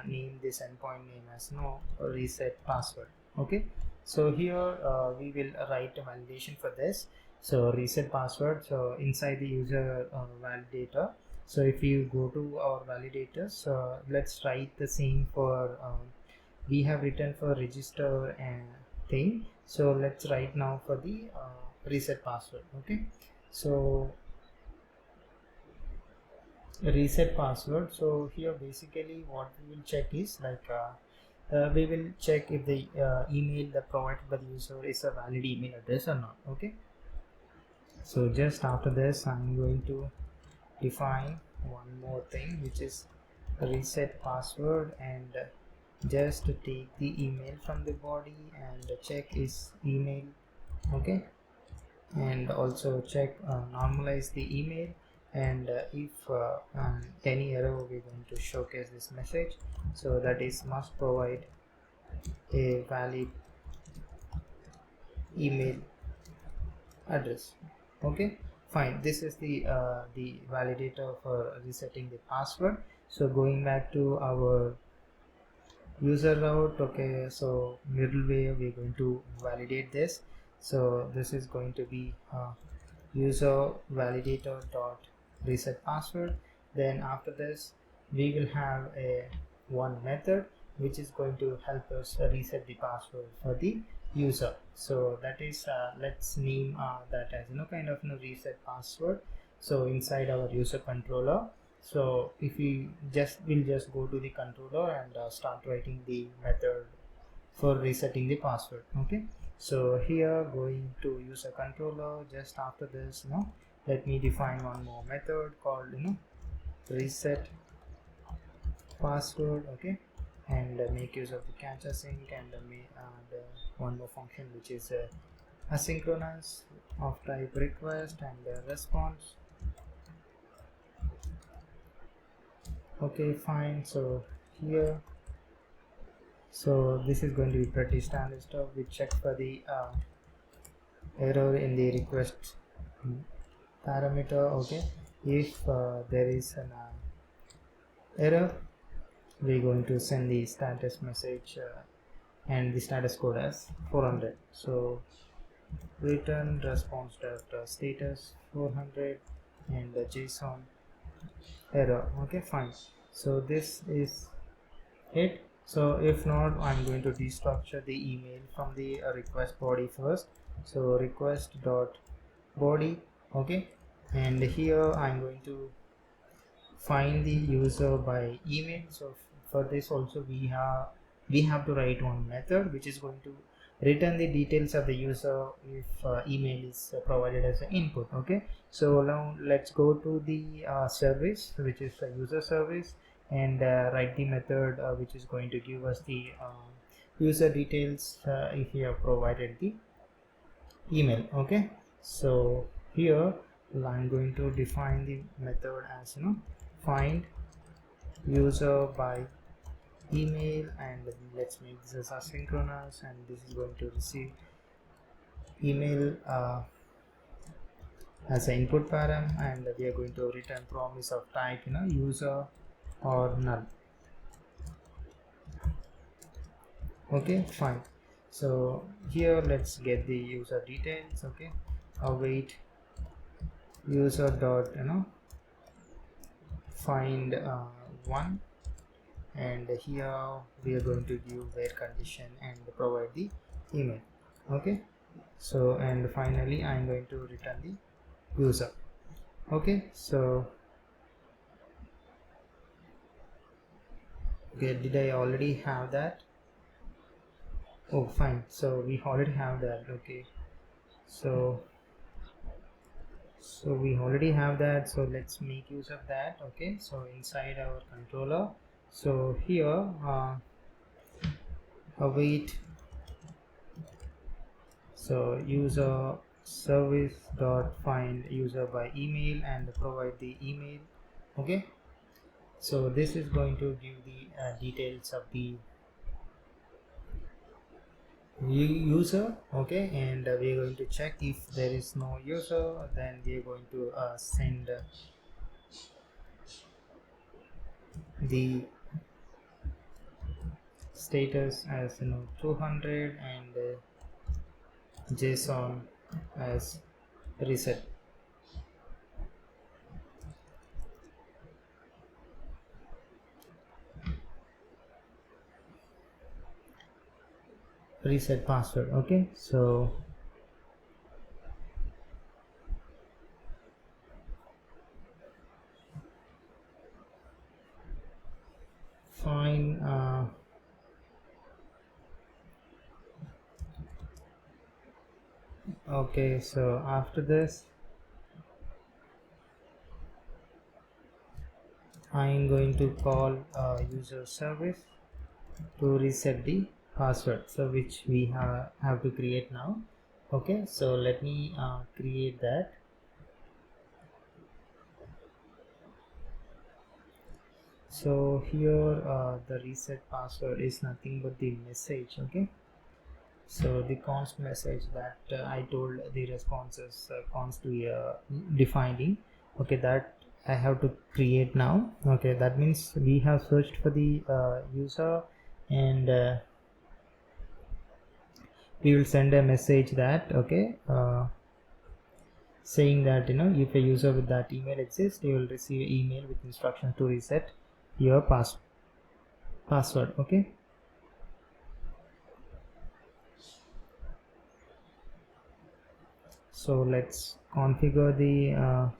name this endpoint name as no reset password. Okay, so here we will write a validation for this. So reset password, so inside the user validator. So if you go to our validators, let's write the same for we have written for register and thing. So let's write now for the reset password. Okay, so reset password. So here basically what we will check is like we will check if the email that provided by the user is a valid email address or not. Okay, so just after this I'm going to define one more thing which is reset password, and just to take the email from the body and check is email. Okay, and also check normalize the email, and if any error we're going to showcase this message, so that is must provide a valid email address. Okay, fine. This is the validator for resetting the password. So going back to our user route. Okay, so middleware we're going to validate this. So this is going to be user validator dot reset password. Then after this we will have a one method which is going to help us reset the password for the user. So that is let's name that as kind of reset password. So inside our user controller, so if we will just go to the controller and start writing the method for resetting the password. Okay, so here going to user controller, just after this let me define one more method called reset password. Okay, and make use of the catch async, and one more function which is asynchronous of type request and response. Okay, fine. So here, so this is going to be pretty standard stuff. We check for the error in the request parameter. Okay, if there is an error, we're going to send the status message and the status code as 400. So return response dot status 400 and the JSON error. Okay, fine. So this is it. So if not, I'm going to destructure the email from the request body first. So request dot body. Okay, and here I'm going to find the user by email. So for this also we have to write one method which is going to return the details of the user if email is provided as an input. Okay, so now let's go to the service which is a user service, and write the method which is going to give us the user details if we have provided the email. Okay, so here I'm going to define the method as find user by email, and let's make this as asynchronous, and this is going to receive email as an input param, and we are going to return promise of type user or null. Okay, fine. So here let's get the user details. Okay, await user dot find one, and here we are going to give where condition and provide the email. Okay, so and finally I'm going to return the user. Okay, so okay, did I already have that? Oh, fine, so we already have that. Okay, so we already have that, so let's make use of that. Okay, so inside our controller, so here await so user service dot find user by email and provide the email. Okay, so this is going to give the details of the user. Okay, and we are going to check if there is no user, then we are going to send the status as 200 and JSON as reset password. Okay, so fine. Okay, so after this I'm going to call user service to reset the password, so which we have to create now. Okay, so let me create that. So here the reset password is nothing but the message. Okay, so the const message that I told the responses const we defining. Okay, that I have to create now. Okay, that means we have searched for the user, and we will send a message that okay saying that if a user with that email exists, you will receive an email with instruction to reset your password. Okay, so let's configure the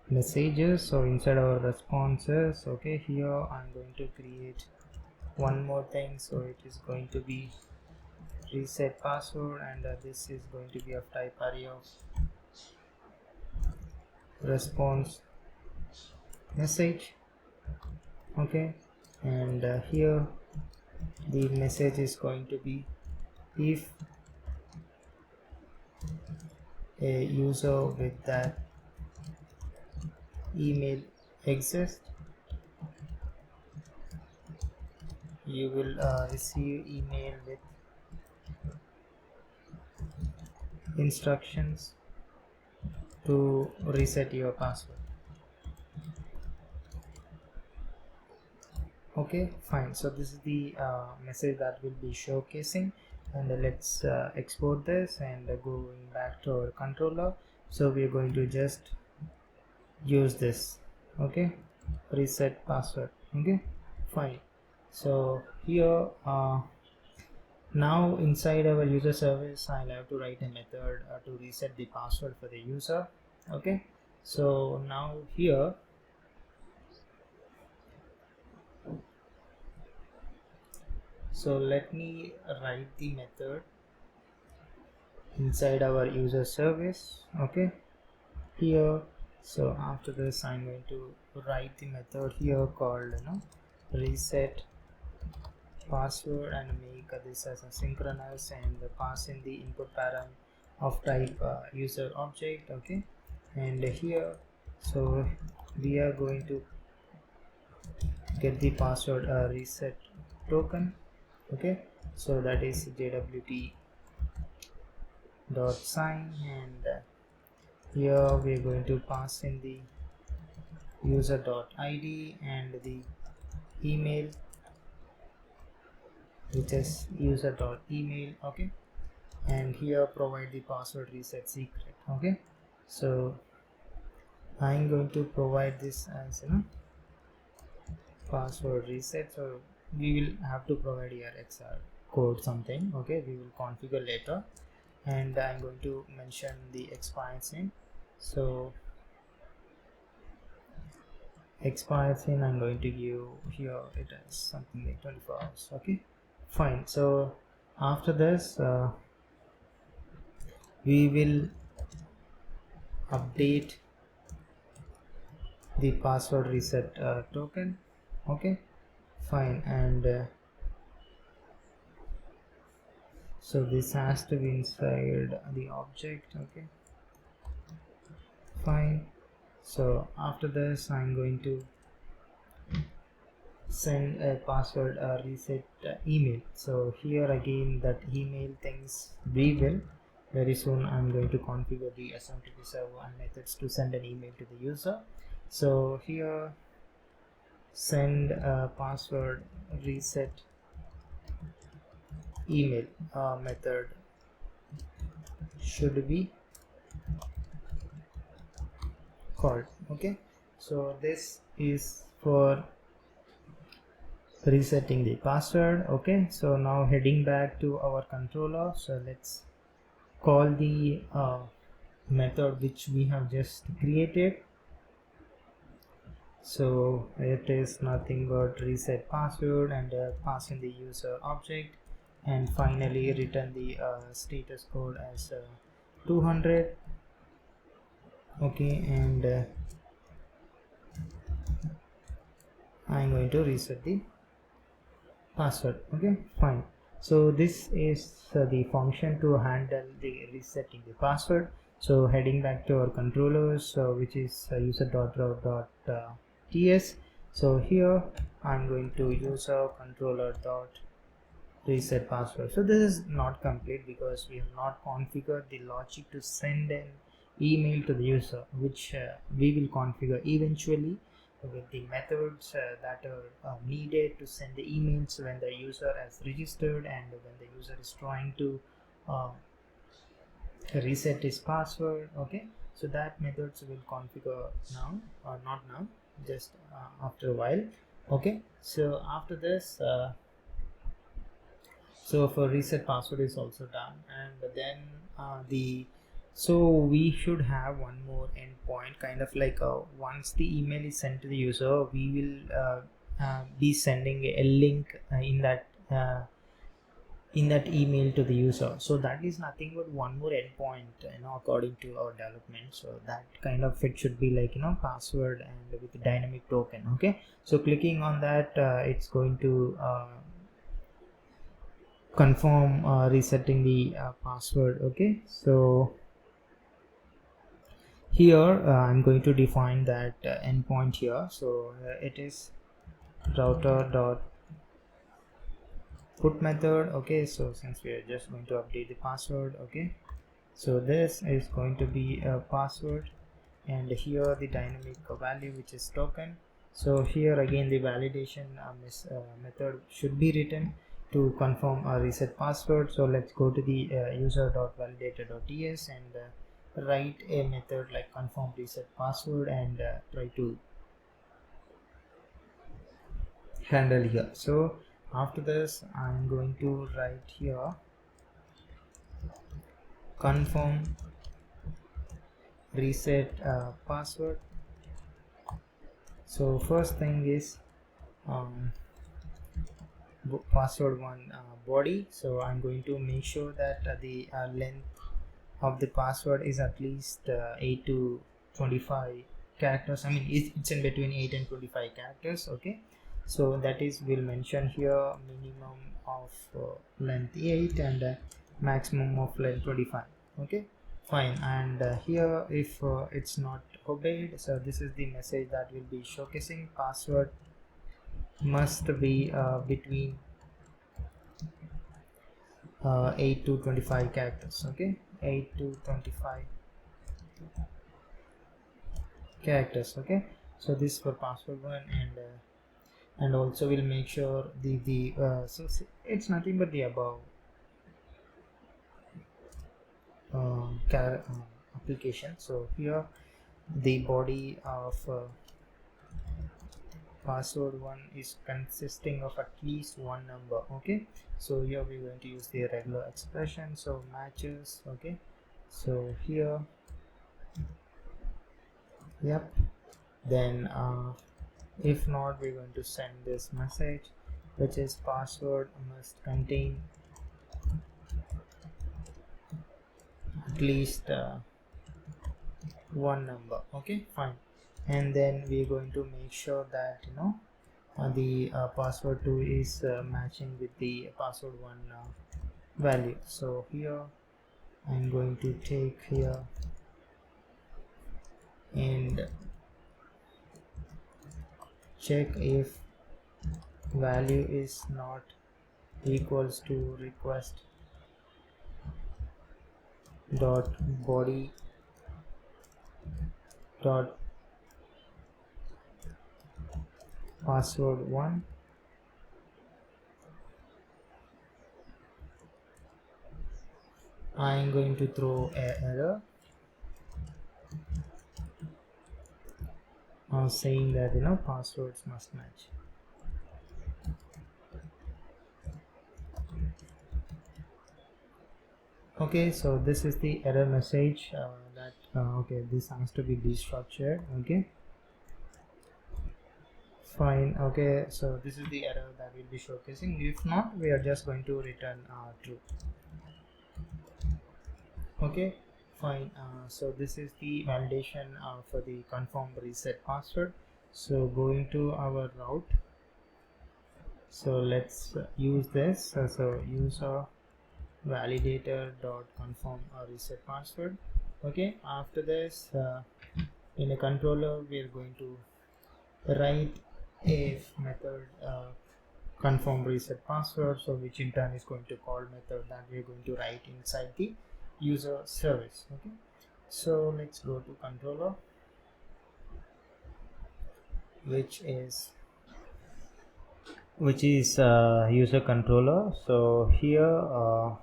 messages. So inside our responses, okay, here I'm going to create one more thing. So it is going to be reset password, and this is going to be of type array of response message. Okay, and here the message is going to be, if a user with that email exists, you will receive email with instructions to reset your password. Okay, fine. So this is the message that will be showcasing, and let's export this and going back to our controller. So we are going to just use this. Okay, reset password. Okay, fine. So here now inside our user service, I'll have to write a method to reset the password for the user. Okay, so now here let me write the method inside our user service. Okay, here, so after this I'm going to write the method here called reset password, and make this as a synchronous, and pass in the input param of type user object. Okay, and here, so we are going to get the password reset token. Okay, so that is jwt dot sign, and here we are going to pass in the user dot id and the email, which is user dot email. Okay, and here provide the password reset secret. Okay, so I'm going to provide this as password reset. So we will have to provide here XR code something. Okay, we will configure later, and I'm going to mention the expires in. So expires in, I'm going to give here it is something like 24 hours. Okay, fine. So after this we will update the password reset token. Okay, fine, and so this has to be inside the object. Okay, fine. So after this I'm going to send a password reset email. So here again, that email things we will very soon, I'm going to configure the SMTP server and methods to send an email to the user. So here send a password reset email method should be called. Okay, so this is for resetting the password. Okay, so now heading back to our controller, so let's call the method which we have just created. So it is nothing but reset password, and pass in the user object, and finally return the status code as 200. Okay, and I'm going to reset the password. Okay, fine. So this is the function to handle the resetting the password. So heading back to our controllers, which is user.route.ts. So here I'm going to user controller dot reset password. So this is not complete because we have not configured the logic to send an email to the user, which we will configure eventually with the methods that are needed to send the emails when the user has registered, and when the user is trying to reset is password. Okay, so that methods will configure now, or not now, just after a while. Okay, so after this so for reset password is also done, and then the so we should have one more endpoint, kind of like once the email is sent to the user, we will be sending a link in that email to the user. So that is nothing but one more endpoint, according to our development. So that kind of it should be like, password and with a dynamic token. Okay, so clicking on that, it's going to confirm resetting the password. Okay, so here I'm going to define that endpoint here. So it is router dot put method. Okay, so since we are just going to update the password, okay, so this is going to be a password, and here the dynamic value, which is token. So here again the validation method should be written to confirm a reset password. So let's go to the user.validator.ts and write a method like confirm reset password, and try to handle here. So after this I'm going to write here confirm reset password. So first thing is um, password one body. So I'm going to make sure that the length of the password is at least 8 to 25 characters. I mean it's in between 8 and 25 characters. Okay, so that is we'll mention here minimum of length 8 and maximum of length 25. Okay, fine. And here if it's not obeyed, so this is the message that will be showcasing password must be between 8 to 25 characters. Okay, 8 to 25 characters. Okay, so this for password one, and also we'll make sure so it's nothing but the above application. So here the body of password one is consisting of at least one number. Okay, so here we're going to use the regular expression, so matches. Okay, so here, yep, then if not, we're going to send this message, which is password must contain at least one number. Okay, fine. And then we're going to make sure that the password 2 is matching with the password 1 value. So here I'm going to take here and check if value is not equals to request dot body dot password 1. I'm going to throw an error saying that passwords must match. Okay, so this is the error message that okay, this has to be destructured. Okay, fine. Okay, so this is the error that will be showcasing. If not, we are just going to return true. Okay, fine. So this is the validation for the confirm reset password. So going to our route, so let's use this. So user validator dot confirm reset password. Okay, after this in a controller we are going to write a method confirm reset password, so which in turn is going to call method that we are going to write inside the user service. Okay, so let's go to controller, which is user controller. So here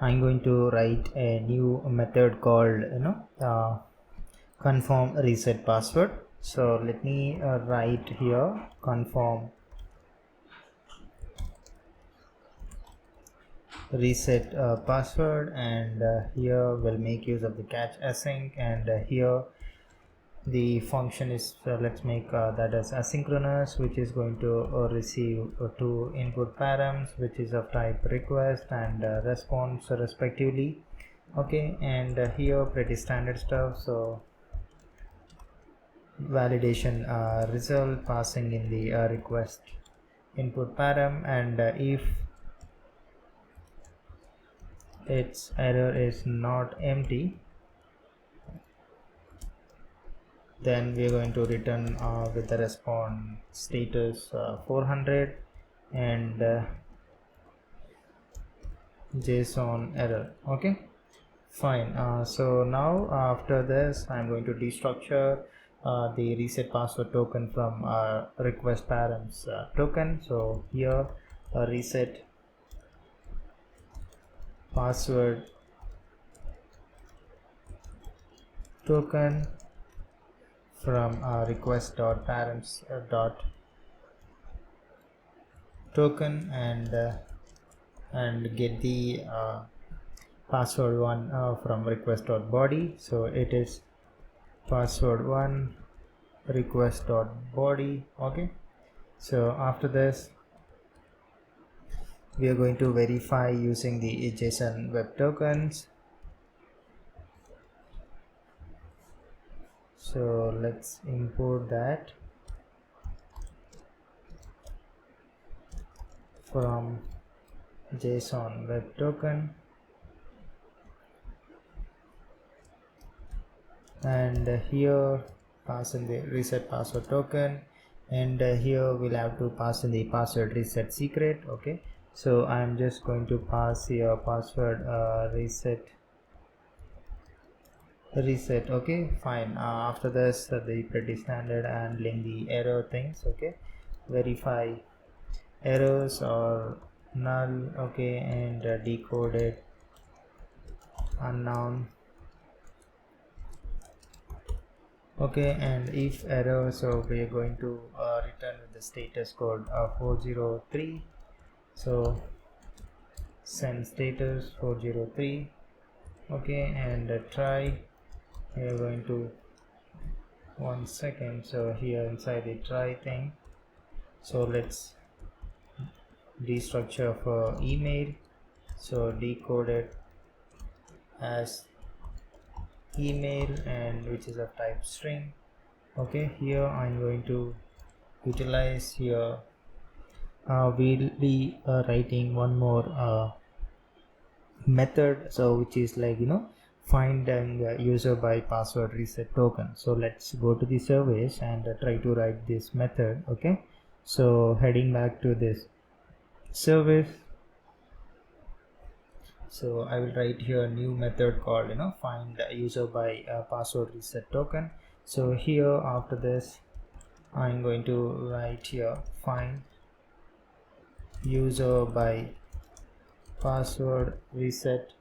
I'm going to write a new method called confirm reset password. So let me write here confirm reset password, and here we'll make use of the catch async, and here the function is let's make that as asynchronous, which is going to receive two input params which is of type request and response respectively. Okay, and here pretty standard stuff. So validation result passing in the request input param, and if its error is not empty, then we are going to return with the response status 400 and JSON error. Okay, fine. So now after this I'm going to destructure the reset password token from request params token. So here reset password token from request.params dot token, and get the password one from request.body. So it is password one request.body. Okay, so after this we are going to verify using the JSON web tokens. So let's import that from JSON web token, and here pass in the reset password token, and here we'll have to pass in the password reset secret. Okay, so I'm just going to pass here password reset. Okay, fine. After this the pretty standard handling the error things. Okay, verify errors or null. Okay, and decoded unknown. Okay, and if error, so we are going to return with the status code 403. So send status 403. Okay, and try. We are going to 1 second. So here inside the try thing, so let's destructure for email. So decoded as email, and which is of type string. Okay, here I'm going to utilize here we'll be writing one more method, so which is like finding user by password reset token. So let's go to the service and try to write this method. Okay, so heading back to this service, so I will write here a new method called find user by password reset token. So here after this I'm going to write here find user by password reset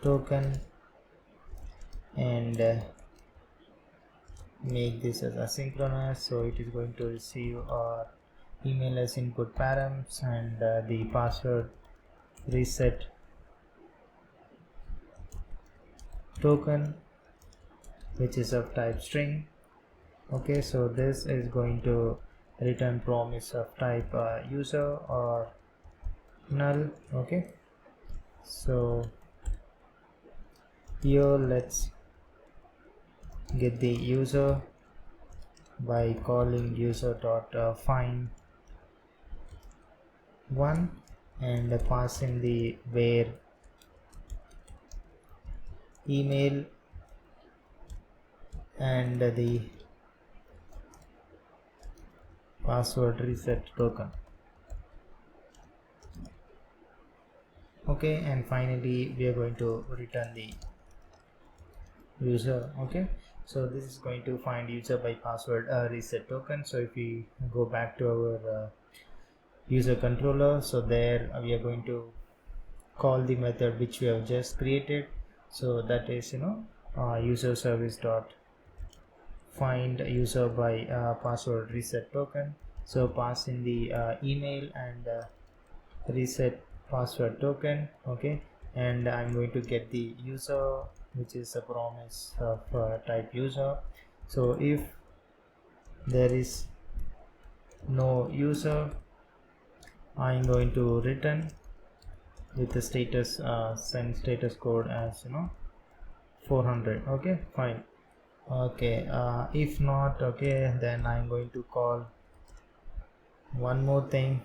token, and make this as asynchronous. So it is going to receive our email as input params, and the password reset token which is of type string. Okay, so this is going to return promise of type user or null. Okay, so here let's get the user by calling user.find one, and pass in the where email and the password reset token. Okay, and finally we are going to return the user. Okay, so this is going to find user by password reset token. So if we go back to our user controller, so there we are going to call the method which we have just created. So that is user service dot find user by password reset token. So pass in the email and reset password token. Okay, and I'm going to get the user, which is a promise of type user. So if there is no user, I'm going to return with the status send status code as 400. Okay, fine. Okay, if not, okay, then I'm going to call one more thing,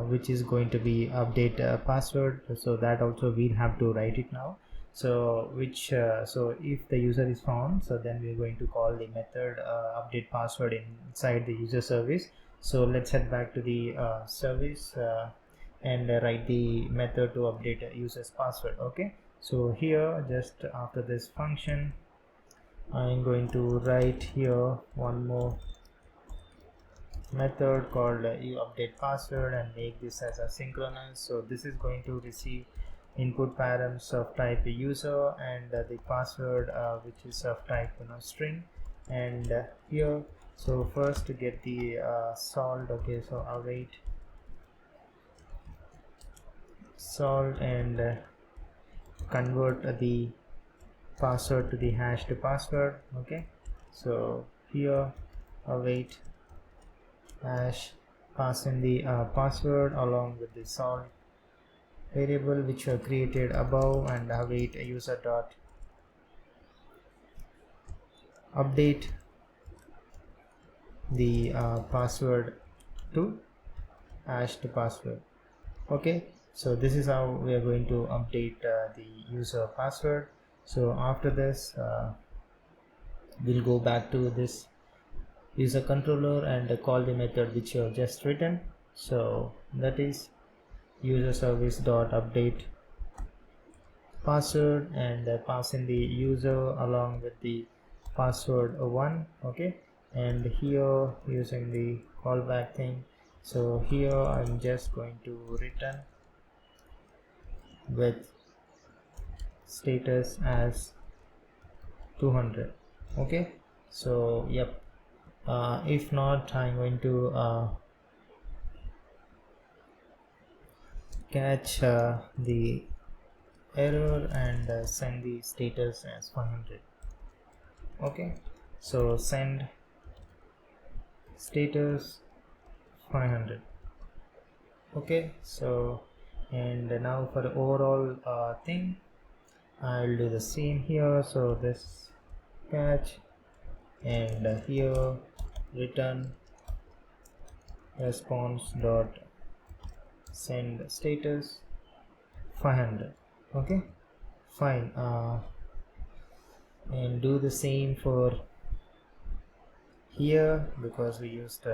which is going to be update password. So that also we'll have to write it now. So which so if the user is found, so then we're going to call the method update password inside the user service. So let's head back to the service and write the method to update user's password. Okay, so here just after this function, I'm going to write here one more method called you update password and make this as asynchronous. So this is going to receive input params of type user and the password which is of type string. And here, so first to get the salt. Okay, so await salt and convert the password to the hashed password. Okay, so here await hash, pass in the password along with the salt variable which were created above, and await user dot update the password to hashed password. Okay, so this is how we are going to update the user password. So after this we'll go back to this user controller and call the method which you have just written. So that is user service dot update password and pass in the user along with the password 1. Okay, and here using the callback thing, so here I'm just going to return with status as 200. Okay, so yep, if not, I'm going to catch the error and send the status as 500. Okay, so send status 500. Okay, so and now for the overall thing, I'll do the same here. So this catch and here return response dot send status 500. Okay, fine. And do the same for here because we used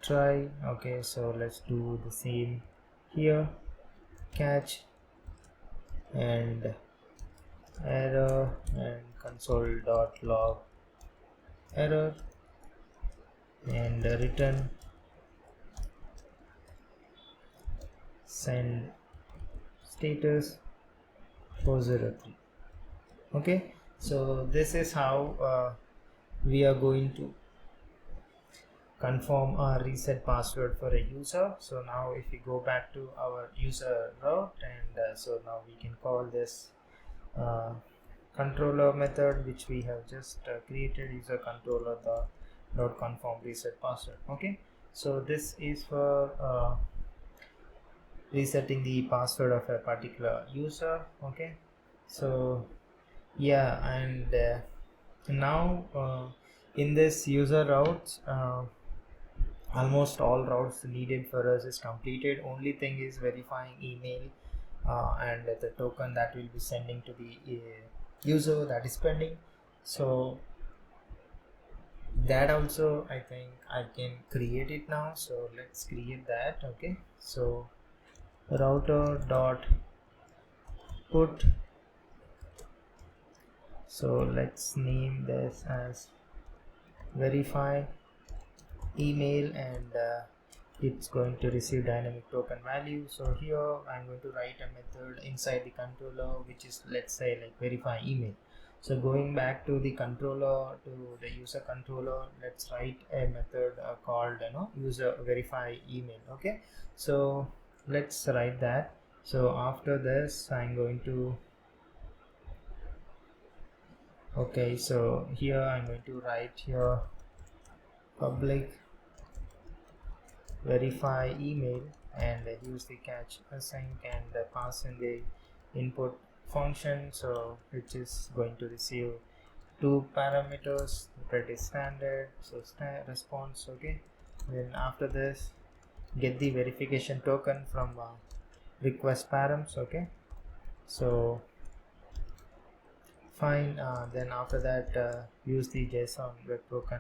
try. Okay, so let's do the same here, catch and error and console.log error and return send status 403. Okay, so this is how we are going to confirm our reset password for a user. So now if we go back to our user route and so now we can call this controller method which we have just created, user controller dot confirm reset password. Okay, so this is for resetting the password of a particular user. Okay, so yeah, and now in this user routes, almost all routes needed for us is completed. Only thing is verifying email and the token that will be sending to the user, that is pending. So that also I think I can create it now. So let's create that. Okay, so router dot put, so let's name this as verify email and it's going to receive dynamic token value. So here I'm going to write a method inside the controller, which is, let's say, like verify email. So going back to the controller, to the user controller, let's write a method called user verify email. Okay, so let's write that. So after this I'm going to, okay, so here I'm going to write here public verify email and use the catch async and pass in the input function, so which is going to receive two parameters, pretty standard, so response. Okay, then after this get the verification token from request params. Okay, so fine, then after that use the JSON web token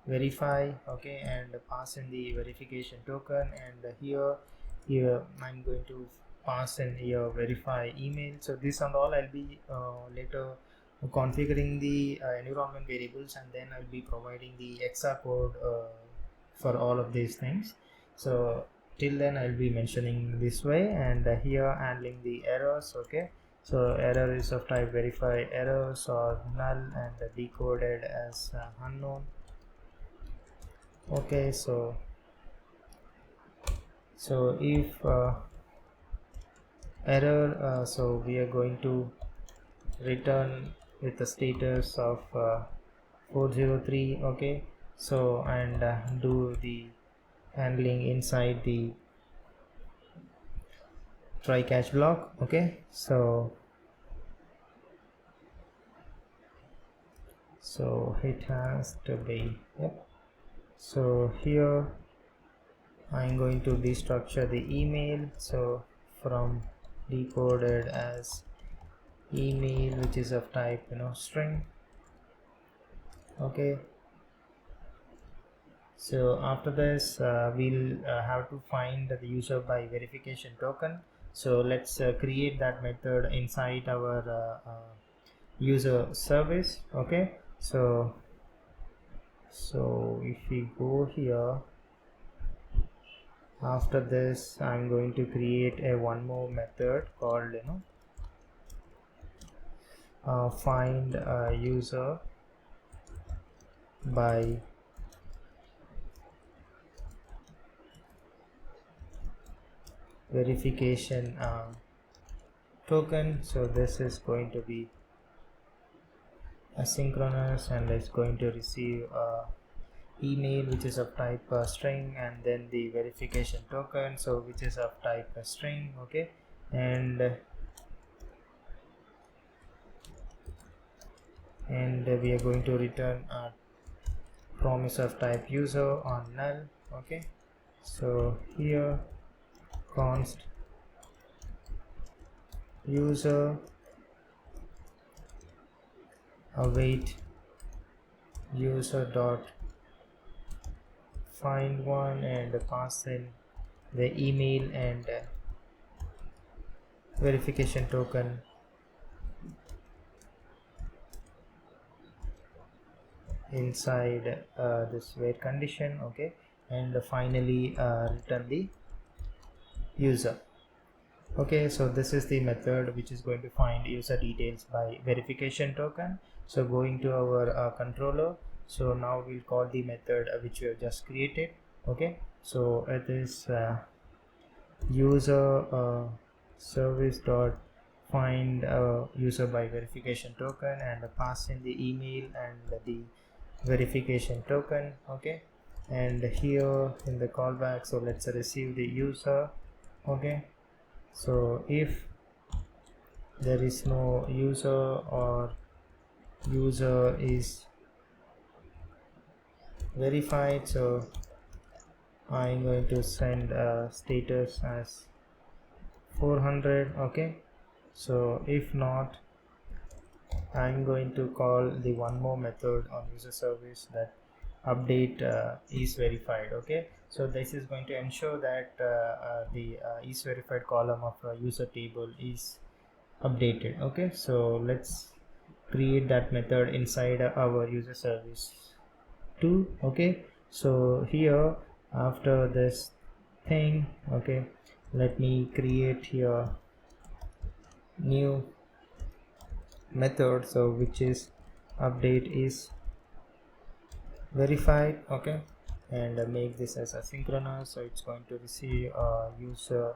verify. Okay, and pass in the verification token, and here I'm going to pass in your verify email. So this and all I'll be later configuring the environment variables, and then I'll be providing the exa code for all of these things. So till then I'll be mentioning this way, and here handling the errors. Okay, so error is of type verify errors or null and decoded as unknown. Okay, so if error, so we are going to return with the status of 403. Okay, so and do the handling inside the try catch block. Okay, so it has to be, yep. So here I'm going to destructure the email, so from decoded as email, which is of type string. Okay, so after this we'll have to find the user by verification token. So let's create that method inside our user service. Okay, so if we go here, after this I'm going to create a one more method called find user by verification token. So this is going to be asynchronous, and it's going to receive email which is of type string, and then the verification token, so which is of type string. Okay, and we are going to return a promise of type user on null. Okay, so here const user await user dot find one, and pass in the email and verification token inside this wait condition. Okay, and finally return the user. Okay, so this is the method which is going to find user details by verification token. So going to our controller, so now we'll call the method which we have just created. Okay, so it is user service dot find user by verification token, and pass in the email and the verification token. Okay, and here in the callback, so let's receive the user. Okay, so if there is no user or user is verified, so I'm going to send a status as 400. Okay, so if not, I'm going to call the one more method on user service, that update is verified. Okay, so this is going to ensure that the is verified column of user table is updated. Okay, so let's create that method inside our user service too. Okay, so here after this thing. Okay, let me create here new method, so which is update is verified. Okay, and make this as asynchronous, so it's going to receive a user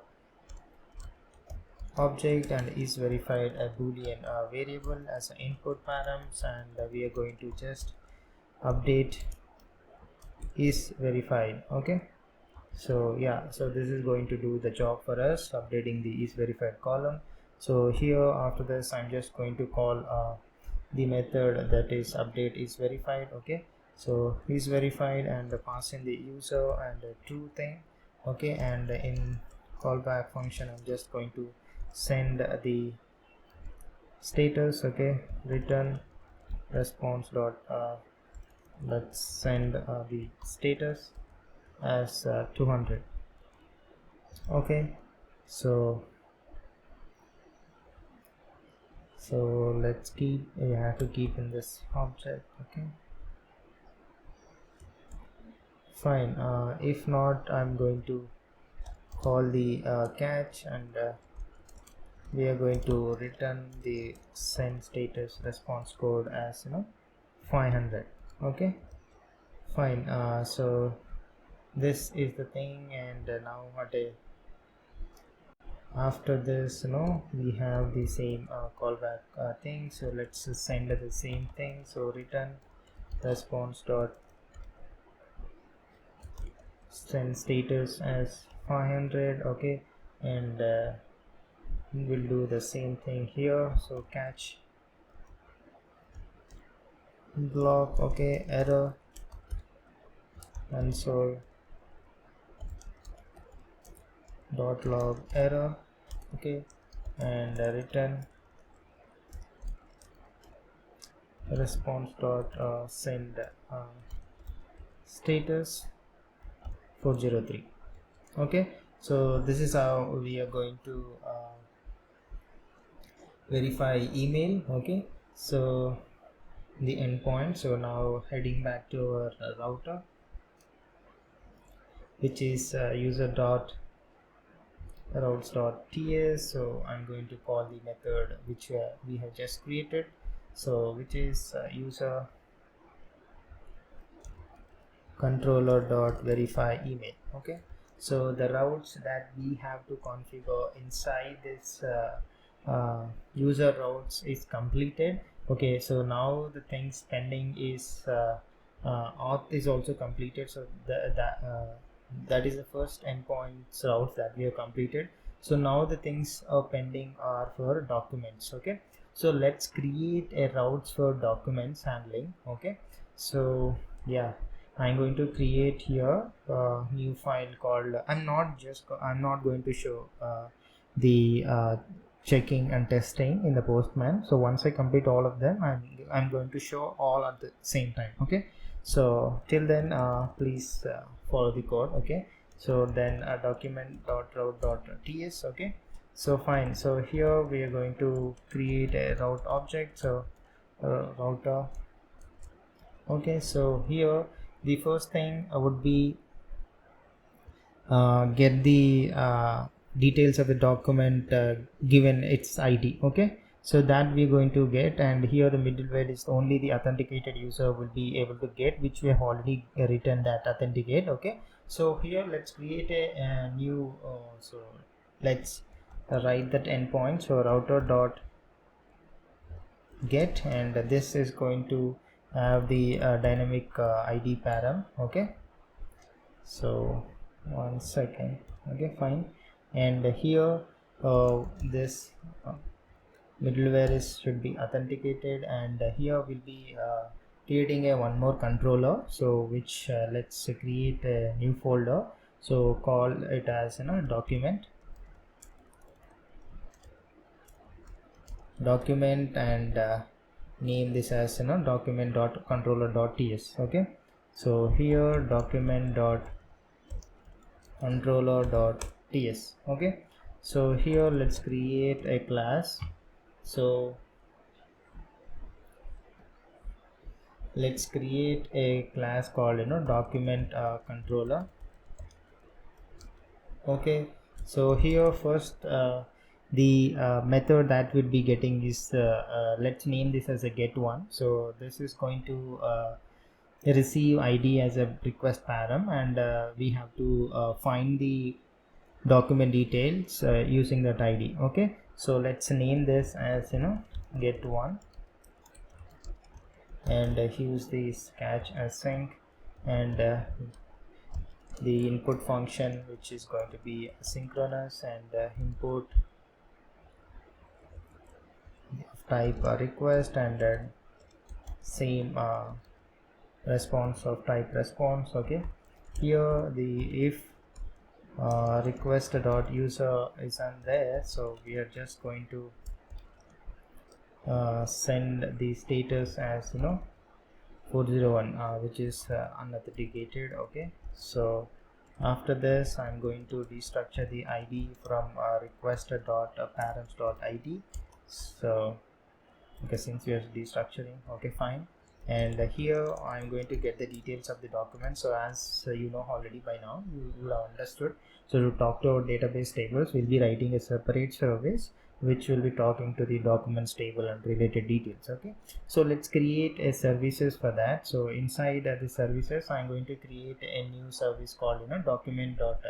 object and is verified a boolean variable as an input params, and we are going to just update is verified. Okay, so yeah, so this is going to do the job for us, updating the is verified column. So here after this I'm just going to call the method that is update is verified. Okay, so is verified and pass in the user and a true thing. Okay, and in callback function I'm just going to send the status. Okay, return response dot let's send the status as 200. Okay, so let's keep, you have to keep in this object. Okay, fine. If not, I'm going to call the catch, and we are going to return the send status response code as 500. Okay, fine. So this is the thing, and now what a after this we have the same callback thing, so let's send the same thing. So return response dot send status as 500. Okay, and we'll do the same thing here. So catch block. Okay, error console dot log error. Okay, and return response dot send status 403. Okay, so this is how we are going to verify email. Okay, so the endpoint. So now heading back to our router, which is user dot routes dot ts. So I'm going to call the method which we have just created, so which is user controller dot verify email. Okay, so the routes that we have to configure inside this user routes is completed. Okay, so now the things pending is auth is also completed. So that is the first endpoints routes that we have completed. So now the things are pending are for documents. Okay, so let's create a routes for documents handling. Okay, so yeah, I'm going to create here a new file called, I'm not going to show the checking and testing in the Postman. So once I complete all of them, I'm going to show all at the same time. Okay, so till then please follow the code. Okay, so then document.route.ts. Okay, so fine. So here we are going to create a route object. So router. Okay, so here the first thing would be get the details of the document given its ID. Okay, so that we're going to get, and here the middleware is only the authenticated user will be able to get, which we have already written that authenticate. Okay, so here let's create a new so let's write that endpoint. So router dot get, and this is going to have the dynamic ID param. Okay, so 1 second. Okay, fine. And here this middleware is should be authenticated, and here we'll be creating a one more controller, so which let's create a new folder. So call it as document, and name this as document dot controller dot ts. Okay, so here document dot controller dot ts. Okay, so here let's create a class. So let's create a class called document controller. Okay, so here first the method that we'll be getting is let's name this as a get one. So this is going to receive id as a request param, and we have to find the document details using that id. Okay, so let's name this as get one, and use this catch async, and the input function which is going to be asynchronous, and input of type request, and same response of type response. Okay, here the if request dot user isn't there, so we are just going to send the status as 401, which is unauthenticated. Okay, so after this I'm going to destructure the id from request dot parents dot id. So okay, since we are destructuring, okay, fine. And here I'm going to get the details of the document. So as you know already by now, you will have understood. So to talk to our database tables, we'll be writing a separate service which will be talking to the documents table and related details. Okay, so let's create a services for that. So inside the services, I'm going to create a new service called document dot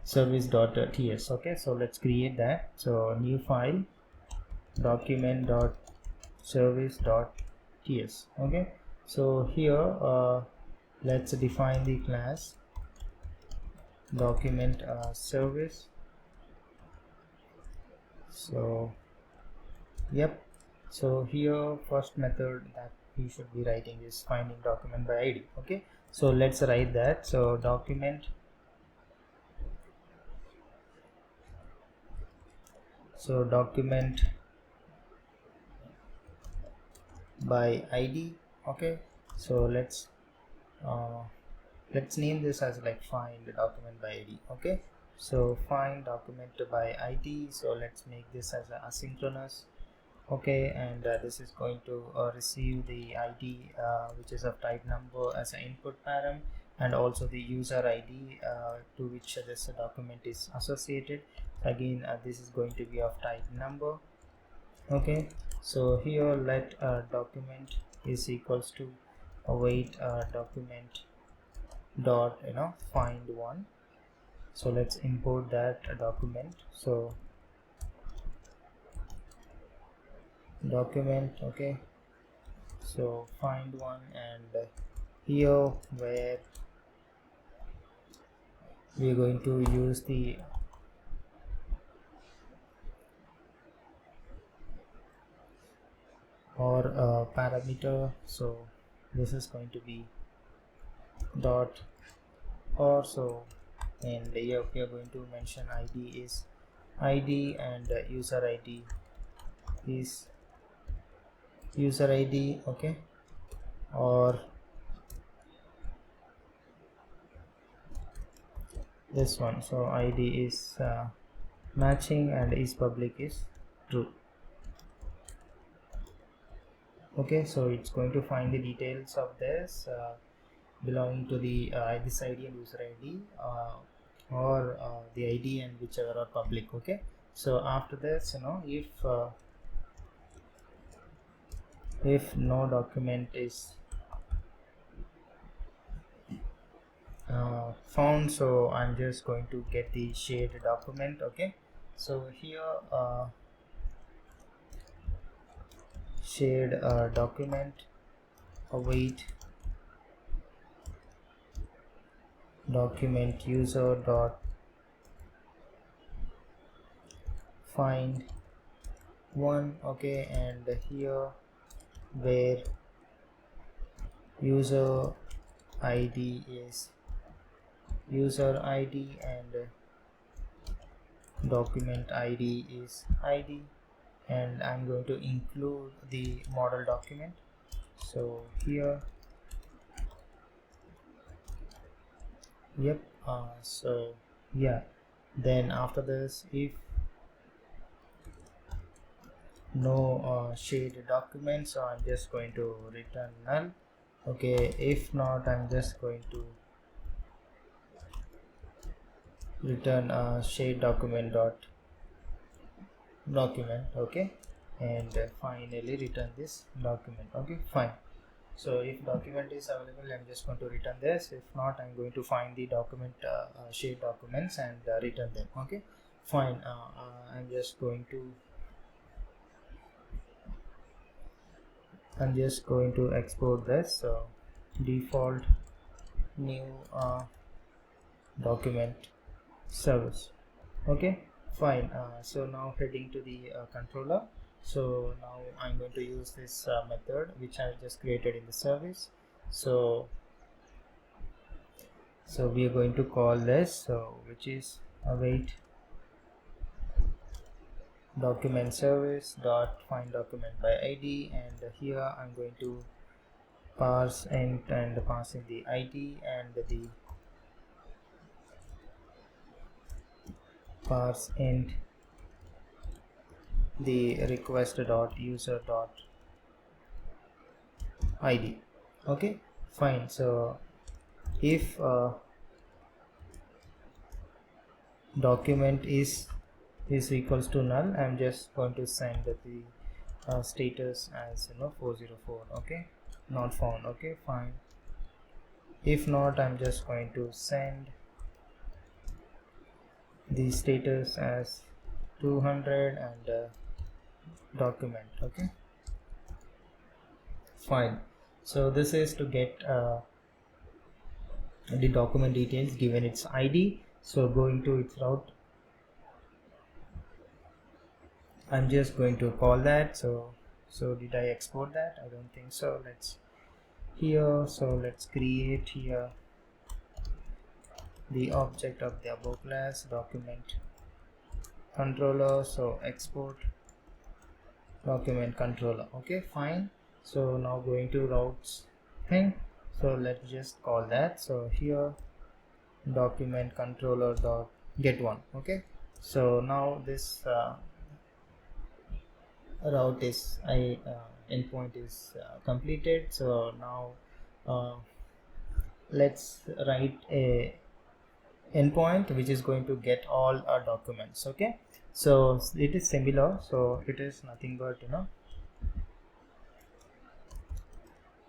service.ts. Okay, so let's create that. So new file, document dot service.ts. Okay, so here let's define the class document service. So yep, so here first method that we should be writing is finding document by id. Okay, so let's write that. So document by id. Okay, so uh, let's name this as like find document by id. Okay, so find document by id, so let's make this as a asynchronous. Okay, and this is going to receive the id which is of type number as an input param, and also the user id to which this document is associated. Again, this is going to be of type number. Okay, so here let document is equals to await document dot find one. So let's import that document. So document, okay, so find one, and here where we're going to use the or parameter. So this is going to be dot or. So and here we are going to mention id is id, and user id is user id. Okay, or this one, so id is matching, and is public is true. Okay, so it's going to find the details of this belonging to the this id and user id, or the id and whichever are public. Okay, so after this, if no document is found, so I'm just going to get the shared document. Okay, so here shared document await document user dot find one. Okay, and here where user id is user id, and document id is id, and I'm going to include the model document. So here, yep, so yeah, then after this, if no shared document, so I'm just going to return null. Okay, if not, I'm just going to return shared document dot document. Okay, and finally return this document. Okay, fine. So if document is available, I'm just going to return this. If not, I'm going to find the document shared documents and return them. Okay, fine. I'm just going to export this. So default new document service. Okay, fine. So now heading to the controller. So now I'm going to use this method which I just created in the service. So we are going to call this, so which is await document service dot find document by id, and here I'm going to parse int and pass in the id and the parse int the request dot user dot id. Okay, fine. So if document is equals to null, I'm just going to send the status as 404. Okay, not found. Okay, fine. If not, I'm just going to send the status as 200 and document. Okay, fine. So this is to get the document details given its id. So going to its route, I'm just going to call that. So did I export that? I don't think so. Let's create here the object of the above class document controller. So export document controller. Okay, fine. So now going to routes thing. So let's just call that. So here document controller dot get one. Okay, so now this route is endpoint is completed. So now let's write a endpoint which is going to get all our documents. Okay, so it is similar. So it is nothing but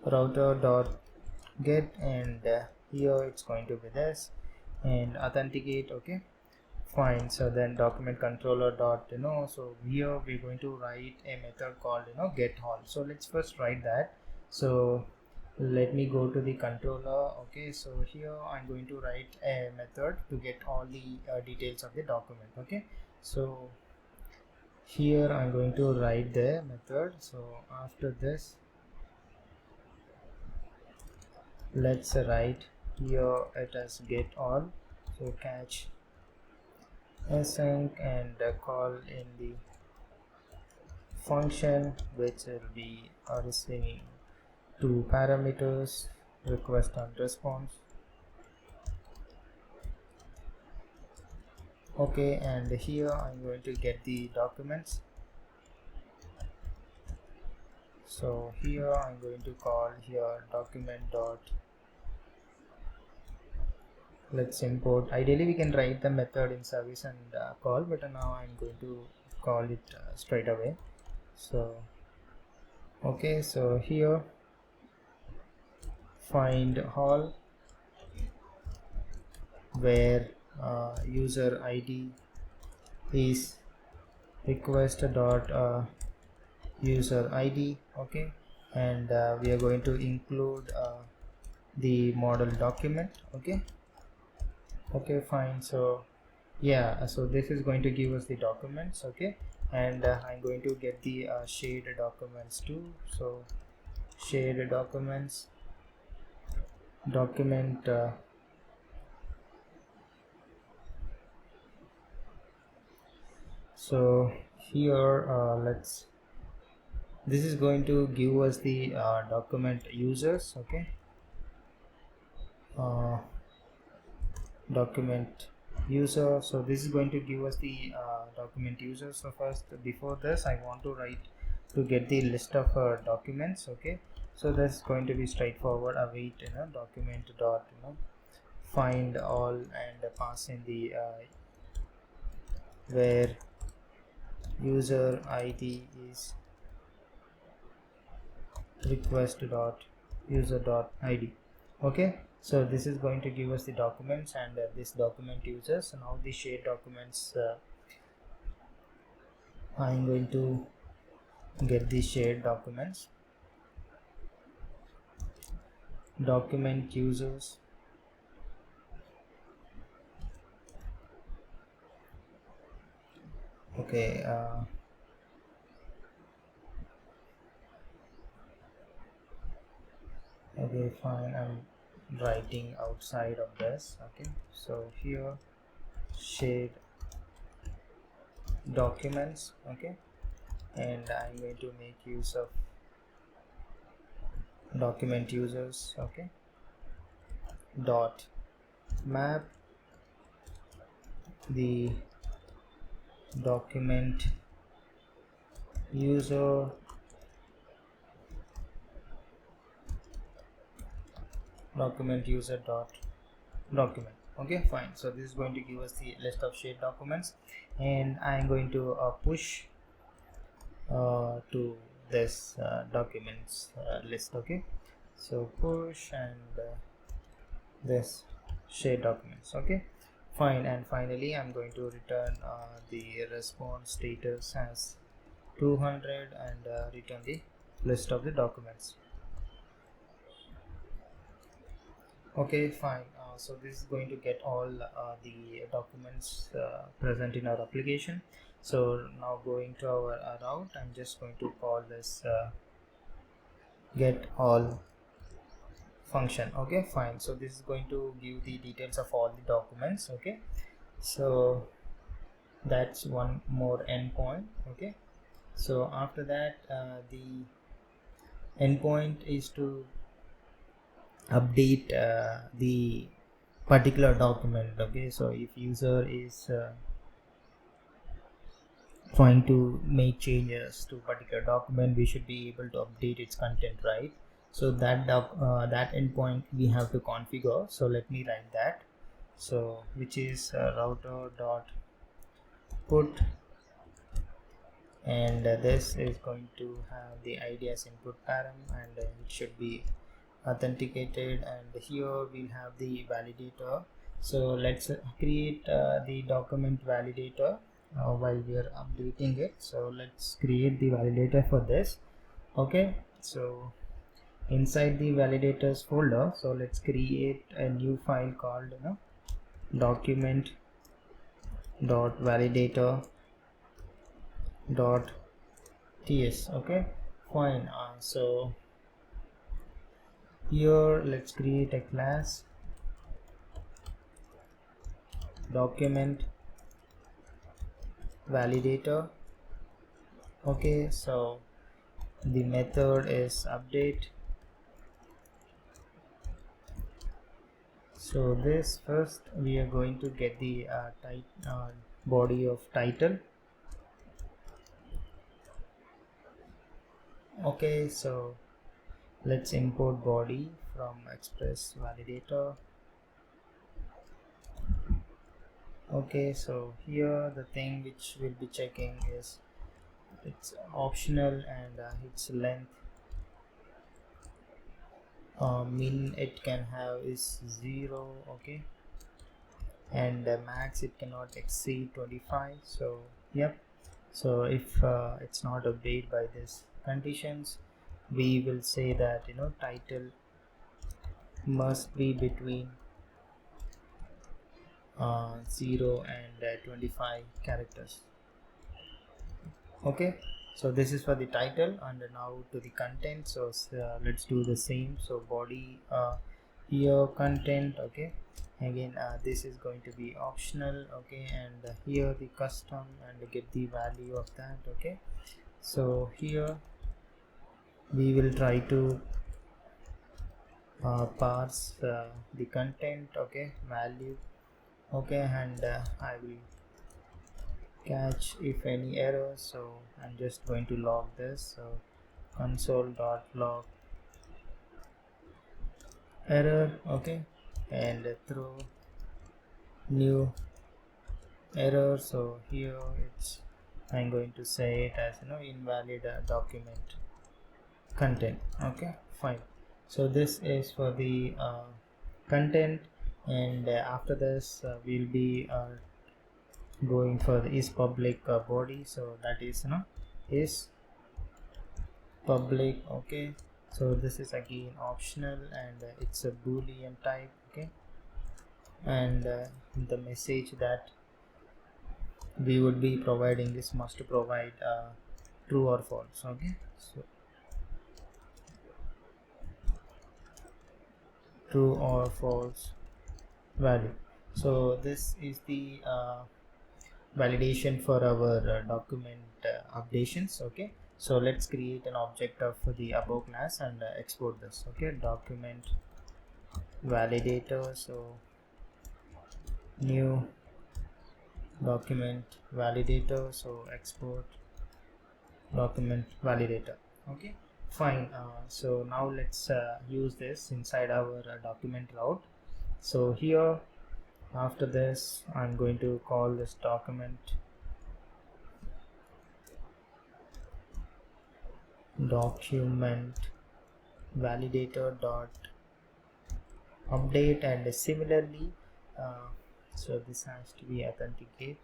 router dot get, and here it's going to be this, and authenticate. Okay, fine. So then document controller dot so here we're going to write a method called get all. So let's first write that. So let me go to the controller. Okay, so here I'm going to write a method to get all the details of the document. Okay, so here I'm going to write the method. So after this, let's write here it as get all. So catch async and call in the function which will be receiving two parameters, request and response. Okay, and here I'm going to get the documents. So here I'm going to call here document dot, let's import. Ideally we can write the method in service and call, but now I'm going to call it straight away. So okay, so here find all where user id is request dot user id. Okay, and we are going to include the model document. Okay, fine. So yeah, so this is going to give us the documents. Okay, and I'm going to get the shared documents too. So shared documents document so here this is going to give us the document users. Okay, document user. So this is going to give us the document user. So first, before this, I want to write to get the list of documents. Okay, so that's going to be straightforward. Await document dot find all and pass in the where user id is request dot user dot id. Okay, so this is going to give us the documents and this document users. So now the shared documents, I'm going to get the shared documents, document users. Okay, okay, fine, I'm writing outside of this. Okay, so here shared documents. Okay, and I'm going to make use of document users. Okay, dot map the document user dot document. Okay, fine, so this is going to give us the list of shared documents, and I'm going to push to this documents list. Okay, so push and this shared documents. Okay, fine, and finally I'm going to return the response status as 200 and return the list of the documents. Okay, fine, so this is going to get all the documents present in our application. So now going to our route, I'm just going to call this get all function. Okay, fine, so this is going to give the details of all the documents. Okay, so that's one more endpoint. Okay, so after that the endpoint is to update the particular document. Okay, so if user is trying to make changes to particular document, we should be able to update its content, right? So that that endpoint we have to configure. So let me write that. So which is router dot put, and this is going to have the id as input param, and it should be authenticated, and here we'll have the validator. So let's create the document validator while we are updating it. So let's create the validator for this. Okay, so inside the validators folder, so let's create a new file called document dot validator dot ts. Okay, fine, so here let's create a class document validator. Okay, so the method is update. So this first we are going to get the body of title. Okay, so let's import body from express validator. Okay, so here the thing which we'll be checking is it's optional, and its length min it can have is 0. Okay, and max it cannot exceed 25. So yep, so if it's not obeyed by these conditions, we will say that title must be between 0 and 25 characters. Okay, so this is for the title, and now to the content. So let's do the same. So body here content. Okay, again this is going to be optional. Okay, and here the custom, and get the value of that. Okay, so here we will try to parse the content. Okay, value. Okay, and I will catch if any error. So I'm just going to log this. So console.log error. Okay, and throw new error. So here it's, I'm going to say it as invalid document content. Okay, fine. So this is for the content, and after this we'll be going for the is public body. So that is is public. Okay, so this is again optional, and it's a boolean type. Okay, and the message that we would be providing is must provide true or false. Okay, so true or false value. So this is the validation for our document updations. Okay, so let's create an object of the above class and export this. Okay, document validator. So new document validator, so export document validator. Okay, fine. So now let's use this inside our document route. So here after this I'm going to call this document validator dot update, and similarly so this has to be authenticate.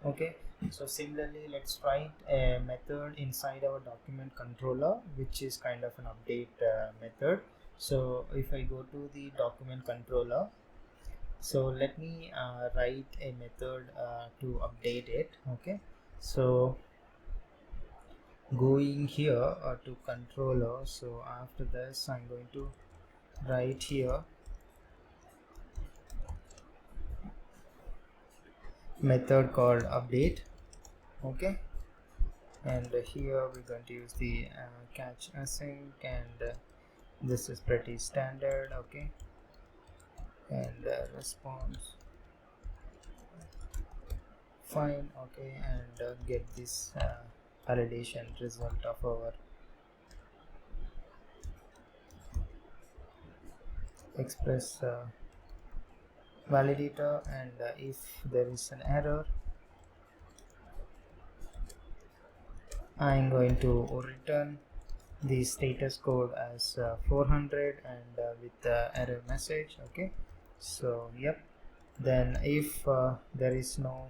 Okay, so similarly let's write a method inside our document controller which is kind of an update method. So if I go to the document controller, so let me write a method to update it. Okay, so going here to controller, so after this I'm going to write here method called update. Okay, and here we're going to use the catch async, and this is pretty standard. Okay, and response fine. Okay, and get this validation result of our express validator, and if there is an error I'm going to return the status code as 400 and with the error message. Okay, so yep, then if there is no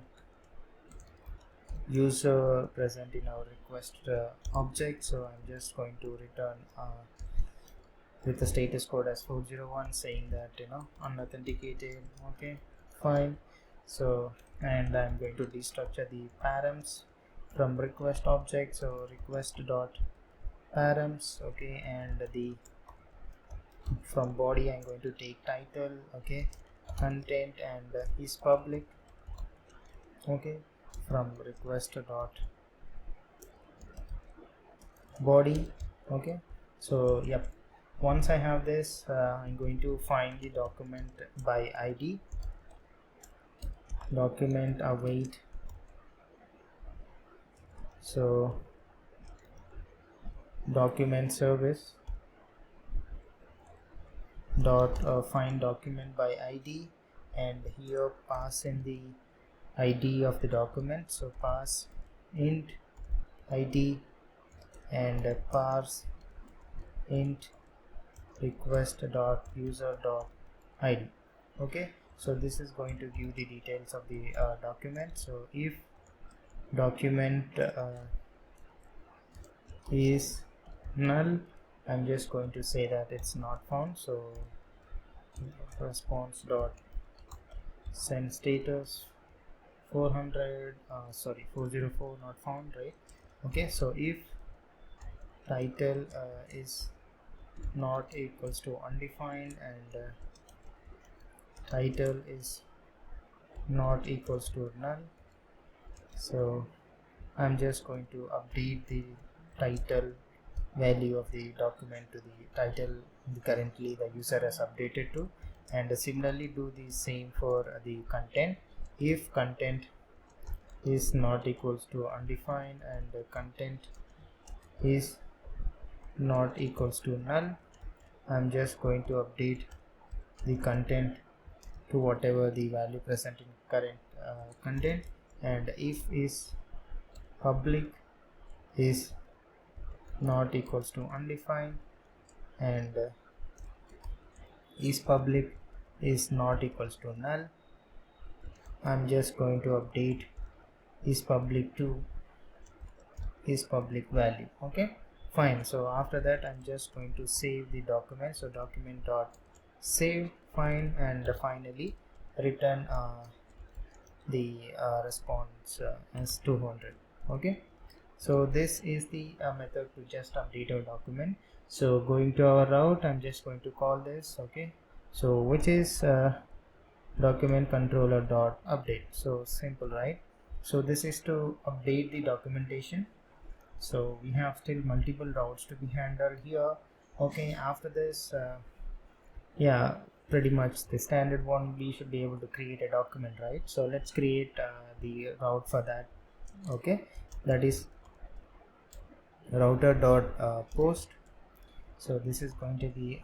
user present in our request object, so I'm just going to return with the status code as 401, saying that unauthenticated. Okay, fine. So, and I'm going to destructure the params from request object, so request dot params. Okay, and the from body I'm going to take title. Okay, content, and is public. Okay, from request dot body. Okay, so yep, once I have this I'm going to find the document by ID, document await. So document service dot find document by ID, and here pass in the ID of the document. So pass int ID and parse int request dot user dot ID. Okay, so this is going to give the details of the document. So if document is null, I'm just going to say that it's not found. So response dot send status 400 404 not found, right? Okay, so if title is not equals to undefined, and title is not equals to null, so I'm just going to update the title value of the document to the title currently the user has updated to, and similarly do the same for the content. If content is not equals to undefined and content is not equals to null, I'm just going to update the content to whatever the value present in current content, and if is public is not equals to undefined, and is public is not equals to null. I'm just going to update is public to is public value. Okay, fine. So after that I'm just going to save the document. So document dot save, fine, and finally return the response as 200. Okay, so this is the method to just update our document. So going to our route, I'm just going to call this, okay, so which is document controller dot update. So simple, right? So this is to update the documentation. So we have still multiple routes to be handled here. Okay, after this yeah, pretty much the standard one, we should be able to create a document, right? So let's create the route for that. Okay, that is router dot post. So this is going to be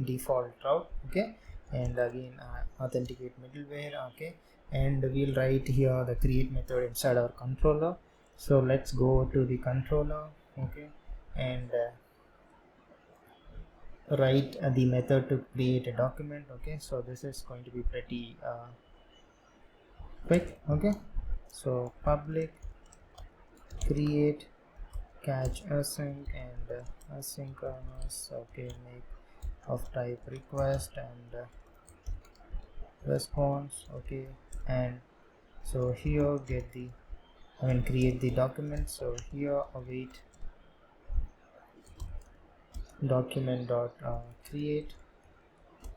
default route. Okay, and again authenticate middleware. Okay, and we'll write here the create method inside our controller. So let's go to the controller. Okay, and write the method to create a document. Okay, so this is going to be pretty quick. Okay, so public create catch async and asynchronous. Okay, make of type request and response. Okay, and so here get the create the document. So here await document dot create.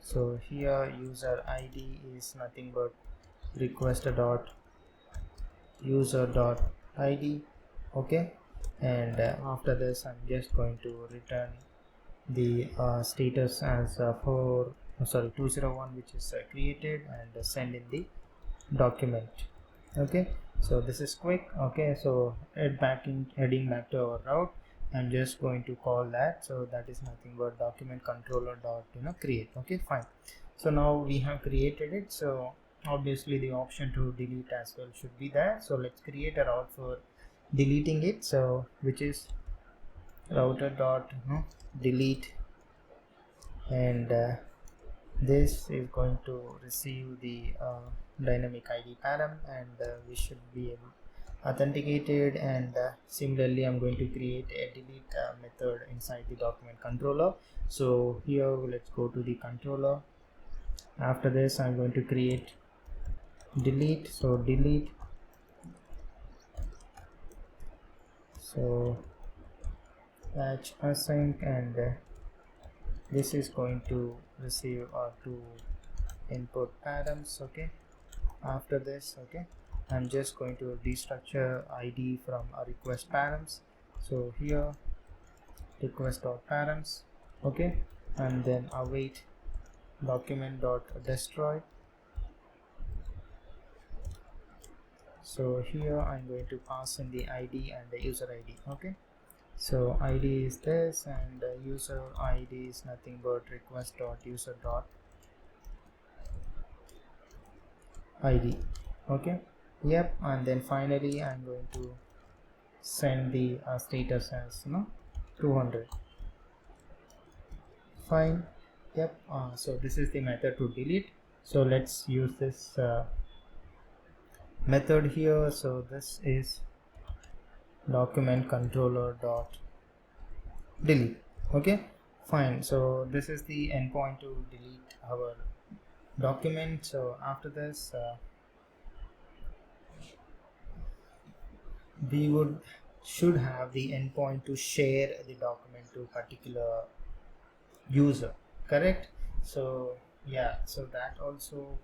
So here user ID is nothing but request dot user dot id. Okay, and after this I'm just going to return the status as 201, which is created, and send in the document. Okay, so this is quick. Okay, so heading back to our route, I'm just going to call that. So that is nothing but document controller dot create. Okay, fine. So now we have created it. So obviously the option to delete as well should be there. So let's create a route for deleting it. So which is router dot delete, and this is going to receive the dynamic id param, and we should be authenticated. And similarly I'm going to create a delete method inside the document controller. So here let's go to the controller. After this I'm going to create delete. So delete, so catch async, and this is going to receive two input params. Okay, after this, okay, I'm just going to destructure id from a request params. So here request dot params. Okay, and then await document dot destroy. So here I'm going to pass in the id and the user id. Okay, so id is this, and user id is nothing but request dot user dot id. Okay, yep, and then finally I'm going to send the status as 200. Fine, yep. So this is the method to delete. So let's use this method here. So this is document controller dot delete. Okay, fine. So this is the endpoint to delete our document. So after this we should have the endpoint to share the document to particular user, correct? So yeah, so that also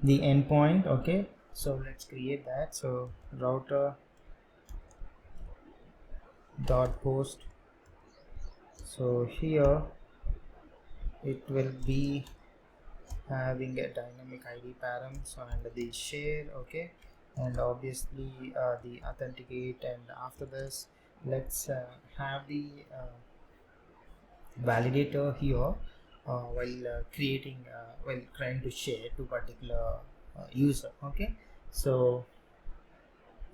the endpoint. Okay, so let's create that. So router dot post. So here it will be having a dynamic id param, so and the share. Okay, and obviously the authenticate, and after this let's have the validator here. while creating while trying to share to particular user. Okay, so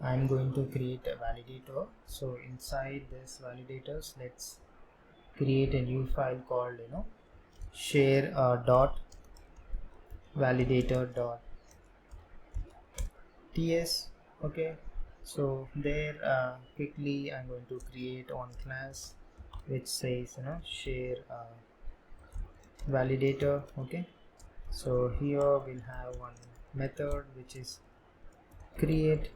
I'm going to create a validator. So inside this validators, let's create a new file called share dot validator dot ts. Okay, so there quickly I'm going to create one class which says share validator. Okay, so here we'll have one method which is create.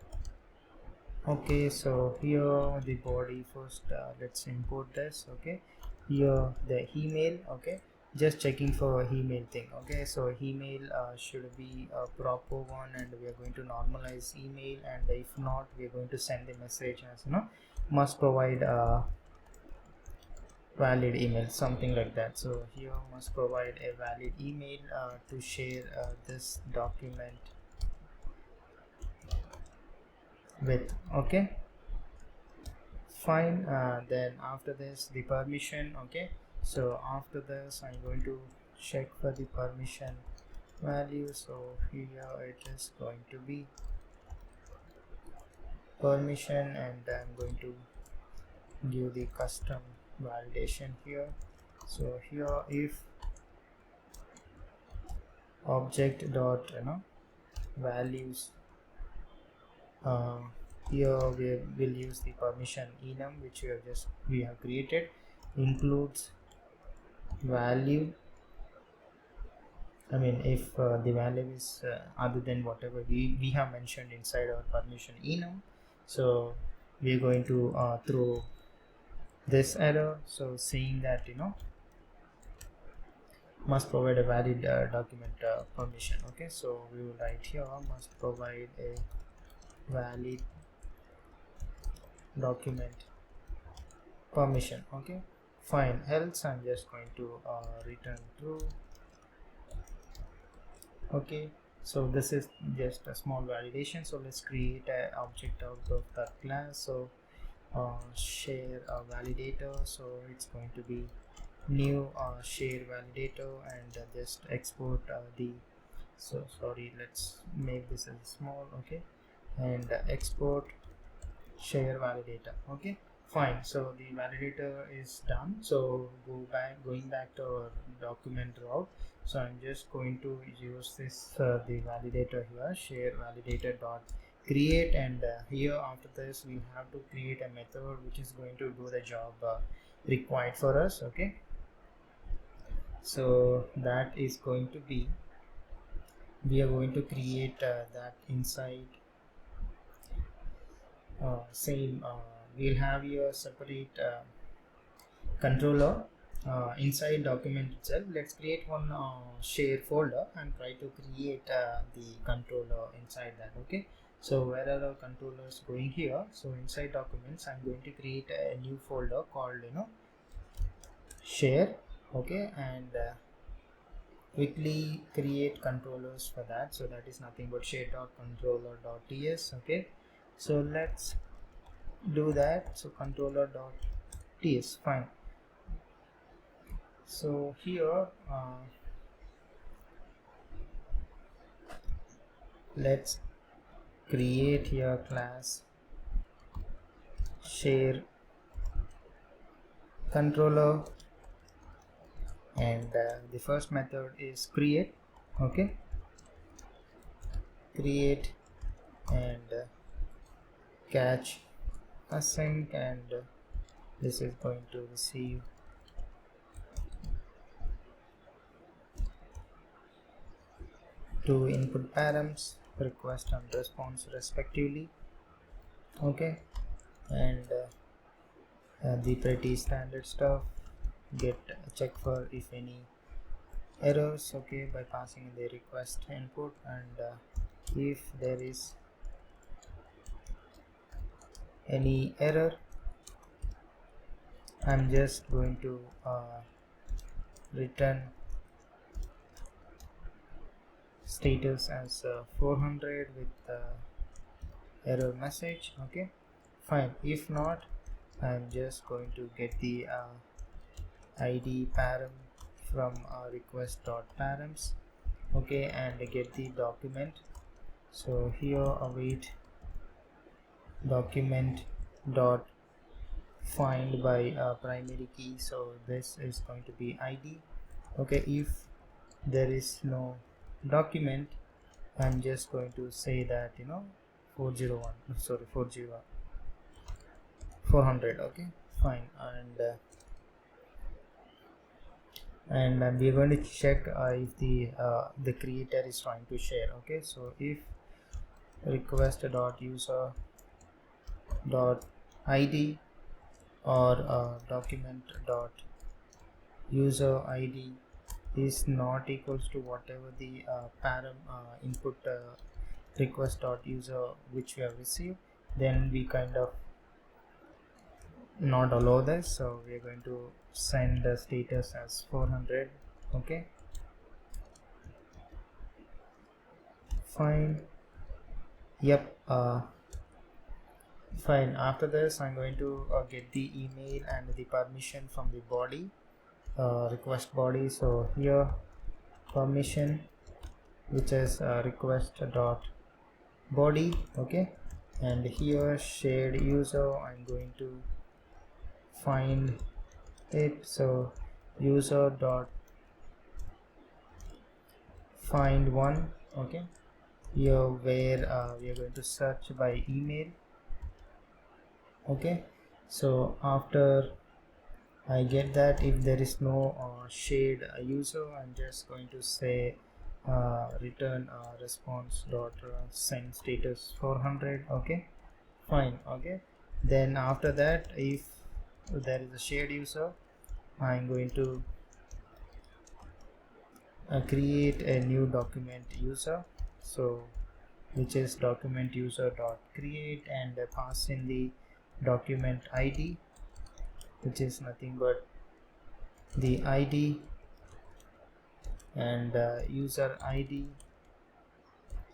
Okay, so here the body first, let's import this. Okay, here the email. Okay, just checking for email thing. Okay, so email should be a proper one, and we are going to normalize email, and if not, we are going to send the message as must provide valid email, something like that. So here must provide a valid email to share this document with. Okay, fine. Then after this the permission. Okay, so after this I'm going to check for the permission value. So here it is going to be permission, and I'm going to give the custom validation here. So here if object dot values, uh, here we will use the permission enum which we have created, includes value. I mean, if the value is other than whatever we have mentioned inside our permission enum, so we are going to throw this error, so saying that must provide a valid document permission. Okay, so we will write here must provide a valid document permission. Okay, fine, else I'm just going to return true. Okay, so this is just a small validation. So let's create an object out of that class. So share a validator, so it's going to be new share validator, and just export the, so sorry, let's make this as small. Okay, and export share validator. Okay, fine, so the validator is done. So going back to our document route, so I'm just going to use this the validator here, share validator dot create, and here after this we have to create a method which is going to do the job required for us. Okay, so that is going to be, we are going to create that inside same we'll have your separate controller inside document itself. Let's create one share folder and try to create the controller inside that. Okay, so where are our controllers going here? So inside documents I'm going to create a new folder called share. Okay, and quickly create controllers for that. So that is nothing but share.controller.ts. Okay, so let's do that. So controller.ts, fine. So here let's create here class share controller, and the first method is create. Okay, create, and catch async, and this is going to receive two input params, request and response respectively. Okay, and the pretty standard stuff, get check for if any errors. Okay, by passing in the request input, and if there is any error, I'm just going to return status as 400 with error message. Okay, fine. If not, I'm just going to get the id param from request.params, okay, and get the document. So here await document dot find by primary key, so this is going to be id. Okay, if there is no document, I'm just going to say that 401, sorry, 400. Okay, fine. And we're going to check if the creator is trying to share. Okay, so if request.user.id or document.user id is not equals to whatever the param input request.user which we have received, then we kind of not allow this, so we are going to send the status as 400. Okay, fine. Yep, fine. After this, I'm going to get the email and the permission from the body, request body. So here permission, which is request dot body. Okay, and here shared user, I'm going to find it. So user dot find one. Okay, here where we are going to search by email. Okay, so after I get that, if there is no shared user, I'm just going to say return response dot send status 400. Okay, fine. Okay, then after that, if there is a shared user, I'm going to create a new document user, so which is document user dot create, and pass in the document id, which is nothing but the id, and user id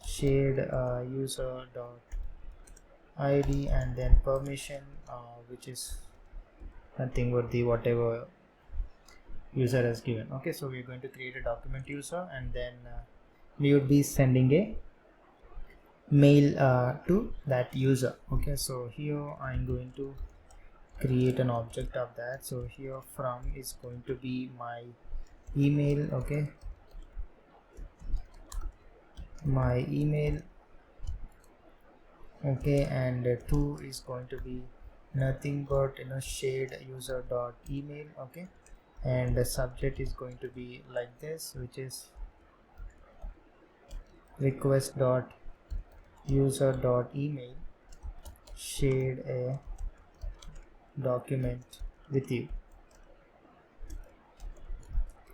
shared user dot id, and then permission which is nothing but the whatever user has given. Okay, so we're going to create a document user, and then we would be sending a mail to that user. Okay, so here I'm going to create an object of that. So here from is going to be my email. Okay, my email. Okay, and 2 is going to be nothing but shared user dot email. Okay, and the subject is going to be like this, which is request dot user dot email shared a document with you.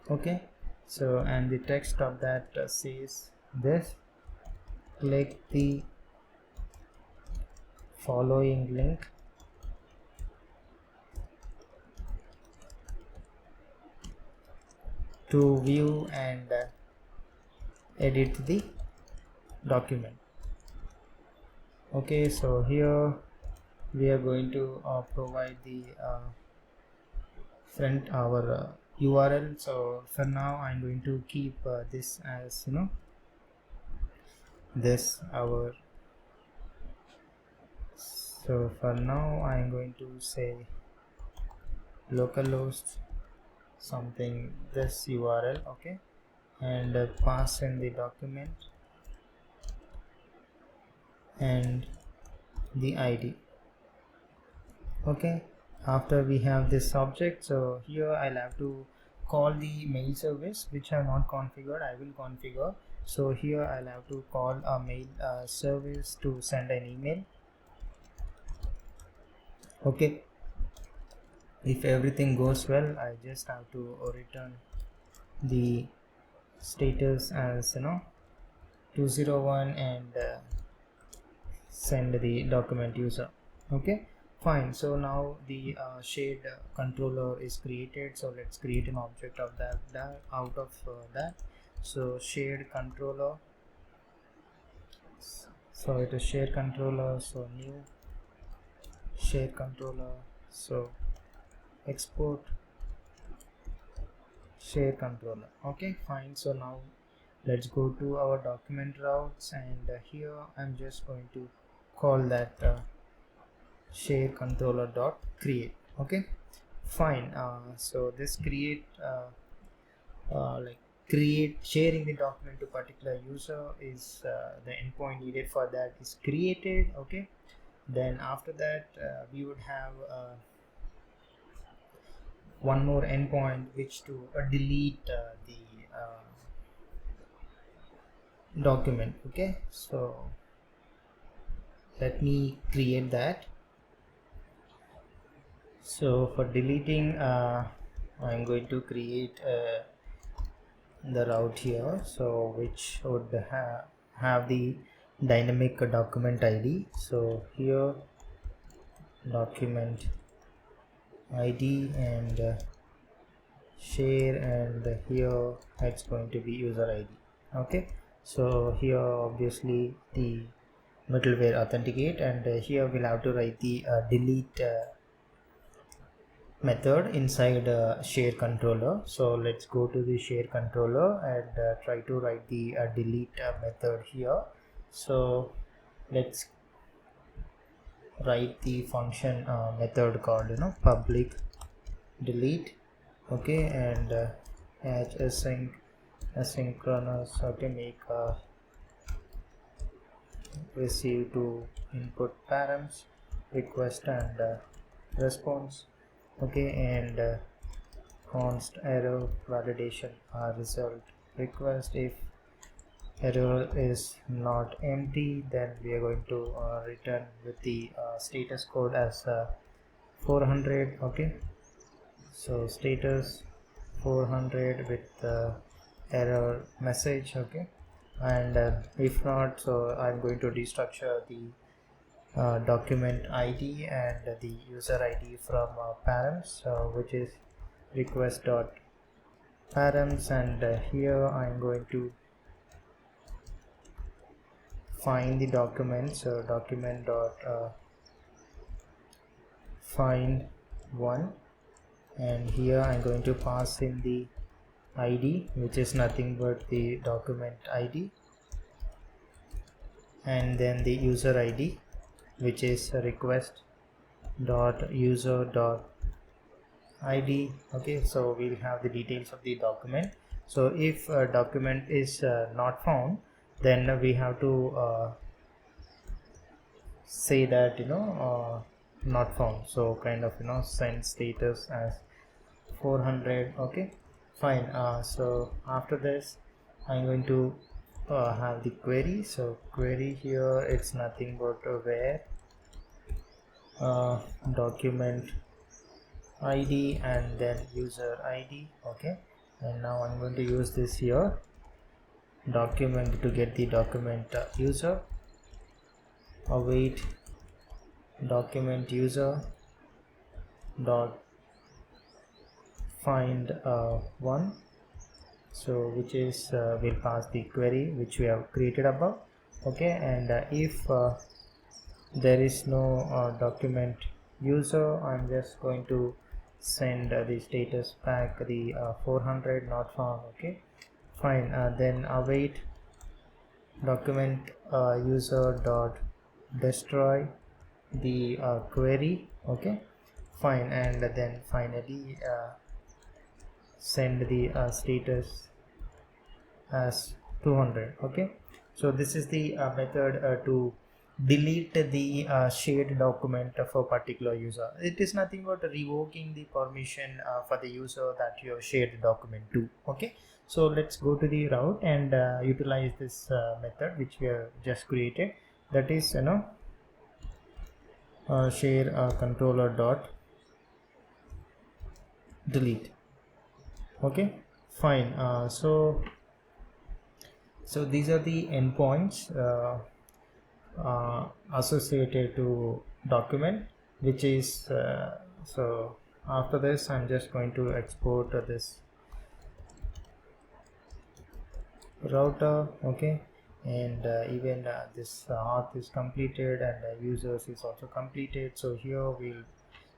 Okay, so and the text of that says this: click the following link to view and edit the document. Okay, so here we are going to provide the front our URL. So for now I'm going to keep this as this our, so for now I'm going to say localhost something this URL. Okay, and pass in the document and the ID. Okay, after we have this object, so here I'll have to call the mail service, which I have not configured. I will configure. So here I'll have to call a mail service to send an email. Okay, if everything goes well, I just have to return the status as 201 and send the document user. Okay, fine. So now the shared controller is created, so let's create an object of that out of that. So shared controller, so it is shared controller, so new shared controller, so export share controller. Okay, fine. So now let's go to our document routes, and here I'm just going to call that share controller dot create. Okay, fine. So this create like create sharing the document to particular user is the endpoint needed for that is created. Okay, then after that we would have one more endpoint which to delete the document. Okay, so let me create that. So for deleting I'm going to create the route here, so which would have the dynamic document ID. So here document ID and share, and here it's going to be user ID. Okay, so here obviously the middleware authenticate, and here we'll have to write the delete method inside share controller. So let's go to the share controller and try to write the delete method here. So let's write the function method called public delete. Okay, and as asynchronous. Okay, make receive to input params request and response. Okay, and const error validation result request. If error is not empty, then we are going to return with the status code as 400. Okay, so status 400 with error message. Okay, and if not, so I'm going to destructure the document ID and the user ID from params, which is request dot params, and here I'm going to find the document. So document dot find one, and here I'm going to pass in the ID, which is nothing but the document ID, and then the user ID, which is request dot user dot ID. Okay, so we'll have the details of the document. So if a document is not found, then we have to say that not found, so kind of send status as 400. Okay, fine. So after this I'm going to have the query. So query here, it's nothing but where document ID and then user ID. Okay, and now I'm going to use this here document to get the document user. Await document user dot find one, so which is will pass the query which we have created above. Okay, and if there is no document user, I'm just going to send the status back the 400 not found. Okay, fine. Then await document user dot destroy the query. Okay, fine, and then finally send the status as 200. Okay, so this is the method to delete the shared document for particular user. It is nothing but revoking the permission for the user that you have shared the document to. Okay, so let's go to the route and utilize this method which we have just created, that is share controller dot delete. Okay, fine. So these are the endpoints associated to document, which is so after this I'm just going to export this router. Okay, and even this auth is completed, and users is also completed. So here we'll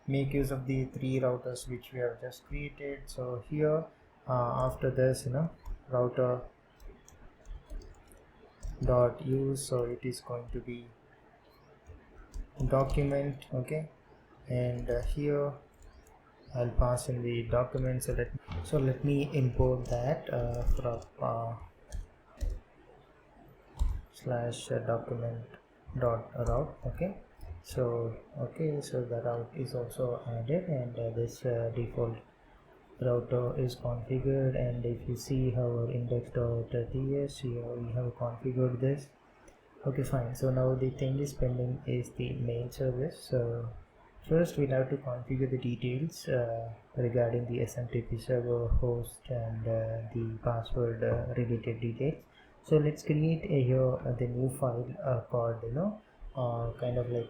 make use of the three routers which we have just created. So here After this, router dot use, so it is going to be document. Okay, and here I'll pass in the document. So let me import that from slash document dot route. Okay, so the route is also added, and this default router is configured. And if you see our index.ts, here we have configured this. Okay, fine. So now the thing is pending is the mail service. So first we'll have to configure the details regarding the SMTP server host and the password related details. So let's create here the new file called kind of like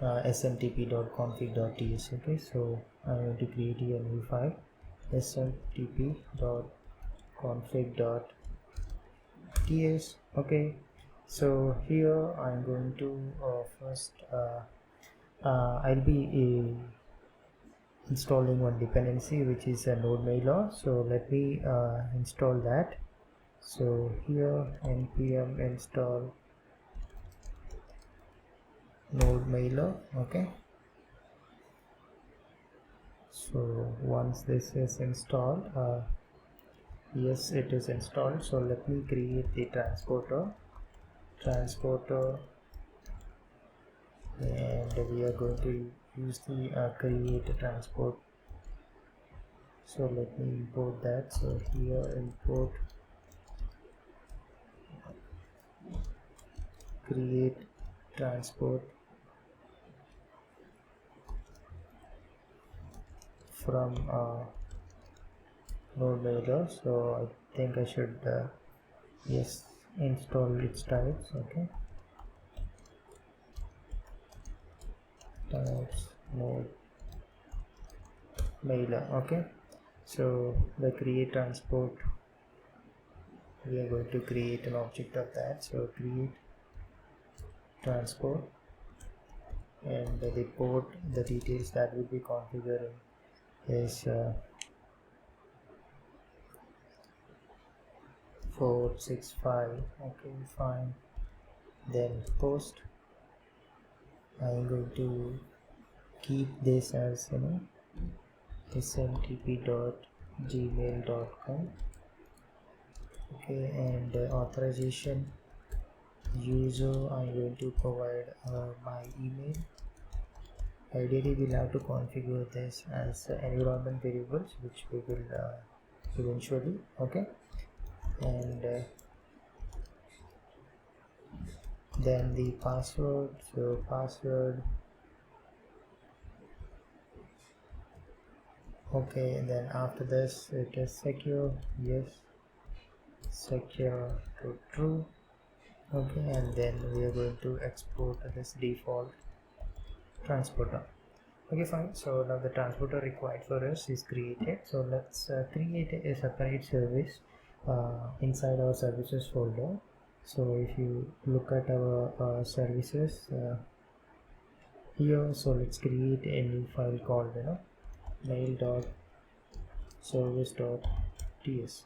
smtp.config.ts. Okay, so I'm going to create a new file, smtp.config.ts. Okay, so here I'm going to first I'll be installing one dependency, which is a node mailer. So let me install that. So here npm install node mailer. Okay, so once this is installed, yes, it is installed. So let me create the transporter, and we are going to use the create transport. So let me import that. So here import create transport from node mailer. So I think I should yes, install its types. Okay, types node mailer. Okay, so the create transport, we are going to create an object of that. So create transport, and the port, the details that will be configuring is 465. Okay, fine. Then post, I'm going to keep this as smtp.gmail.com. okay, and authorization user, I'm going to provide my email. Ideally we'll have to configure this as environment variables, which we will eventually. Okay, and then the password, so password. Okay, and then after this it is secure, yes, secure to true. Okay, and then we are going to export this default transporter. Okay, fine. So now the transporter required for us is created. So let's create a separate service inside our services folder. So if you look at our services here, so let's create a new file called mail.service.ts.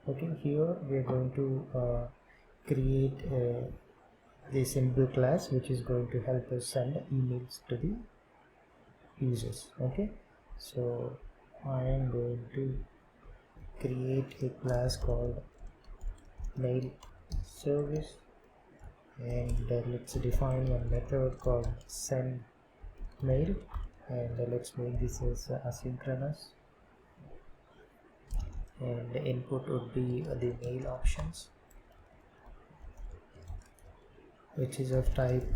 Okay, here we are going to create the simple class which is going to help us send emails to the users. Okay, so I am going to create a class called mail service, and let's define one method called send mail, and let's make this as asynchronous, and the input would be the mail options, which is of type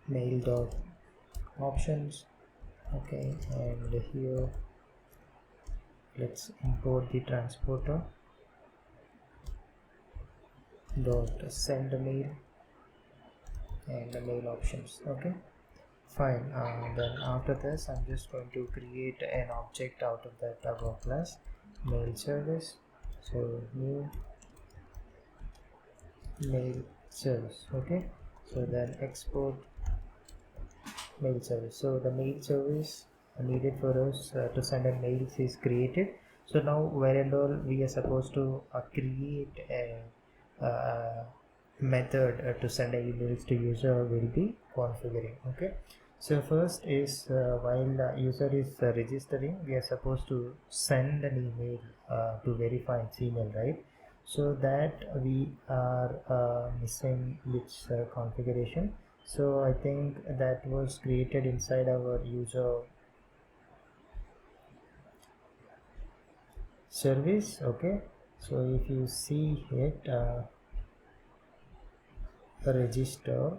mail dot options. Okay, and here let's import the transporter dot send mail and the mail options. Okay, fine. Then after this I'm just going to create an object out of that above class mail service. So new mail service. Okay, so then export mail service. So the mail service needed for us to send a mail is created. So now where and all we are supposed to create a method to send emails to user will be configuring. Okay, so first is while the user is registering, we are supposed to send an email to verify its email, right? So that we are missing which configuration. So I think that was created inside our user service. Okay, so if you see it, register,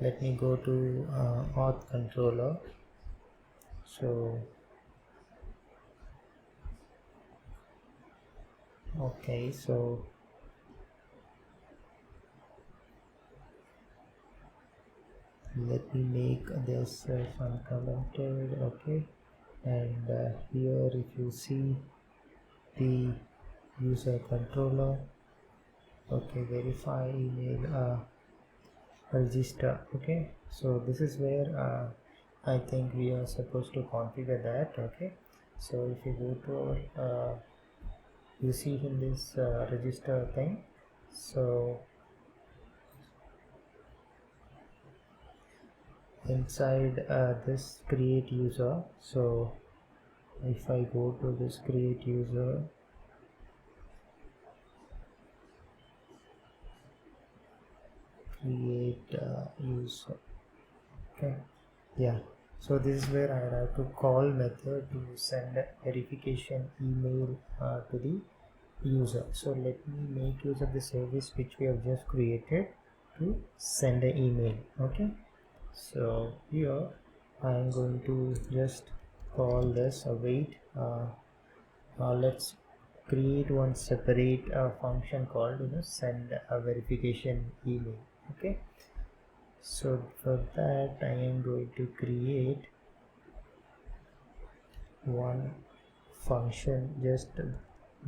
let me go to auth controller. So okay, so let me make this uncommented. Okay, and here if you see the user controller, okay, verify email, register. Okay, so this is where I think we are supposed to configure that. Okay, so if you go to you see in this register thing, so inside this create user, so if I go to this create user, create user, okay, yeah, so this is where I have to call method to send a verification email to the user. So let me make use of the service which we have just created to send an email. Okay, so here I am going to just call this await. Let's create one separate function called send a verification email. Okay, so for that I am going to create one function just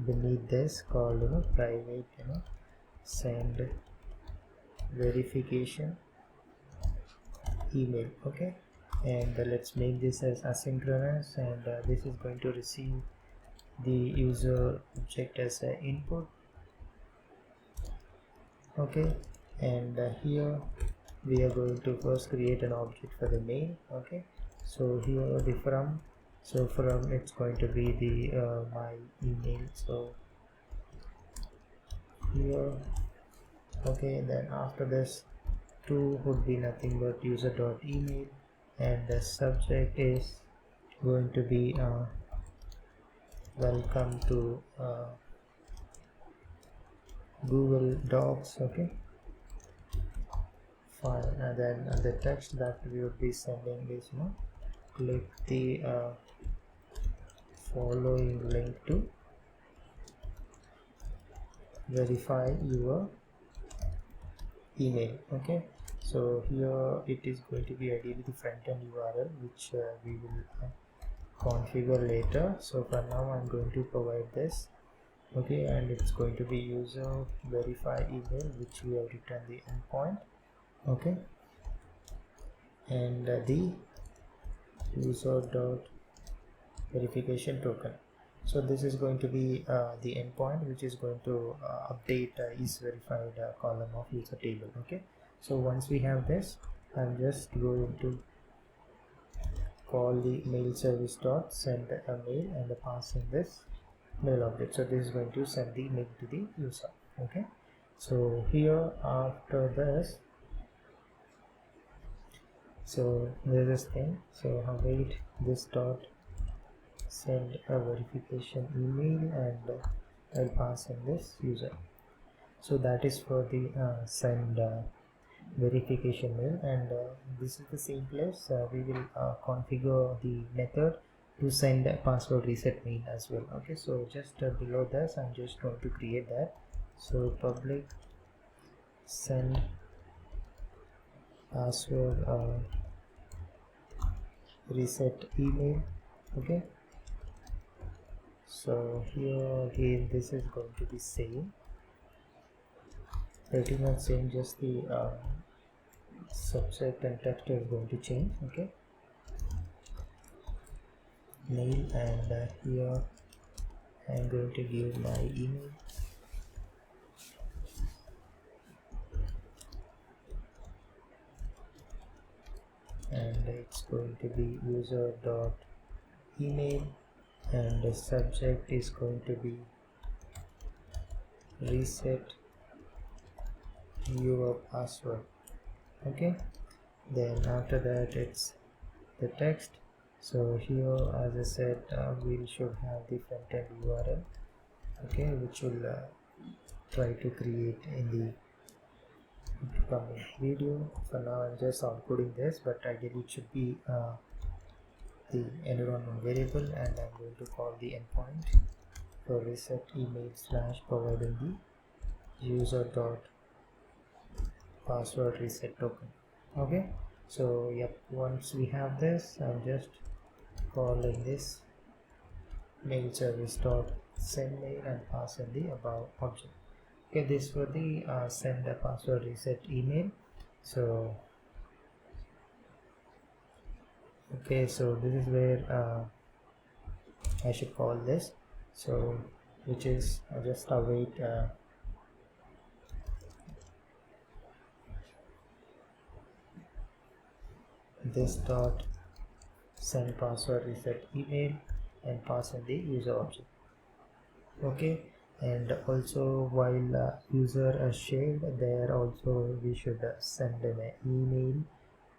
beneath this called private send verification email. Okay, and let's make this as asynchronous, and this is going to receive the user object as an input. Okay, and here we are going to first create an object for the mail. Okay, so here the from, so from it's going to be the my email. So here, okay, then after this to would be nothing but user.email, and the subject is going to be welcome to Google Docs. Okay, fine, and then the text that we would be sending is click the following link to verify your email. Okay, so here it is going to be ideally the front-end URL which we will configure later. So for now I'm going to provide this. Okay, and it's going to be user verify email which we have written the endpoint. Okay, and the user dot verification token. So this is going to be the endpoint which is going to update is verified column of user table. Okay, so once we have this, I'm just going to call the mail service dot send a mail and passing this mail object. So this is going to send the mail to the user. Okay, so here after this, so there's this thing, so await this dot send a verification email, and I'll pass in this user. So that is for the send verification mail, and this is the same place we will configure the method to send a password reset mail as well. Okay, so just below this I'm just going to create that. So public send password reset email. Okay, so here again this is going to be same, pretty much same, just the subject and text is going to change. Okay, mail, and here I'm going to give my email, and it's going to be user dot email, and the subject is going to be reset your password. Okay, then after that it's the text. So here, as I said, we should have the front-end URL, okay, which will try to create in the upcoming video. For now I'm just outputting this, but ideally it should be the environment variable, and I'm going to call the endpoint for reset email slash providing the user dot password reset token. Okay, so yep, once we have this, I'm just calling this mail service dot send mail and pass in the above object. Okay, this for the send a password reset email. So okay, so this is where I should call this, so which is just await this dot send password reset email and pass in the user object. Okay, and also while user shared there, also we should send an email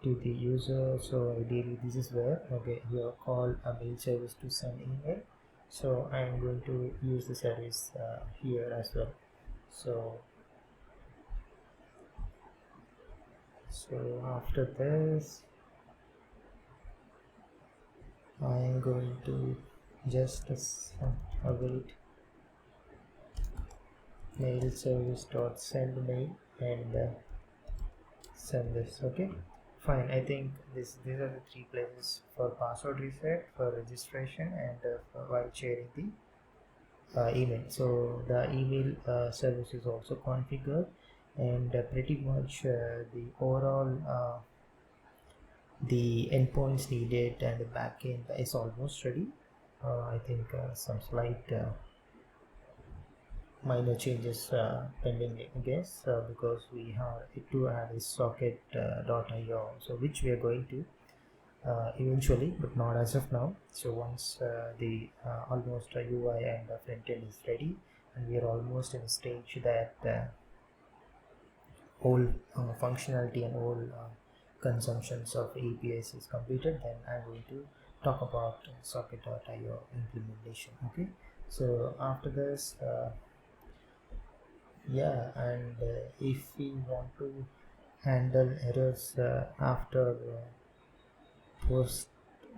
to the user. So ideally this is where, okay, here call a mail service to send email, so I am going to use the service here as well. So after this I am going to just await mail service dot send mail and send this. Okay, fine. I think these are the three places for password reset, for registration, and while sharing the email. So the email service is also configured, and pretty much the overall the endpoints needed and the backend is almost ready. I think some slight minor changes pending, I guess, because we have to add a socket.io, so which we are going to eventually, but not as of now. So once the almost UI and front end is ready, and we are almost in a stage that whole functionality and whole consumptions of APIs is completed, then I'm going to talk about socket.io implementation. Okay, so after this yeah, and if we want to handle errors after post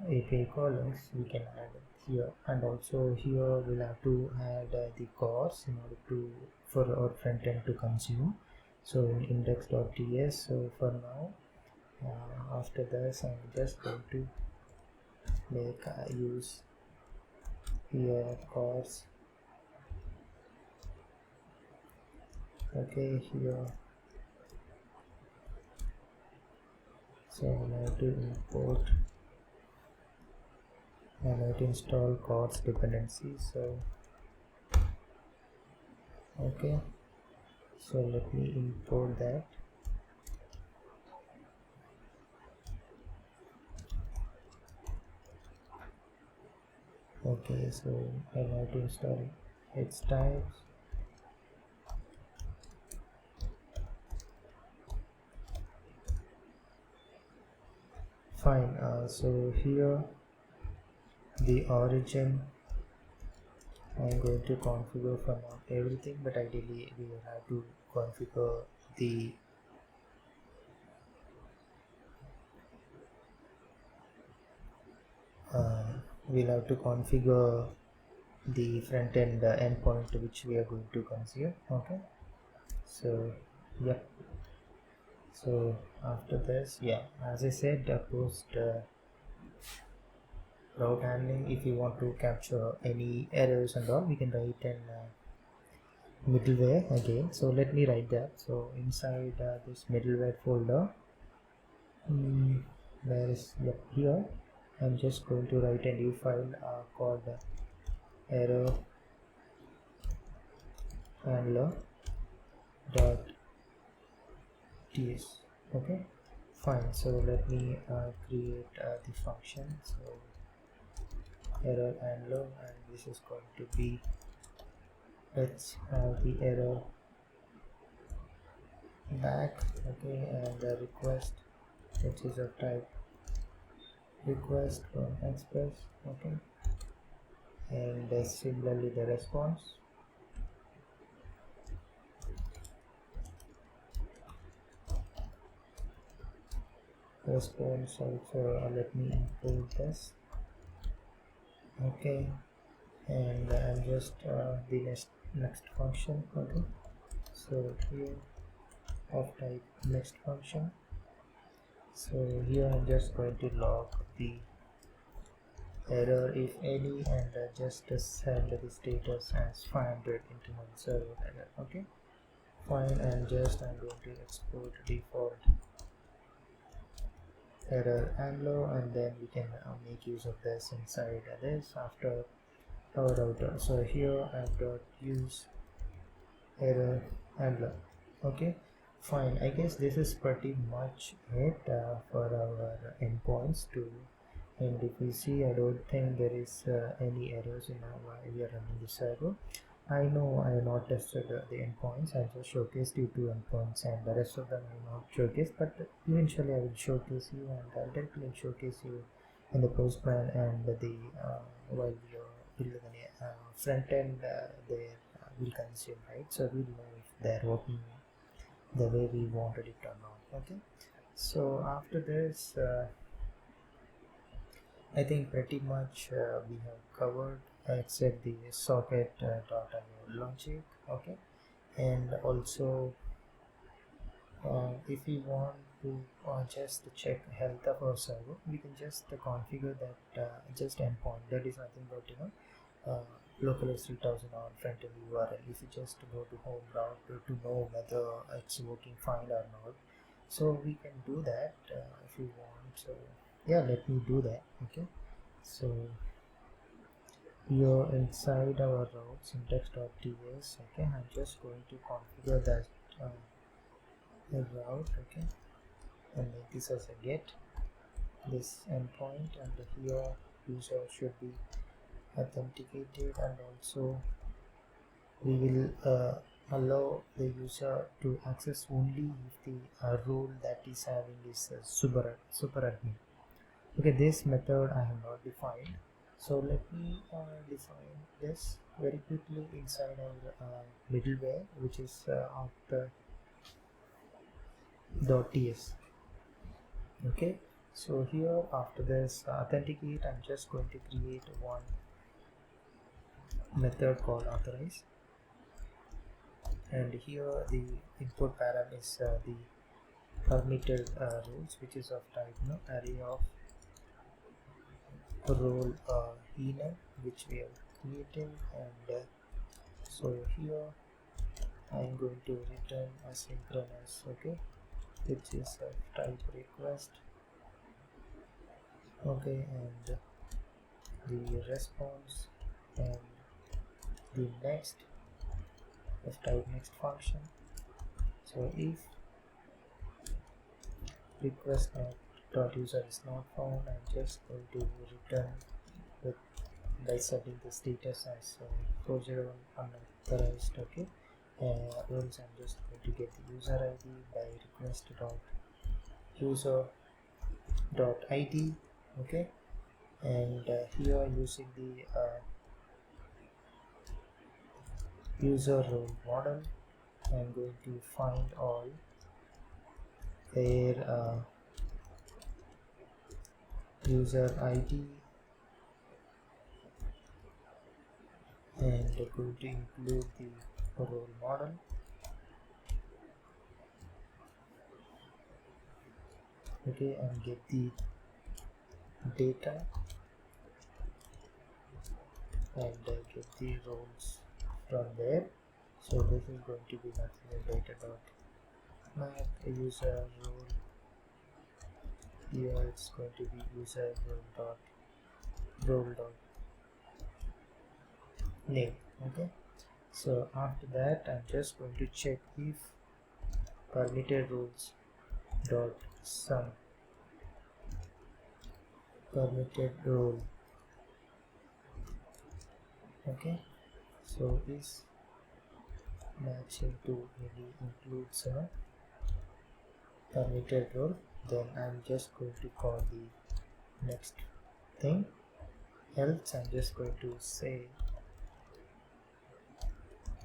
API columns, we can add it here, and also here we'll have to add the cores in order to for our front end to consume. So in index.ts. So for now, after this, I'm just going to make use here cores. Okay, here. So now to import and I to install cores dependency. So okay, so let me import that. Okay, so I have to install its types. Fine, so here the origin I'm going to configure for not everything, but ideally we will have to configure the we'll have to configure the front end endpoint which we are going to consume. Okay, so yeah, so after this, yeah, as I said, post route handling, if you want to capture any errors and all, we can write an middleware again. So let me write that. So inside this middleware folder, where is, yep, here. I'm just going to write a new file called error handler dot ts. Okay, fine. So let me create the function. So error handler, and this is going to be, let's have the error back. Okay, and the request, which is of type request from express. Okay, and similarly the response. Also, let me include this. Okay, and I'm just the next function. Okay, so here of type next function. So here I'm just going to log the error if any, and just send the status as 500 into my server error. Okay, fine. And just I'm going to export default error handler, and then we can make use of this inside this after our router. So here I'm going to use error handler. Okay, fine. I guess this is pretty much it for our endpoints too. And if we see, I don't think there is any errors in our we are running the server. I know I have not tested the endpoints. I just showcased you two endpoints, and the rest of them I will not showcase. But eventually I will showcase you, and I'll directly showcase you in the postman and the while we are building a front end there will consume, right? So we'll know if they're working the way we wanted it or not. Okay. So after this, I think pretty much we have covered except the socket logic. Okay, and also if we want to just check health of our server, we can just configure that just endpoint. That is nothing but localhost 3000 on front-end URL. If you just go to home route to know whether it's working fine or not, so we can do that if you want. So yeah, let me do that. Okay, so here inside our route syntax.ts. Okay, I'm just going to configure that the route. Okay, and make this as a get this endpoint, and here user should be authenticated, and also we will allow the user to access only if the role that is having is super admin. Okay, this method I have not defined, so let me define this very quickly inside our middleware, which is auth.ts. Okay, so here after this authenticate, I'm just going to create one method called authorize, and here the input param is the permitted roles, which is of type array of role enum, which we have created. And so here I'm going to return asynchronous, okay, which is of type request. Okay, and the response and the next of type next function. So if request dot user is not found, I'm just going to return with by setting the status as 401 unauthorized. Okay, rules, I'm just going to get the user ID by request dot user dot id. Okay, and here using the user role model, I'm going to find all where user id and going to include the role model. Okay, and get the data and get the roles from there. So this is going to be nothing but data dot map user role. Here it's going to be user role dot role dot name. Okay, so after that I'm just going to check if permitted roles dot sum permitted role. Okay, so is matching to any includes a permitted role, then I'm just going to call the next thing. Else I'm just going to say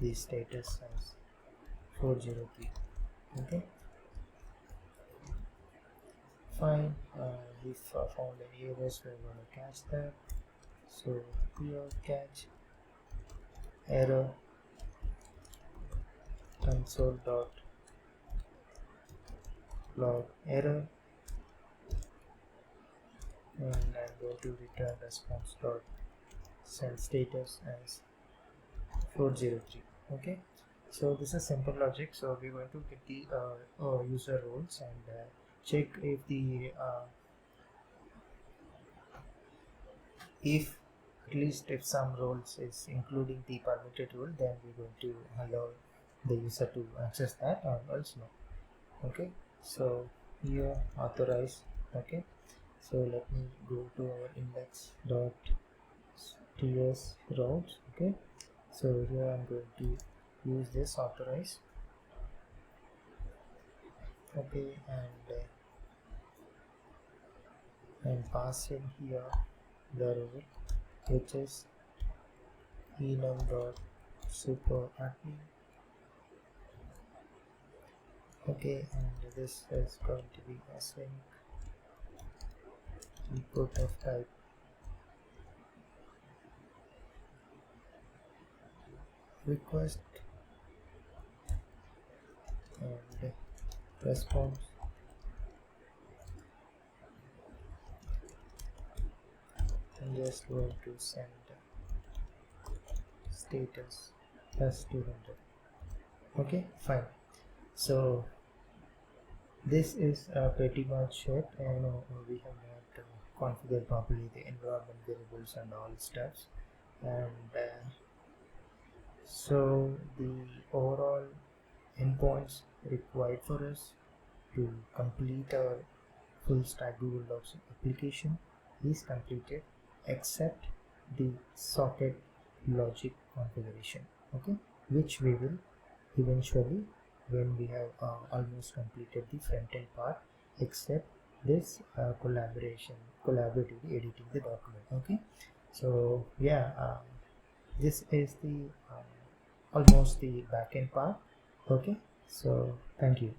the status as 403. Okay, fine. If I found any errors, we're going to catch that. So here catch error console dot log error, and I'm going to return response dot send status as 403. Okay, so this is simple logic. So we're going to get the user roles and check if the if at least if some roles is including the permitted role, then we're going to allow the user to access that, or else no. Okay, so here authorize. Okay, so let me go to our index dot ts routes. Okay, so here I'm going to use this authorize. Okay, and pass in here the role which is enum dot super admin. Okay, and this is going to be async input of type request and response and just going to send status plus 200. Okay, fine. So this is pretty much it. We have not configured properly the environment variables and all stuff, and so the overall endpoints required for us to complete our full stack Google Docs application is completed, except the socket logic configuration. Okay, which we will eventually when we have almost completed the front end part, except this collaboratively editing the document. Okay, so yeah, this is the almost the backend part. Okay, so thank you.